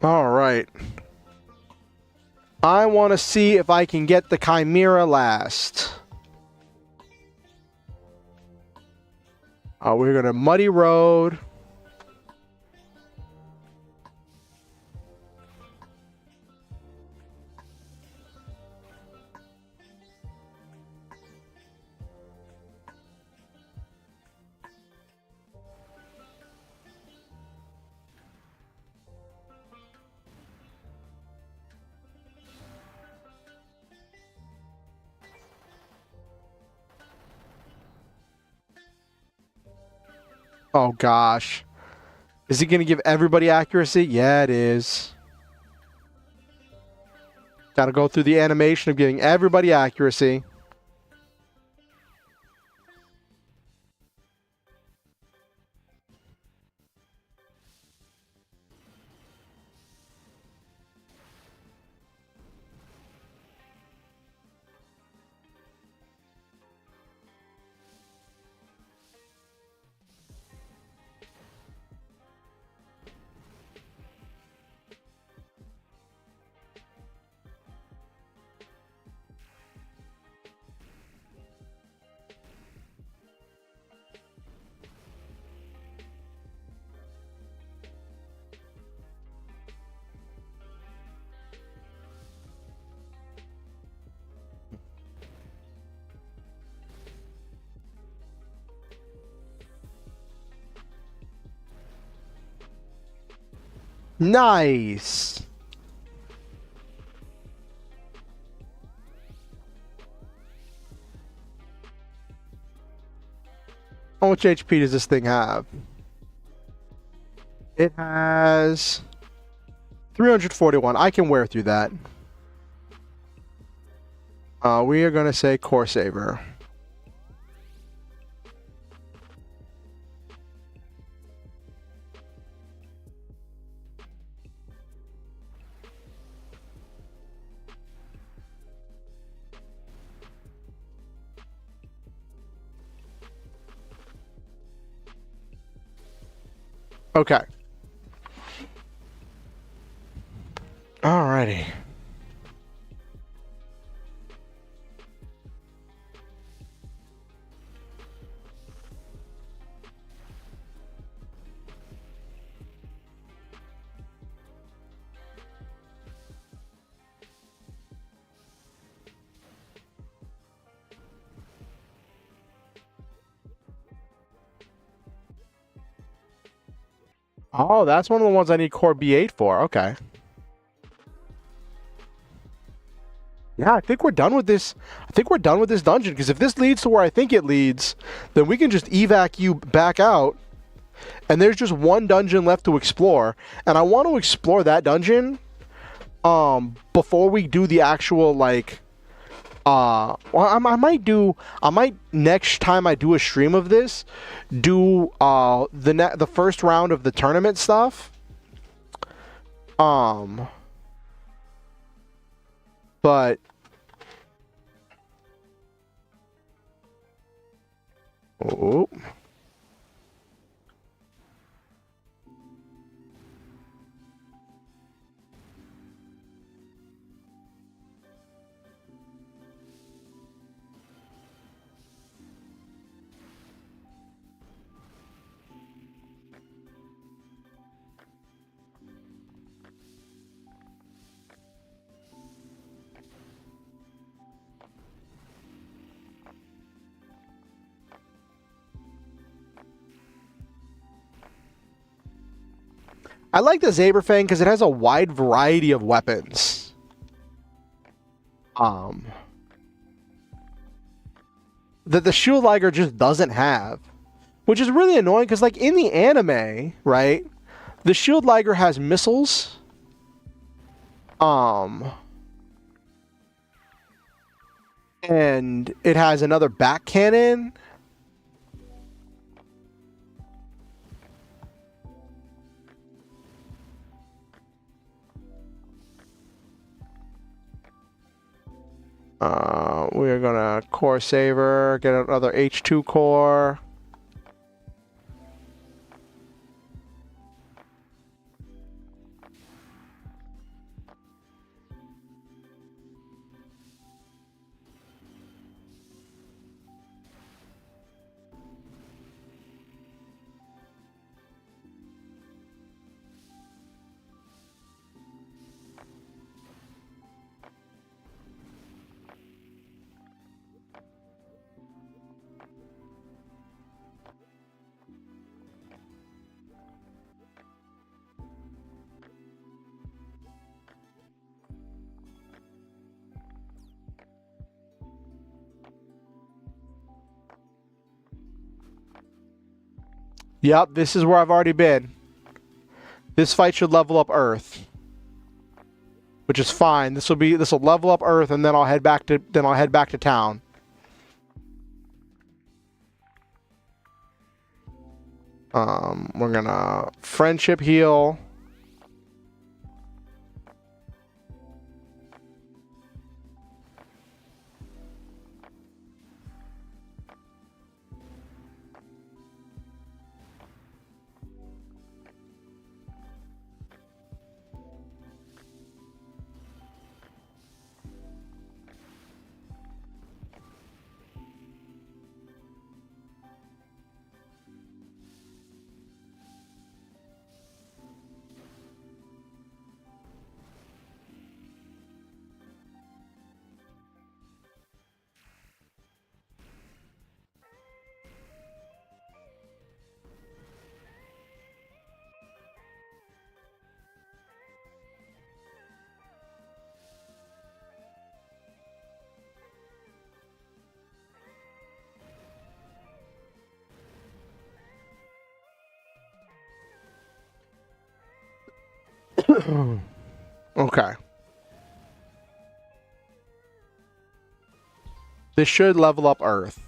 All right. I want to see if I can get the Chimera last. We're going to Muddy Road. Oh gosh. Is he going to give everybody accuracy? Yeah, it is. Got to go through the animation of giving everybody accuracy. Nice. How much HP does this thing have? It has 341. I can wear through that. We are going to say Core Saver. Okay. Alrighty. Oh, that's one of the ones I need Core B8 for. Okay. Yeah, I think we're done with this. I think we're done with this dungeon, because if this leads to where I think it leads, then we can just evac you back out, and there's just one dungeon left to explore. And I want to explore that dungeon before we do the actual, like, well, I might next time I do a stream of this, do the first round of the tournament stuff. But oh. I like the Saberfang because it has a wide variety of weapons. That the Shield Liger just doesn't have. Which is really annoying because, like, in the anime, right, the Shield Liger has missiles. And it has another back cannon. We're gonna Core Saver, get another H2 core. Yep, this is where I've already been. This fight should level up Earth, which is fine. This will level up Earth, and then I'll head back to town. We're gonna friendship heal. Okay. This should level up Earth.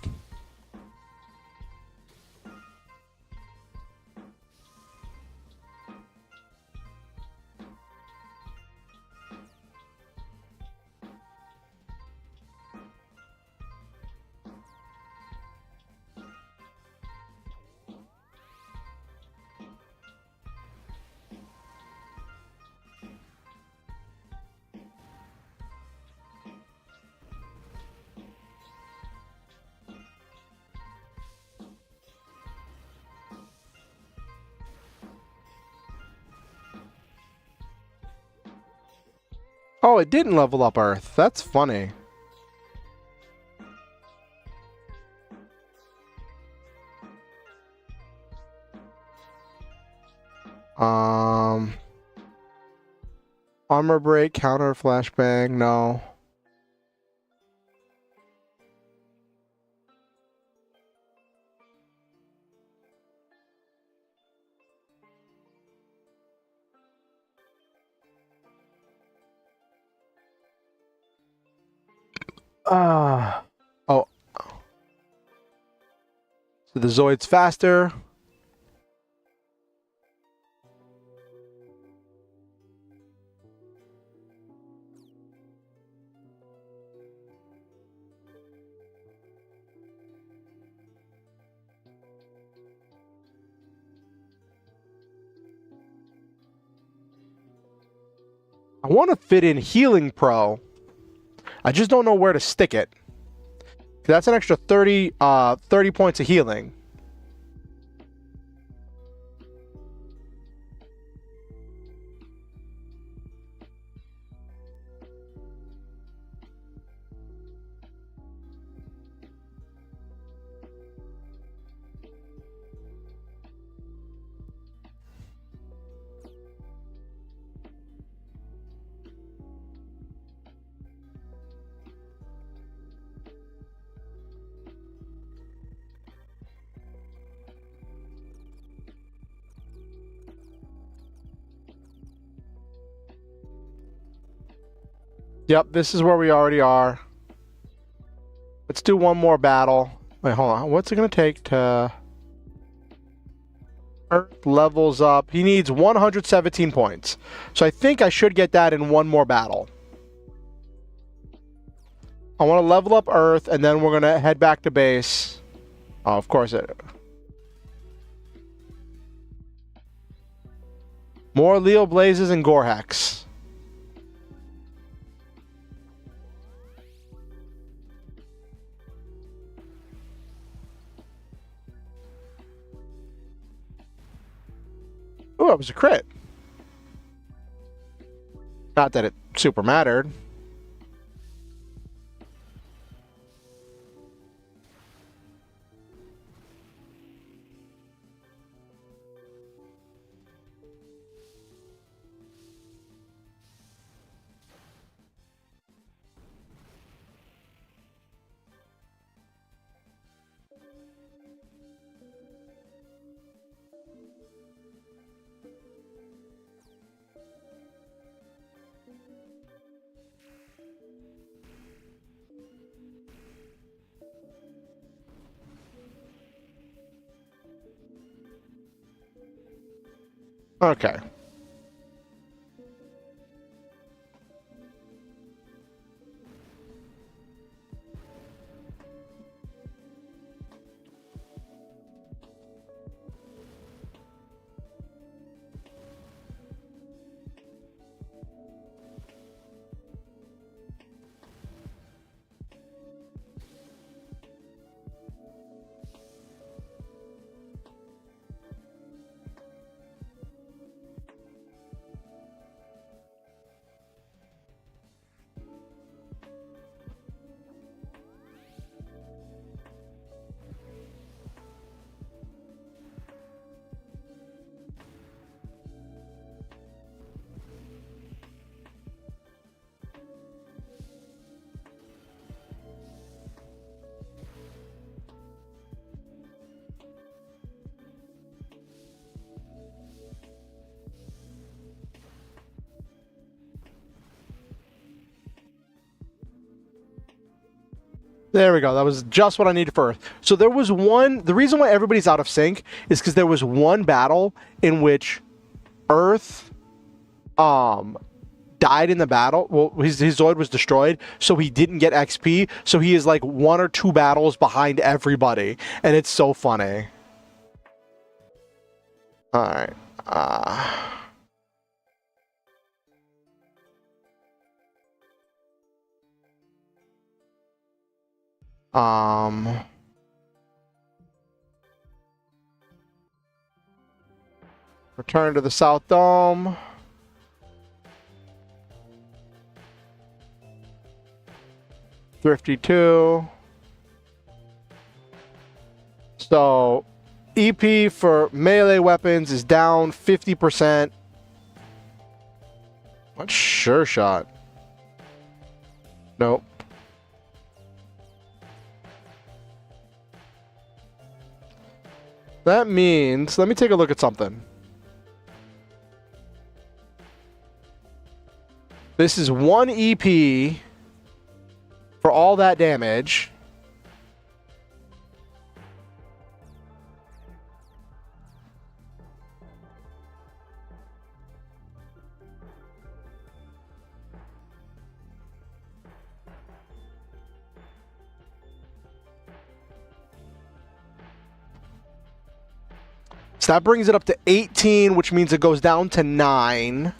Oh, it didn't level up Earth. That's funny. Armor break, counter, flashbang, no. Oh. So the Zoid's faster. I want to fit in Healing Pro. I just don't know where to stick it. That's an extra 30 points of healing. Yep, this is where we already are. Let's do one more battle. Wait, hold on. What's it going to take to... Earth levels up. He needs 117 points. So I think I should get that in one more battle. I want to level up Earth, and then we're going to head back to base. Oh, of course it... More Leo Blazes and Gorhex. Oh, it was a crit. Not that it super mattered. Okay. There we go. That was just what I needed for Earth. So there was one... The reason why everybody's out of sync is because there was one battle in which Earth died in the battle. Well, his Zoid was destroyed, so he didn't get XP. So he is like 1 or 2 battles behind everybody. And it's so funny. Alright. Return to the South Dome. Thrifty 2. So, EP for melee weapons is down 50%. What sure shot? Nope. That means, let me take a look at something. This is 1 EP for all that damage. So that brings it up to 18, which means it goes down to 9.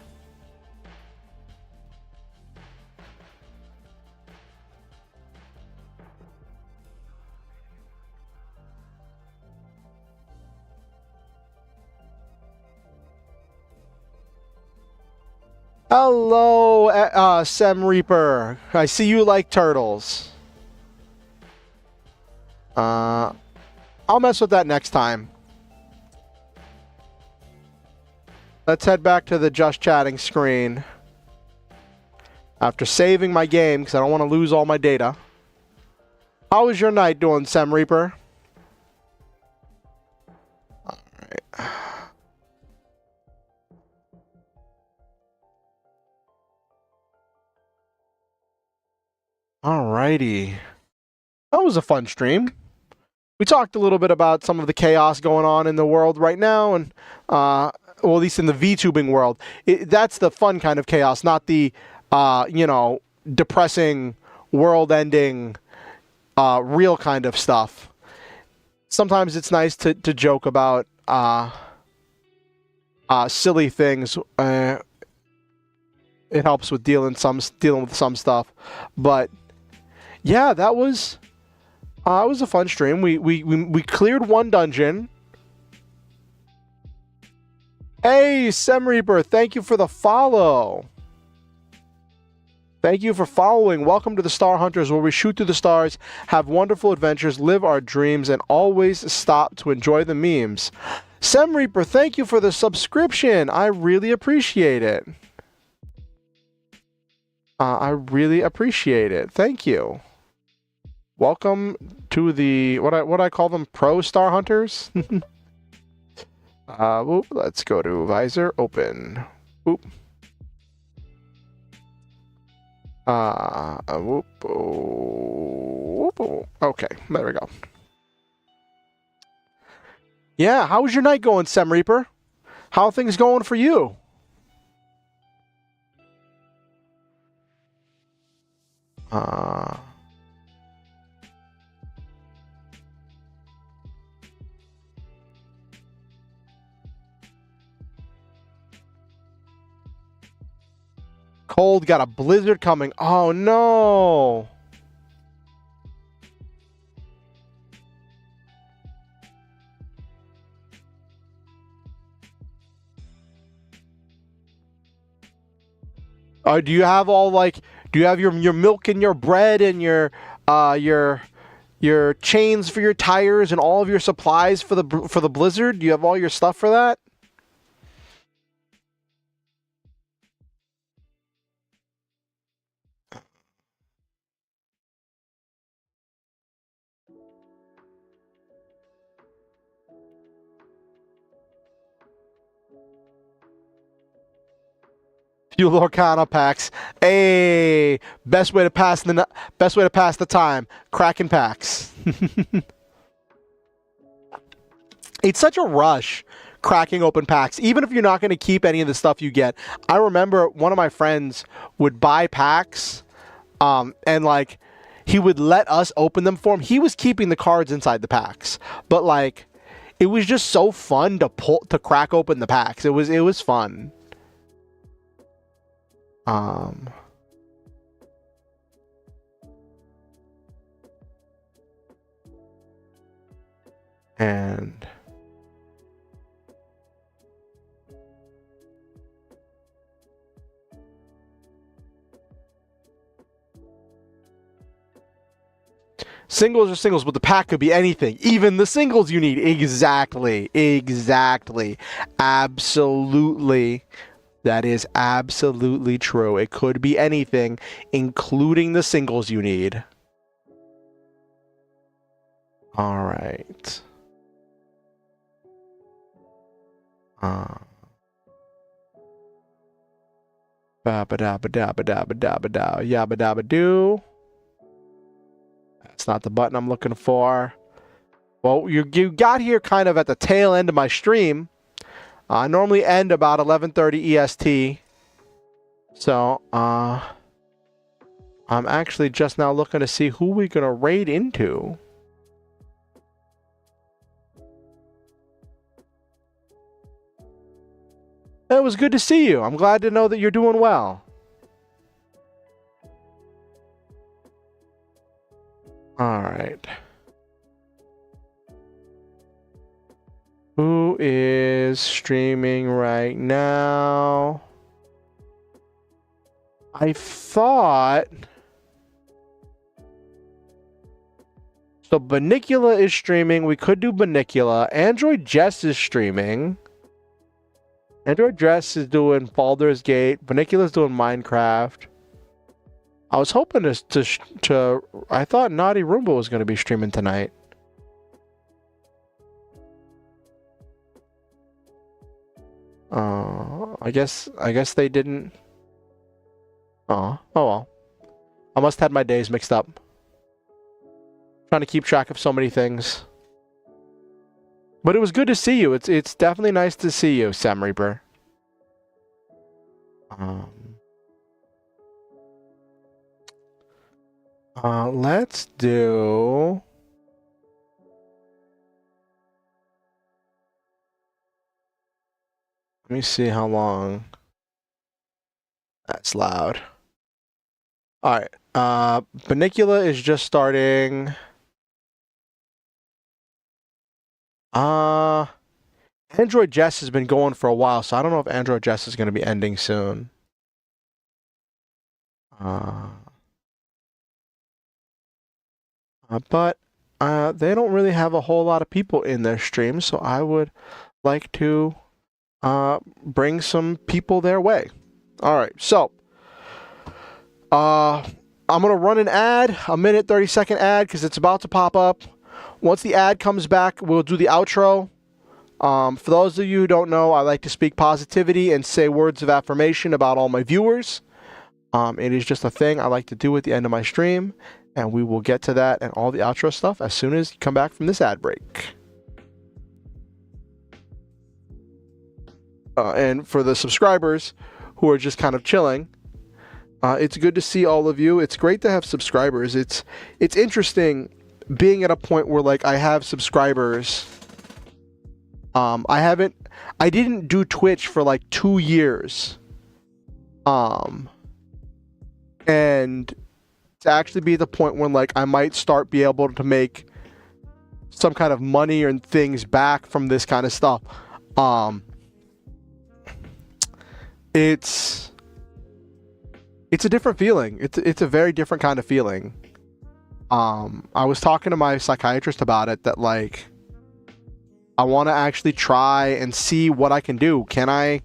Hello, Sem Reaper. I see you like turtles. I'll mess with that next time. Let's head back to the just chatting screen. After saving my game, because I don't want to lose all my data. How was your night doing, Sem Reaper? Alright. Alrighty. That was a fun stream. We talked a little bit about some of the chaos going on in the world right now, and well, at least in the VTubing world. That's the fun kind of chaos, not the, you know, depressing, world-ending, real kind of stuff. Sometimes it's nice to joke about silly things. It helps with dealing with some stuff, but yeah, that was it was a fun stream. We cleared 1 dungeon. Hey, Sem Reaper, thank you for the follow. Thank you for following. Welcome to the Star Hunters, where we shoot through the stars, have wonderful adventures, live our dreams, and always stop to enjoy the memes. Sem Reaper, thank you for the subscription. I really appreciate it. I really appreciate it. Thank you. Welcome to the what I call them, pro Star Hunters. Whoop, let's go to visor open. Whoop. Whoop, whoop. Okay, there we go. Yeah, how was your night going, Sem Reaper? How are things going for you? Cold, got a blizzard coming. Oh no. Do you have all do you have your milk and your bread and your chains for your tires and all of your supplies for the blizzard? Do you have all your stuff for that? You Lorcana packs. Hey, best way to pass the time. Cracking packs. It's such a rush cracking open packs, even if you're not going to keep any of the stuff you get. I remember one of my friends would buy packs, and like he would let us open them for him. He was keeping the cards inside the packs, but like it was just so fun to crack open the packs. It was fun. And singles are singles, but the pack could be anything. Even the singles you need. Exactly. Exactly. Absolutely. That is absolutely true. It could be anything, including the singles you need. All right. Ba-ba-da-ba-da-ba-da-ba-da-ba-da. Yabba-dabba-doo. That's not the button I'm looking for. Well, you got here kind of at the tail end of my stream. I normally end about 11:30 EST. So, I'm actually just now looking to see who we're going to raid into. It was good to see you. I'm glad to know that you're doing well. All right. Who is streaming right now? I thought... So Banicula is streaming. We could do Banicula. Android Jess is streaming. Android Jess is doing Baldur's Gate. Banicula's doing Minecraft. I was hoping to I thought Naughty Roomba was going to be streaming tonight. I guess they didn't. Oh well. I must have had my days mixed up. Trying to keep track of so many things. But it was good to see you. It's definitely nice to see you, Sam Reaper. Let's do... Let me see how long. That's loud. Alright. Banicula is just starting. Android Jess has been going for a while, so I don't know if Android Jess is going to be ending soon. But they don't really have a whole lot of people in their stream, so I would like to bring some people their way. All right, so I'm going to run an ad, a minute, 30-second ad, because it's about to pop up. Once the ad comes back, we'll do the outro. For those of you who don't know, I like to speak positivity and say words of affirmation about all my viewers. It is just a thing I like to do at the end of my stream, and we will get to that and all the outro stuff as soon as you come back from this ad break. And for the subscribers who are just kind of chilling, it's good to see all of you. It's great to have subscribers. It's interesting being at a point where like I have subscribers. I didn't do Twitch for like 2 years. And to actually be at the point when like I might start be able to make some kind of money and things back from this kind of stuff. It's a different feeling. It's a very different kind of feeling. I was talking to my psychiatrist about it, that like I want to actually try and see what I can do. Can I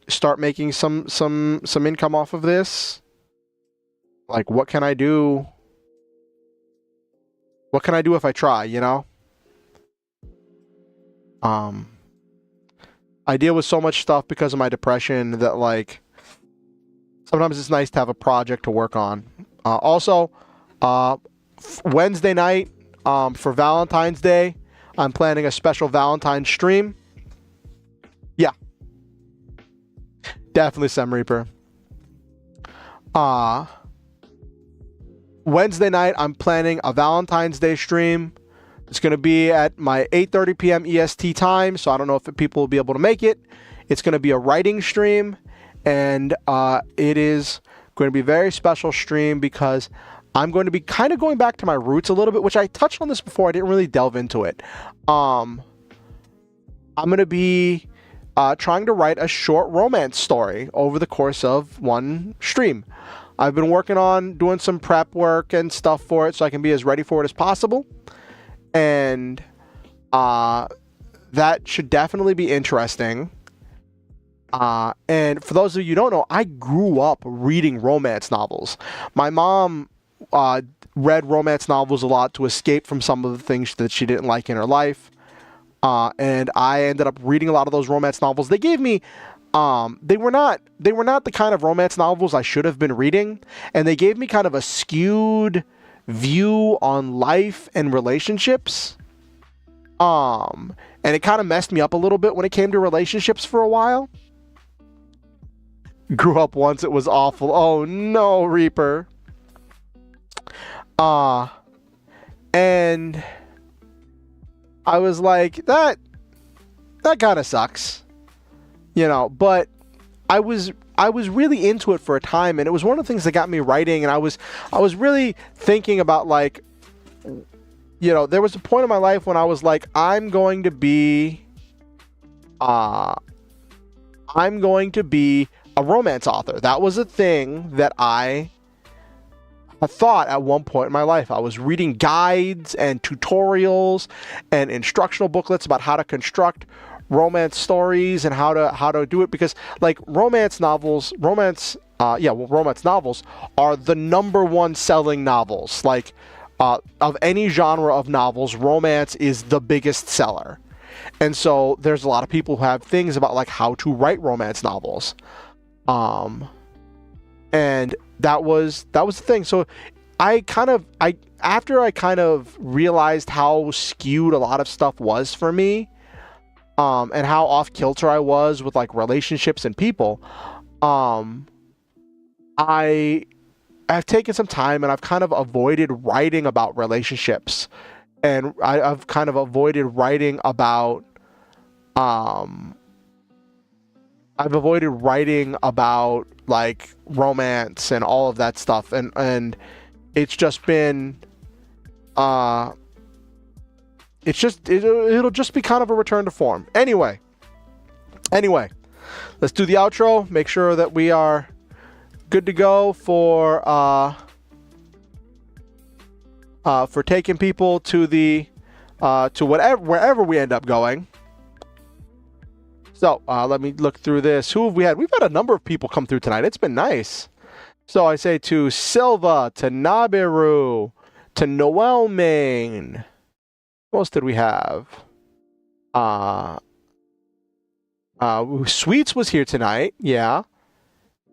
start making some income off of this? Like, what can I do? What can I do if I try, you know? I deal with so much stuff because of my depression that, like, sometimes it's nice to have a project to work on. Also, Wednesday night, for Valentine's Day, I'm planning a special Valentine's stream. Yeah. Definitely Sem Reaper. Wednesday night, I'm planning a Valentine's Day stream. It's going to be at my 8:30 p.m. EST time, so I don't know if people will be able to make it. It's going to be a writing stream, and it is going to be a very special stream because I'm going to be kind of going back to my roots a little bit, which I touched on this before. I didn't really delve into it. I'm going to be trying to write a short romance story over the course of one stream. I've been working on doing some prep work and stuff for it so I can be as ready for it as possible. And that should definitely be interesting. And for those of you who don't know, I grew up reading romance novels. My mom read romance novels a lot to escape from some of the things that she didn't like in her life. And I ended up reading a lot of those romance novels. They gave me, they were not the kind of romance novels I should have been reading. And they gave me kind of a skewed view on life and relationships. And it kind of messed me up a little bit when it came to relationships for a while. Grew up once, it was awful. Oh no, Reaper. And I was like, that kind of sucks, you know, but I was really into it for a time, and it was one of the things that got me writing, and I was really thinking about, like, you know, there was a point in my life when I was like, I'm going to be a romance author. That was a thing that I thought at one point in my life. I was reading guides and tutorials and instructional booklets about how to construct romance stories and how to do it, because, like, romance novels are the #1 selling novels. Like, of any genre of novels, romance is the biggest seller. And so there's a lot of people who have things about, like, how to write romance novels. And that was the thing. So after I kind of realized how skewed a lot of stuff was for me, and how off kilter I was with, like, relationships and people, I have taken some time and I've kind of avoided writing about relationships, and I've kind of avoided writing about like romance and all of that stuff, and it's just been it'll just be kind of a return to form. Anyway, let's do the outro. Make sure that we are good to go for taking people to the to wherever we end up going. So let me look through this. Who have we had? We've had a number of people come through tonight. It's been nice. So I say to Silva, to Nabiru, to Noel Main. What else did we have? Sweets was here tonight. Yeah.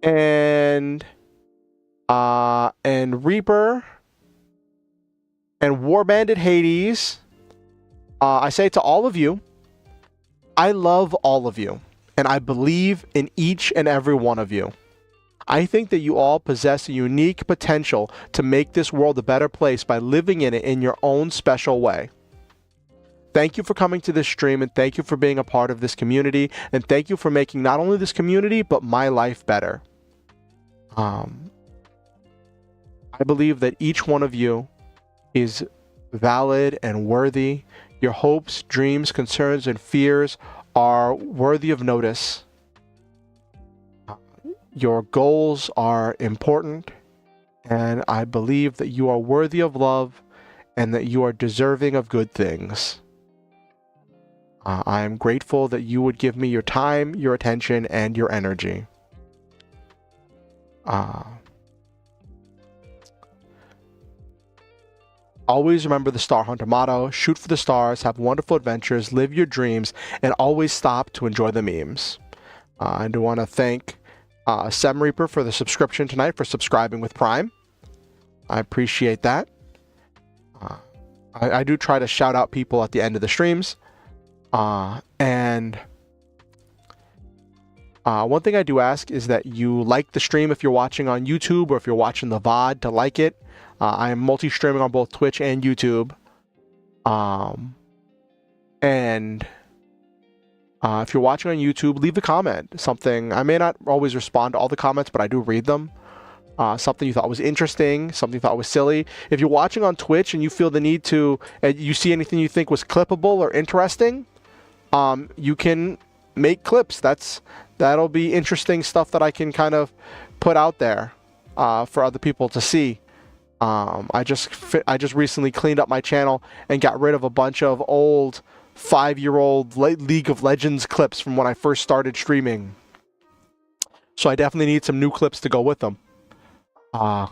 And Reaper and War Bandit Hades. I say to all of you, I love all of you, and I believe in each and every one of you. I think that you all possess a unique potential to make this world a better place by living in it in your own special way. Thank you for coming to this stream, and thank you for being a part of this community, and thank you for making not only this community, but my life better. I believe that each one of you is valid and worthy. Your hopes, dreams, concerns, and fears are worthy of notice. Your goals are important, and I believe that you are worthy of love and that you are deserving of good things. I am grateful that you would give me your time, your attention, and your energy. Always remember the Star Hunter motto: shoot for the stars, have wonderful adventures, live your dreams, and always stop to enjoy the memes. I do want to thank Sem Reaper for the subscription tonight, for subscribing with Prime. I appreciate that. I do try to shout out people at the end of the streams. And one thing I do ask is that you like the stream if you're watching on YouTube, or if you're watching the VOD, to like it. I am multi-streaming on both Twitch and YouTube. If you're watching on YouTube, leave a comment. Something, I may not always respond to all the comments, but I do read them. Something you thought was interesting, something you thought was silly. If you're watching on Twitch and you feel the need to, you see anything you think was clippable or interesting, you can make clips. That'll be interesting stuff that I can kind of put out there for other people to see. I just recently cleaned up my channel and got rid of a bunch of old 5-year-old League of Legends clips from when I first started streaming. So I definitely need some new clips to go with them. I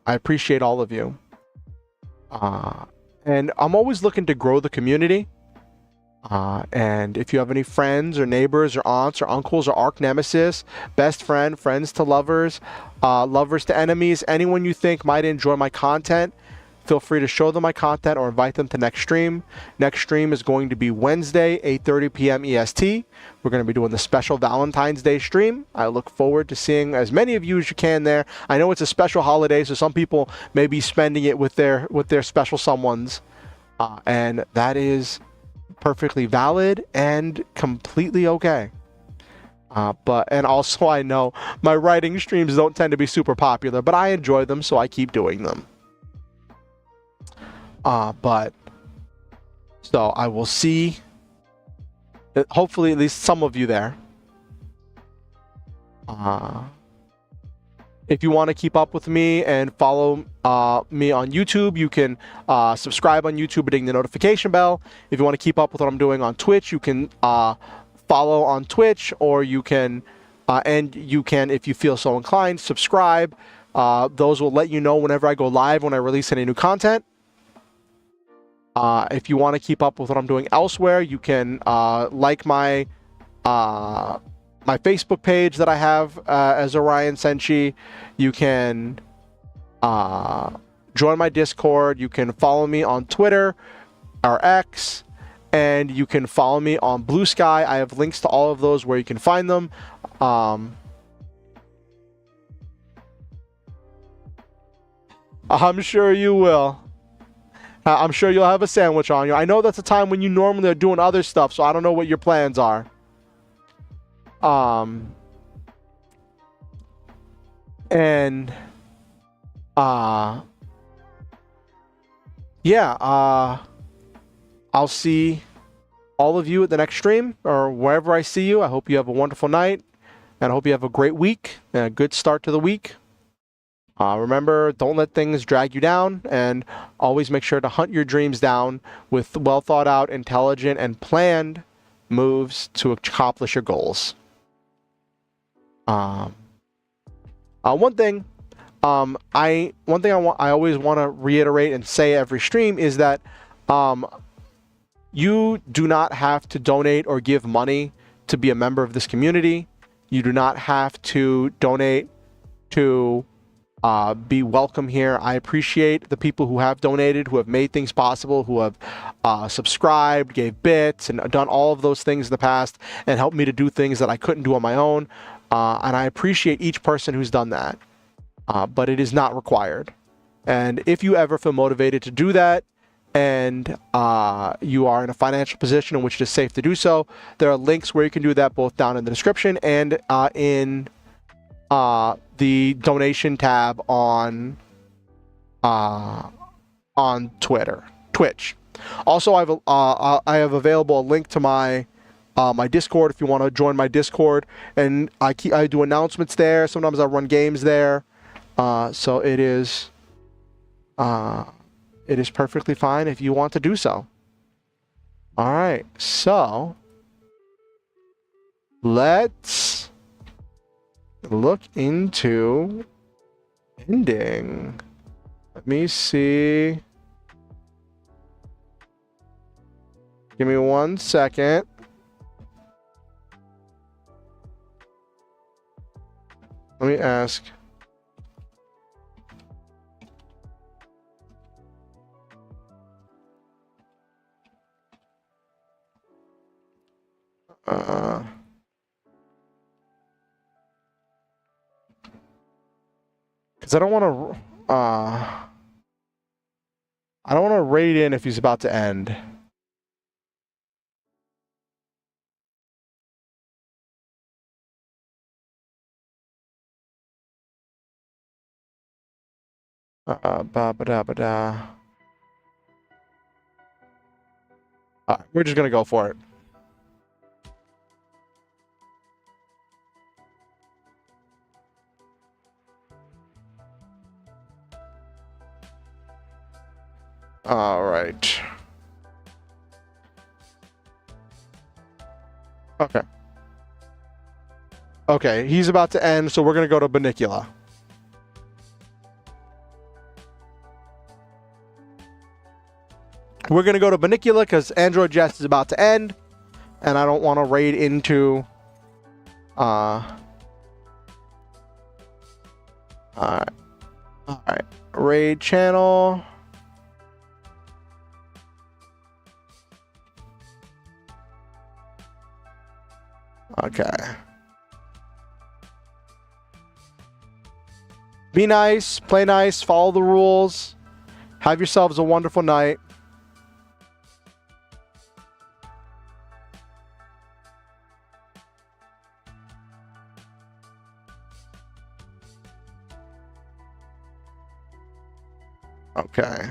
appreciate all of you. And I'm always looking to grow the community. And if you have any friends or neighbors or aunts or uncles or arch nemesis, best friend, friends to lovers, lovers to enemies, anyone you think might enjoy my content, feel free to show them my content or invite them to next stream. Next stream is going to be Wednesday, 8:30 p.m. EST. We're going to be doing the special Valentine's Day stream. I look forward to seeing as many of you as you can there. I know it's a special holiday, so some people may be spending it with their special someones. And that is perfectly valid and completely okay. And also, I know my writing streams don't tend to be super popular, but I enjoy them, so I keep doing them. So I will see, hopefully at least some of you there. If you want to keep up with me and follow me on YouTube, you can subscribe on YouTube, hitting the notification bell. If you want to keep up with what I'm doing on Twitch, you can follow on Twitch, or you can, if you feel so inclined, subscribe. Those will let you know whenever I go live, when I release any new content. If you want to keep up with what I'm doing elsewhere, you can like my my Facebook page that I have as Oriansenshi. You can join my Discord. You can follow me on Twitter or X, and you can follow me on Blue Sky. I have links to all of those where you can find them. I'm sure you will. I'm sure you'll have a sandwich on you. I know that's a time when you normally are doing other stuff, so I don't know what your plans are. I'll see all of you at the next stream, or wherever I see you. I hope you have a wonderful night, and I hope you have a great week and a good start to the week. Remember, don't let things drag you down, and always make sure to hunt your dreams down with well thought out, intelligent, and planned moves to accomplish your goals. One thing I always want to reiterate and say every stream is that you do not have to donate or give money to be a member of this community. You do not have to donate to be welcome here. I appreciate the people who have donated, who have made things possible, who have subscribed, gave bits, and done all of those things in the past, and helped me to do things that I couldn't do on my own. And I appreciate each person who's done that. But it is not required. And if you ever feel motivated to do that, and you are in a financial position in which it is safe to do so, there are links where you can do that, both down in the description and in the donation tab on Twitch. Also, I have available a link to my my Discord if you want to join my Discord, and I do announcements there. Sometimes I run games there, so it is perfectly fine if you want to do so. All right, so let's look into Pending. Let me see. Give me 1 second. Let me ask. Because I don't want to. I don't want to raid in if he's about to end. Ba-ba-da-ba-da. We're just gonna go for it. All right. Okay. Okay, he's about to end, so we're gonna go to Banicula. We're gonna go to Banicula because Android Jest is about to end, and I don't want to raid into. All right. All right. Raid channel. Okay. Be nice, play nice, follow the rules. Have yourselves a wonderful night. Okay.